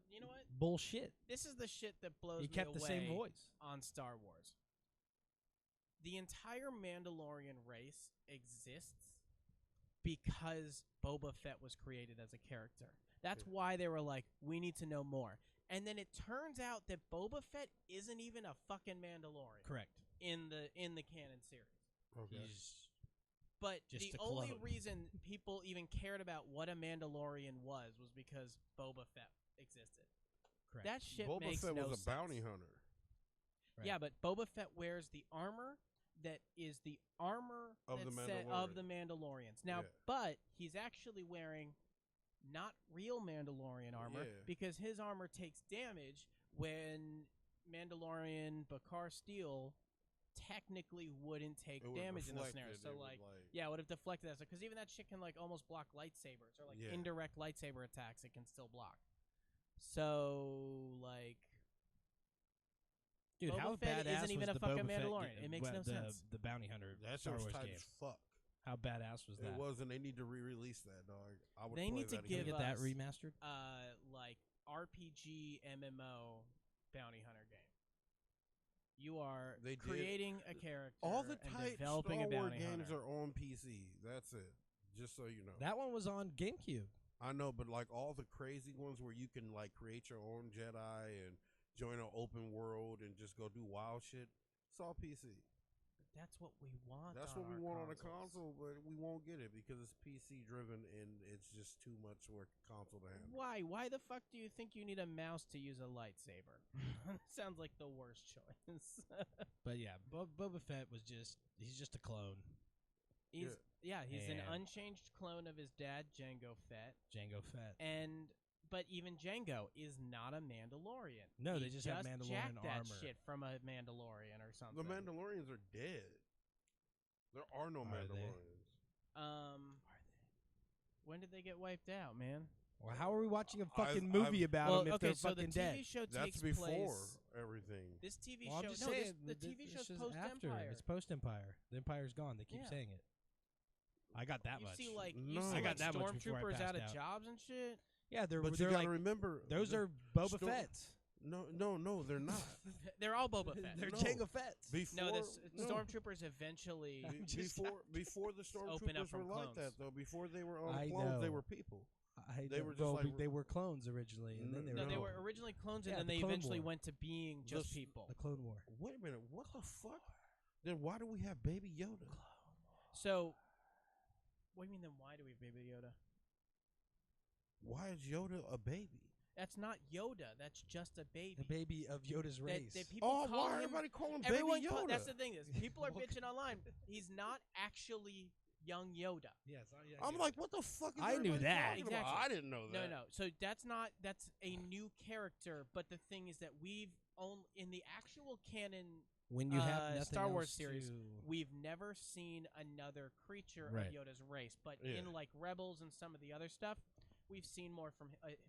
you know what? Bullshit. This is the shit that blows He me kept the away same voice. on Star Wars. The entire Mandalorian race exists because Boba Fett was created as a character. That's why they were like, we need to know more. And then it turns out that Boba Fett isn't even a fucking Mandalorian. Correct. In the canon series. Okay. But Just the a only clone. reason people even cared about what a Mandalorian was because Boba Fett existed. Correct. That shit Boba makes Fett no was a sense. bounty hunter. Right. Yeah, but Boba Fett wears the armor that is the armor Of the of the Mandalorians. Now, Yeah. but he's actually wearing not real Mandalorian armor Yeah. because his armor takes damage when Mandalorian Bakar Steel technically wouldn't take It would damage in the reflect snare. it, So it would, yeah, it would have deflected that. Because even that shit can almost block lightsabers or Yeah. indirect lightsaber attacks. It can still block. So Dude, Boba how Fett badass isn't even was a the fucking Boba Fett Mandalorian. It makes no the, sense. The bounty hunter that Star shit was Wars tight game. as fuck. How badass was that? It was, and they need to re-release that, dog. I would They play need to that Can we give again. get that us- remastered? RPG MMO bounty hunter game. You are They did- creating a character All the and type developing Star a Wars bounty games hunter. are on PC. That's it. Just so you know. That one was on GameCube. I know, but all the crazy ones where you can create your own Jedi and join an open world and just go do wild shit, it's all PC. That's what we want. That's on what we our want on a consoles. console, but we won't get it because it's PC driven and it's just too much for a console to handle. Why? Why the fuck do you think you need a mouse to use a lightsaber? Sounds like the worst choice. But yeah, Boba Fett was he's just a clone. he's an And- unchanged clone of his dad, Jango Fett. Jango Fett. But even Jango is not a Mandalorian. No, He they just have Mandalorian jacked that armor. shit from a Mandalorian or something. The Mandalorians are dead. There are no Are they? Mandalorians. When did they get wiped out, man? Well, how are we watching a fucking I've- movie about Well, them if okay, they're so fucking the TV dead? show That's takes before place. everything. This TV Well, I'm show, just no, saying, the TV this show's is post after. Empire. It's post Empire. The Empire's gone. They keep Yeah. saying it. I got that You much. see, No. I I got that much before I stormtroopers out passed of out. jobs and shit. Yeah, they're But you they're gotta like remember, those the are Boba sto- Fett's. No, they're not. They're all Boba Fett. They're No. Jango Fett's. Before No, the no. stormtroopers eventually. before the open up stormtroopers were from like that clones. though. Before they were on I clones, they know. were people. They were were just well, like- they were clones originally, and then they No, were they No. were originally clones, and Yeah, then the they Clone eventually War. went to being just The- people. the Clone War. Wait a minute, what the fuck? Then why do we have Baby Yoda? So, what do you mean? Then why do we have Baby Yoda? Why is Yoda a baby? That's not Yoda. That's just a baby. The baby of Yoda's race. That people Oh, call why him. everybody call him Everyone Baby Yoda? that's the thing is people are bitching online. He's not actually young Yoda. Yes, I'm like, what the fuck is I knew everybody that. talking about? Exactly. I didn't know that. No. So that's a new character. But the thing is that we've only in the actual canon when you have nothing Star Wars else series, to... we've never seen another creature Right. of Yoda's race. But Yeah. in like Rebels and some of the other stuff, we've seen more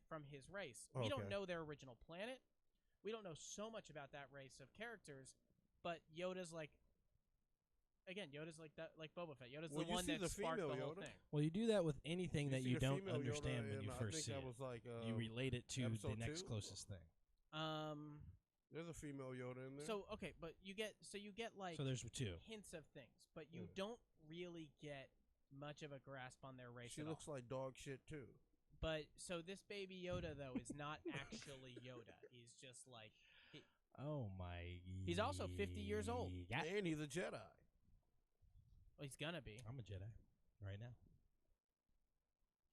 from his race. We don't Okay. know their original planet. We don't know so much about that race of characters. But Yoda's like, again, Yoda's like that, like Boba Fett. Yoda's Well, the you one see that the sparked the female whole Yoda? thing. Well, you do that with anything that see you the don't female understand Yoda when you in, first I think see that it. was like You relate it to the episode next 2? closest thing. There's a female Yoda in there. So okay, but you get like So there's two. hints of things, but you don't really get much of a grasp on their race she at looks all. like dog shit too. But so this baby Yoda though is not actually Yoda. He's just like Oh my... He's also 50 years old. Yeah. And he's a Jedi. well, he's gonna be. I'm a Jedi right now.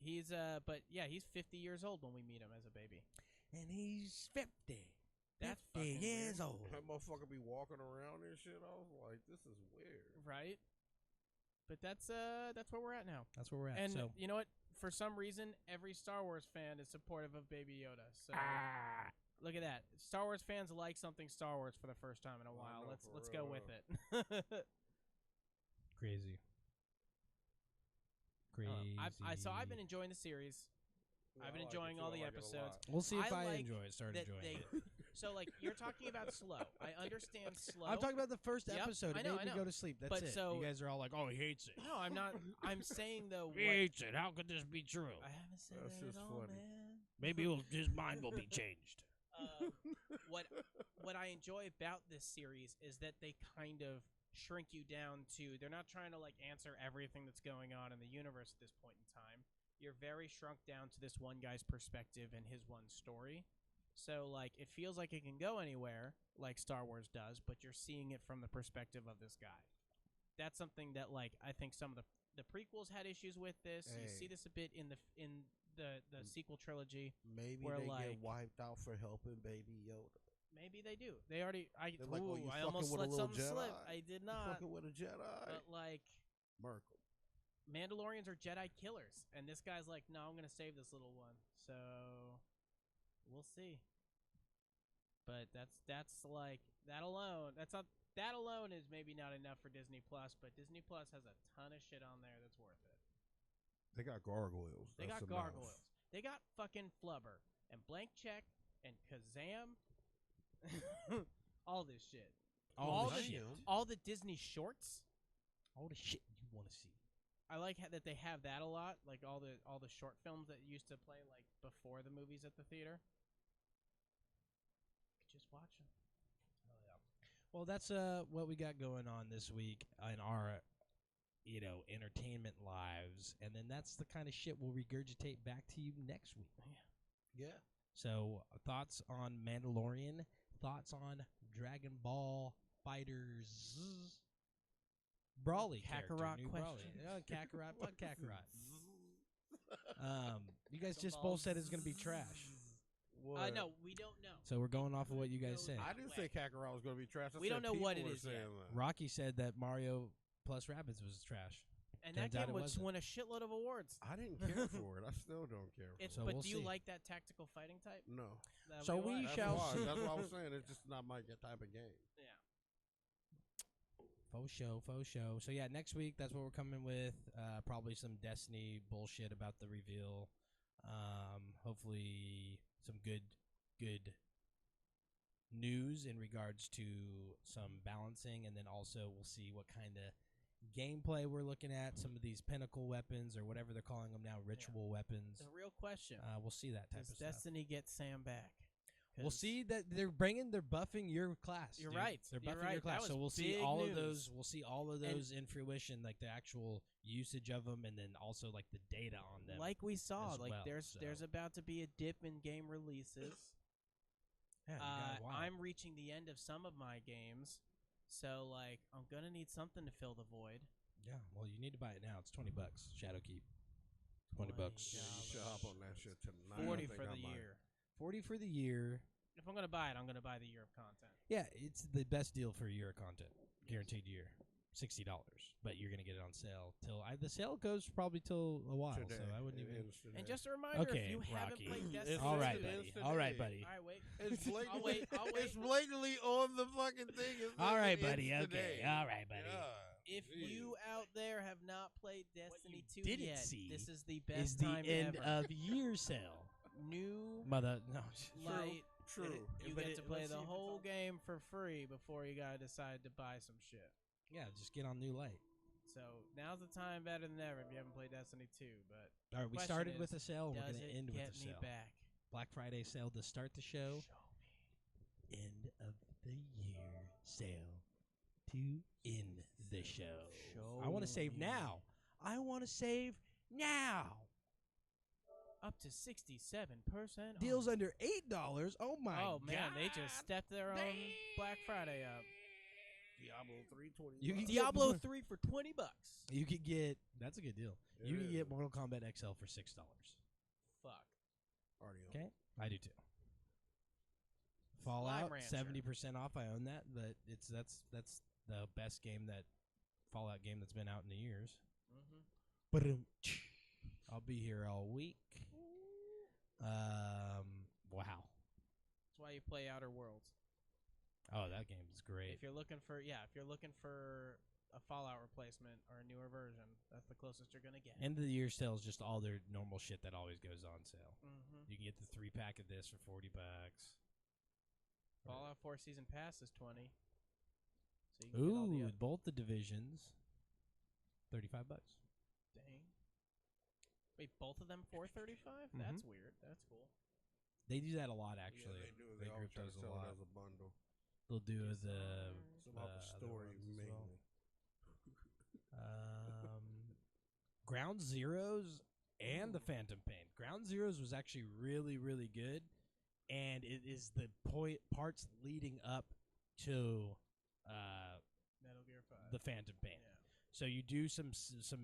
He's but yeah, he's 50 years old when we meet him as a baby. And he's 50. That's 50 fucking years weird. old. That motherfucker be walking around and shit. I was like, this is weird. Right? But that's where we're at now. That's where we're at. And so you know what? For some reason, every Star Wars fan is supportive of Baby Yoda. So look at that. Star Wars fans like something Star Wars for the first time in a Oh, while. no, Let's for go real, with yeah. it. crazy. So I've been enjoying the series. Yeah, I've been I like it enjoying too. all I the like it a episodes. lot. We'll see if I like start that enjoying they- it. So like you're talking about slow. I understand slow. I'm talking about the first Yep, episode. I It know, made I me know. go to sleep. That's But it. so- you guys are all like, "Oh, he hates it. No, I'm not. I'm saying though. He What, hates it. How could this be true? I haven't said That's that just at all, funny. man. Maybe his mind will be changed." What I enjoy about this series is that they kind of shrink you down to. They're not trying to like answer everything that's going on in the universe at this point in time. You're very shrunk down to this one guy's perspective and his one story. So like it feels like it can go anywhere, like Star Wars does, but you're seeing it from the perspective of this guy. That's something that like I think some of the prequels had issues with this. You Hey. see this a bit in the sequel trilogy. Maybe Where, they like- get wiped out for helping Baby Yoda. Maybe they do. They already. They're like, oh, you I fucking almost with a let little something Jedi? slip. I did You not. fucking with a Jedi. But like, Merkel. Mandalorians are Jedi killers, and this guy's like, no, I'm gonna save this little one. So we'll see. But that's like that alone. That alone is maybe not enough for Disney Plus, but Disney Plus has a ton of shit on there that's worth it. They got gargoyles. They That's got enough. gargoyles. They got fucking Flubber and Blank Check and Kazam. All this shit. All the the shit. shit. All the Disney shorts. All the shit you want to see. I like that they have that a lot, like all the short films that used to play like before the movies at the theater. Just watch them. Oh, yeah. Well, that's what we got going on this week in our entertainment lives, and then that's the kind of shit we'll regurgitate back to you next week. Yeah. So, thoughts on Mandalorian? Thoughts on Dragon Ball Fighters? Brawly character, Kakarot new question. Brawly. Kakarot, fuck Kakarot. You guys Dragon just Ball both said it's gonna be trash. What? No, we don't know. So we're going off of what you guys said. I didn't say Kakarot was going to be trash. I We said don't know what people it were is yet. saying that. Rocky said that Mario plus Rabbids was trash. And that Turns out game it would wasn't. won a shitload of awards. I didn't care for it. I still don't care for It's it. So but we'll do you see. like that tactical fighting type? No. That So would be we why. That's shall why. see. That's what I was saying. It's just not my type of game. Yeah. Faux show. So yeah, next week that's what we're coming with. Probably some Destiny bullshit about the reveal. Hopefully some good news in regards to some balancing, and then also we'll see what kind of gameplay we're looking at. Some of these pinnacle weapons or whatever they're calling them now, ritual weapons. The real question: We'll see that type does of stuff. Destiny get Sam back? We'll 'Cause see that they're buffing your class. You're dude. right. They're You're buffing right. your class. That So was we'll see big all of news. those. We'll see all of And- those in fruition, like the actual usage of them, and then also like the data on them. Like we saw, as like well, there's so. about to be a dip in game releases. Yeah, you got a while. I'm reaching the end of some of my games, so like I'm gonna need something to fill the void. Yeah, well, you need to buy it now. It's $20. Shadowkeep. $20. Shop on that shit tonight. 40 I think for I the might. year. 40 for the year. If I'm gonna buy it, I'm gonna buy the year of content. Yeah, it's the best deal for a year of content. Guaranteed year. $60. But you're going to get it on sale till the sale goes probably till a while, Today. so I wouldn't It even. ends today. And just a reminder, Okay, if you haven't Rocky. played It's Destiny, All right, today. buddy. It's All right, today. buddy. All right, wait. It's blatantly, I'll wait. It's blatantly on the fucking thing. It All says right, it buddy. ends Okay. today. All right, buddy. God, If geez. you out there have not played Destiny 2 didn't yet, see this is the Is best the time end ever. of year sale. New Mother, no. light. True. You But get to play let's see the if it's whole on- game for free before you gotta decide to buy some shit. Yeah, just get on New Light. So now's the time better than ever if you haven't played Destiny 2. But All right, we Question started is, with a sale, and we're does going to it end with get a me sale. back? Black Friday sale to start the show. End of the year sale to end the show. I want to save now. I want to save now. Up to 67% Deals off. under $8. Oh my god! Oh man, they just stepped their own Black Friday up. Diablo 320. You can Diablo get, 3 for $20. You could get. That's a good deal. It You can is. get Mortal Kombat XL for $6. Fuck. Already on. Okay, I do too. Fallout Rancher. 70% off. I own that, but that's the best game Fallout game that's been out in years. Mm-hmm. But I'll be here all week. Wow. That's why you play Outer Worlds. Oh, that game is great. If you're looking for a Fallout replacement or a newer version, that's the closest you're gonna get. End of the year sale is just all their normal shit that always goes on sale. Mm-hmm. You can get the 3-pack of this for $40. Fallout 4 Season Pass is $20. So you can get all the Ooh, both the divisions, $35. dang. Wait, both of them for $35? Mhm. That's weird. That's cool. They do that a lot, actually. Yeah, they do. They They always group try to those a sell lot. it as a bundle. They'll do the It's about the other story ones as well. mainly. Ground Zeroes and the Phantom Pain. Ground Zeroes was actually really, really good, and it is the parts leading up to Metal Gear 5. the Phantom Pain. Yeah. So you do some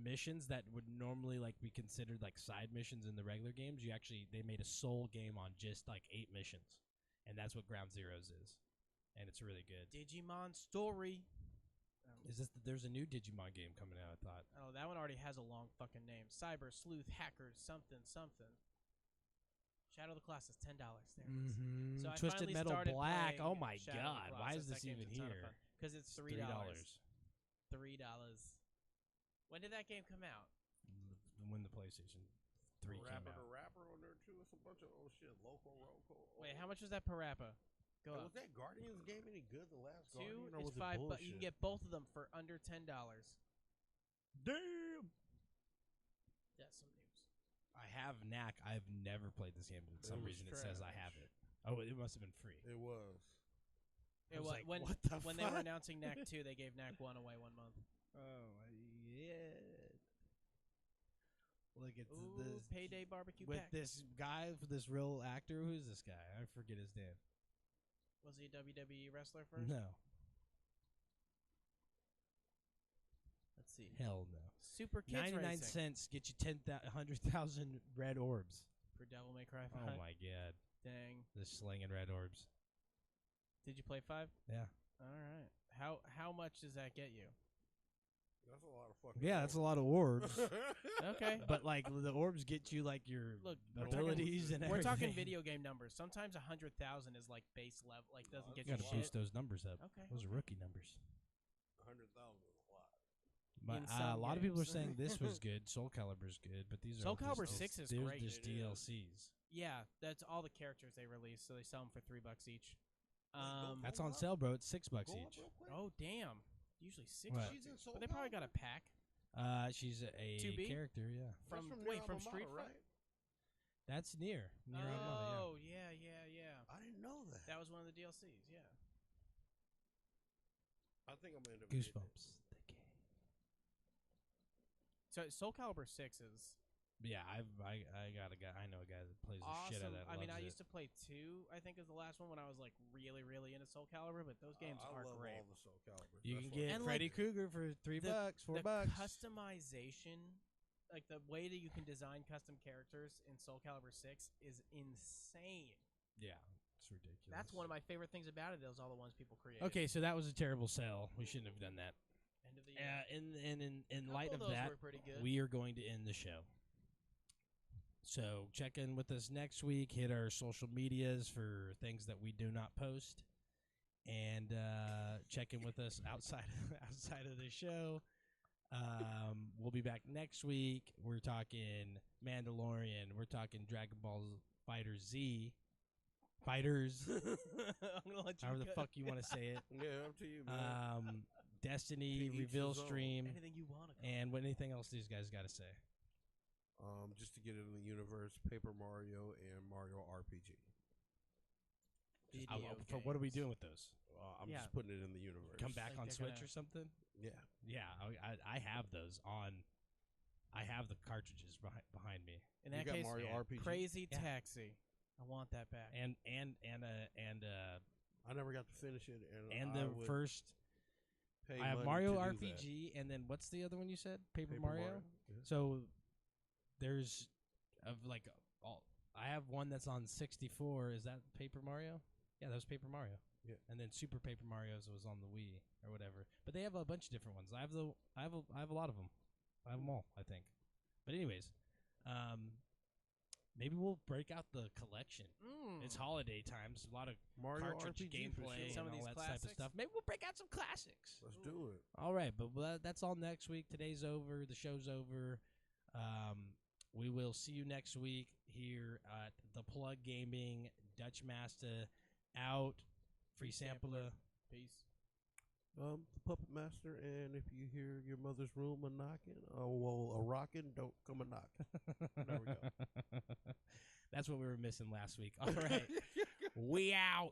missions that would normally be considered like side missions in the regular games. They made a sole game on just like 8 missions, and that's what Ground Zeroes is, and it's really good. Digimon Story. Is this? There's a new Digimon game coming out. I thought. Oh, that one already has a long fucking name. Cyber Sleuth Hackers something. Shadow of the Colossus, $10. There it is. Mm-hmm. So I Twisted finally Metal started Black. playing Oh my Shadow of the god! Why is Colossus. this That game's even a ton of here? fun. Because it's $3. $3. When did that game come out? When the PlayStation 3 came Rapper out. to rapper on there too. It's a bunch of shit. Loco, Roco. Wait, how much was that per rapper? Go Hey, up. was that Guardians game any good? The last 2 Guardian, or is was it $5, but bullshit? you can get both of them for under $10. Damn. That's some news. I have Knack. I've never played this game, but for some was reason it says I trash. have it. Oh, it must have been free. It was. It was was like, when what the when they were fuck? announcing Knack 2, they gave Knack 1 away 1 month. Oh yeah. Look, it's Ooh, this Payday Barbecue with Pack. this guy, this real actor. Who's this guy? I forget his name. Was he a WWE wrestler first? No, Let's see. hell no. Super Kids 99 Racing cents get you 100,000 red orbs. for Devil May Cry 5. Oh my god, Dang. the slinging red orbs. Did you play 5? Yeah, All right. How much does that get you? That's a lot of fucking. yeah, that's a lot of orbs. Okay. But like the orbs get you like your Look, abilities and We're talking everything. video game numbers. Sometimes 100,000 is like base level, like doesn't get You you gotta shit. boost those numbers up. Okay. Those are rookie numbers. 100,000 is a lot. In But some a lot of people are games. saying this was good. Soul Calibur's good, but these are Soul all Calibur just, 6 is they're great. just It is. DLCs. Yeah, that's all the characters they release, so they sell them for $3 each. That's on sale, bro. It's $6 Go up each. real quick. Oh damn! Usually 6 What? bucks She's in each. Soul But they probably got a Calibur? pack She's a 2B? character, yeah. That's from Nier from Automata, Street Fighter. right? That's near Automata, Oh yeah. I didn't know that. That was one of the DLCs. Yeah. I think I'm gonna end yeah. up getting it. Goosebumps. The game. So Soul Calibur 6 is Yeah, I got a guy. I know a guy that plays the shit out awesome. of that. I mean, I loves used to play 2. I think is the last one when I was like really into Soul Calibur, but those games I are love great. all the Soul Calibur. You That's can why- get And, Freddy like, Krueger for $3, $4. The customization like the way that you can design custom characters in Soul Calibur 6 is insane. Yeah, it's ridiculous. That's one of my favorite things about it. Is all the ones people create. Okay, so that was a terrible sell. We shouldn't have done that. End of the year. In A light of couple those that, were pretty good. we are going to end the show. So check in with us next week. Hit our social medias for things that we do not post, and check in with us outside of the show. We'll be back next week. We're talking Mandalorian. We're talking Dragon Ball Fighter Z. Fighters. I'm gonna let you. However the fuck you want to say it. Yeah, up to you, man. Destiny To each reveal his own. stream. Anything you want. And what anything else these guys got to say? Just to get it in the universe, Paper Mario and Mario RPG. For what are we doing with those? I'm Yeah. just putting it in the universe. Come back Like on they're Switch gonna- or something? Yeah. Yeah, I have those on. I have the cartridges behind me, In You that got case, Mario RPG? Crazy Yeah. Taxi. I want that back. and I never got to finish it, and I the would first. pay I have money Mario to do RPG, and then what's the other one you said? Paper, that. Mario. Yeah. So there's of like all. I have one that's on 64. Is that Paper Mario? Yeah, that was Paper Mario. Yeah. And then Super Paper Mario's was on the Wii or whatever. But they have a bunch of different ones. I have a lot of them. I have them all, I think. But anyways, maybe we'll break out the collection. It's holiday times. A lot of Mario cartridge RPG for gameplay sure. Some and of all these that type of classics. stuff. Maybe we'll break out some classics. Let's do it. All right, but that's all next week. Today's over. The show's over. We will see you next week here at the Plug Gaming. Dutch Master out. Free sampler. Peace. The Puppet Master, and if you hear your mother's room a knocking, a rocking, don't come a knock. There we go. That's what we were missing last week. All right. We out.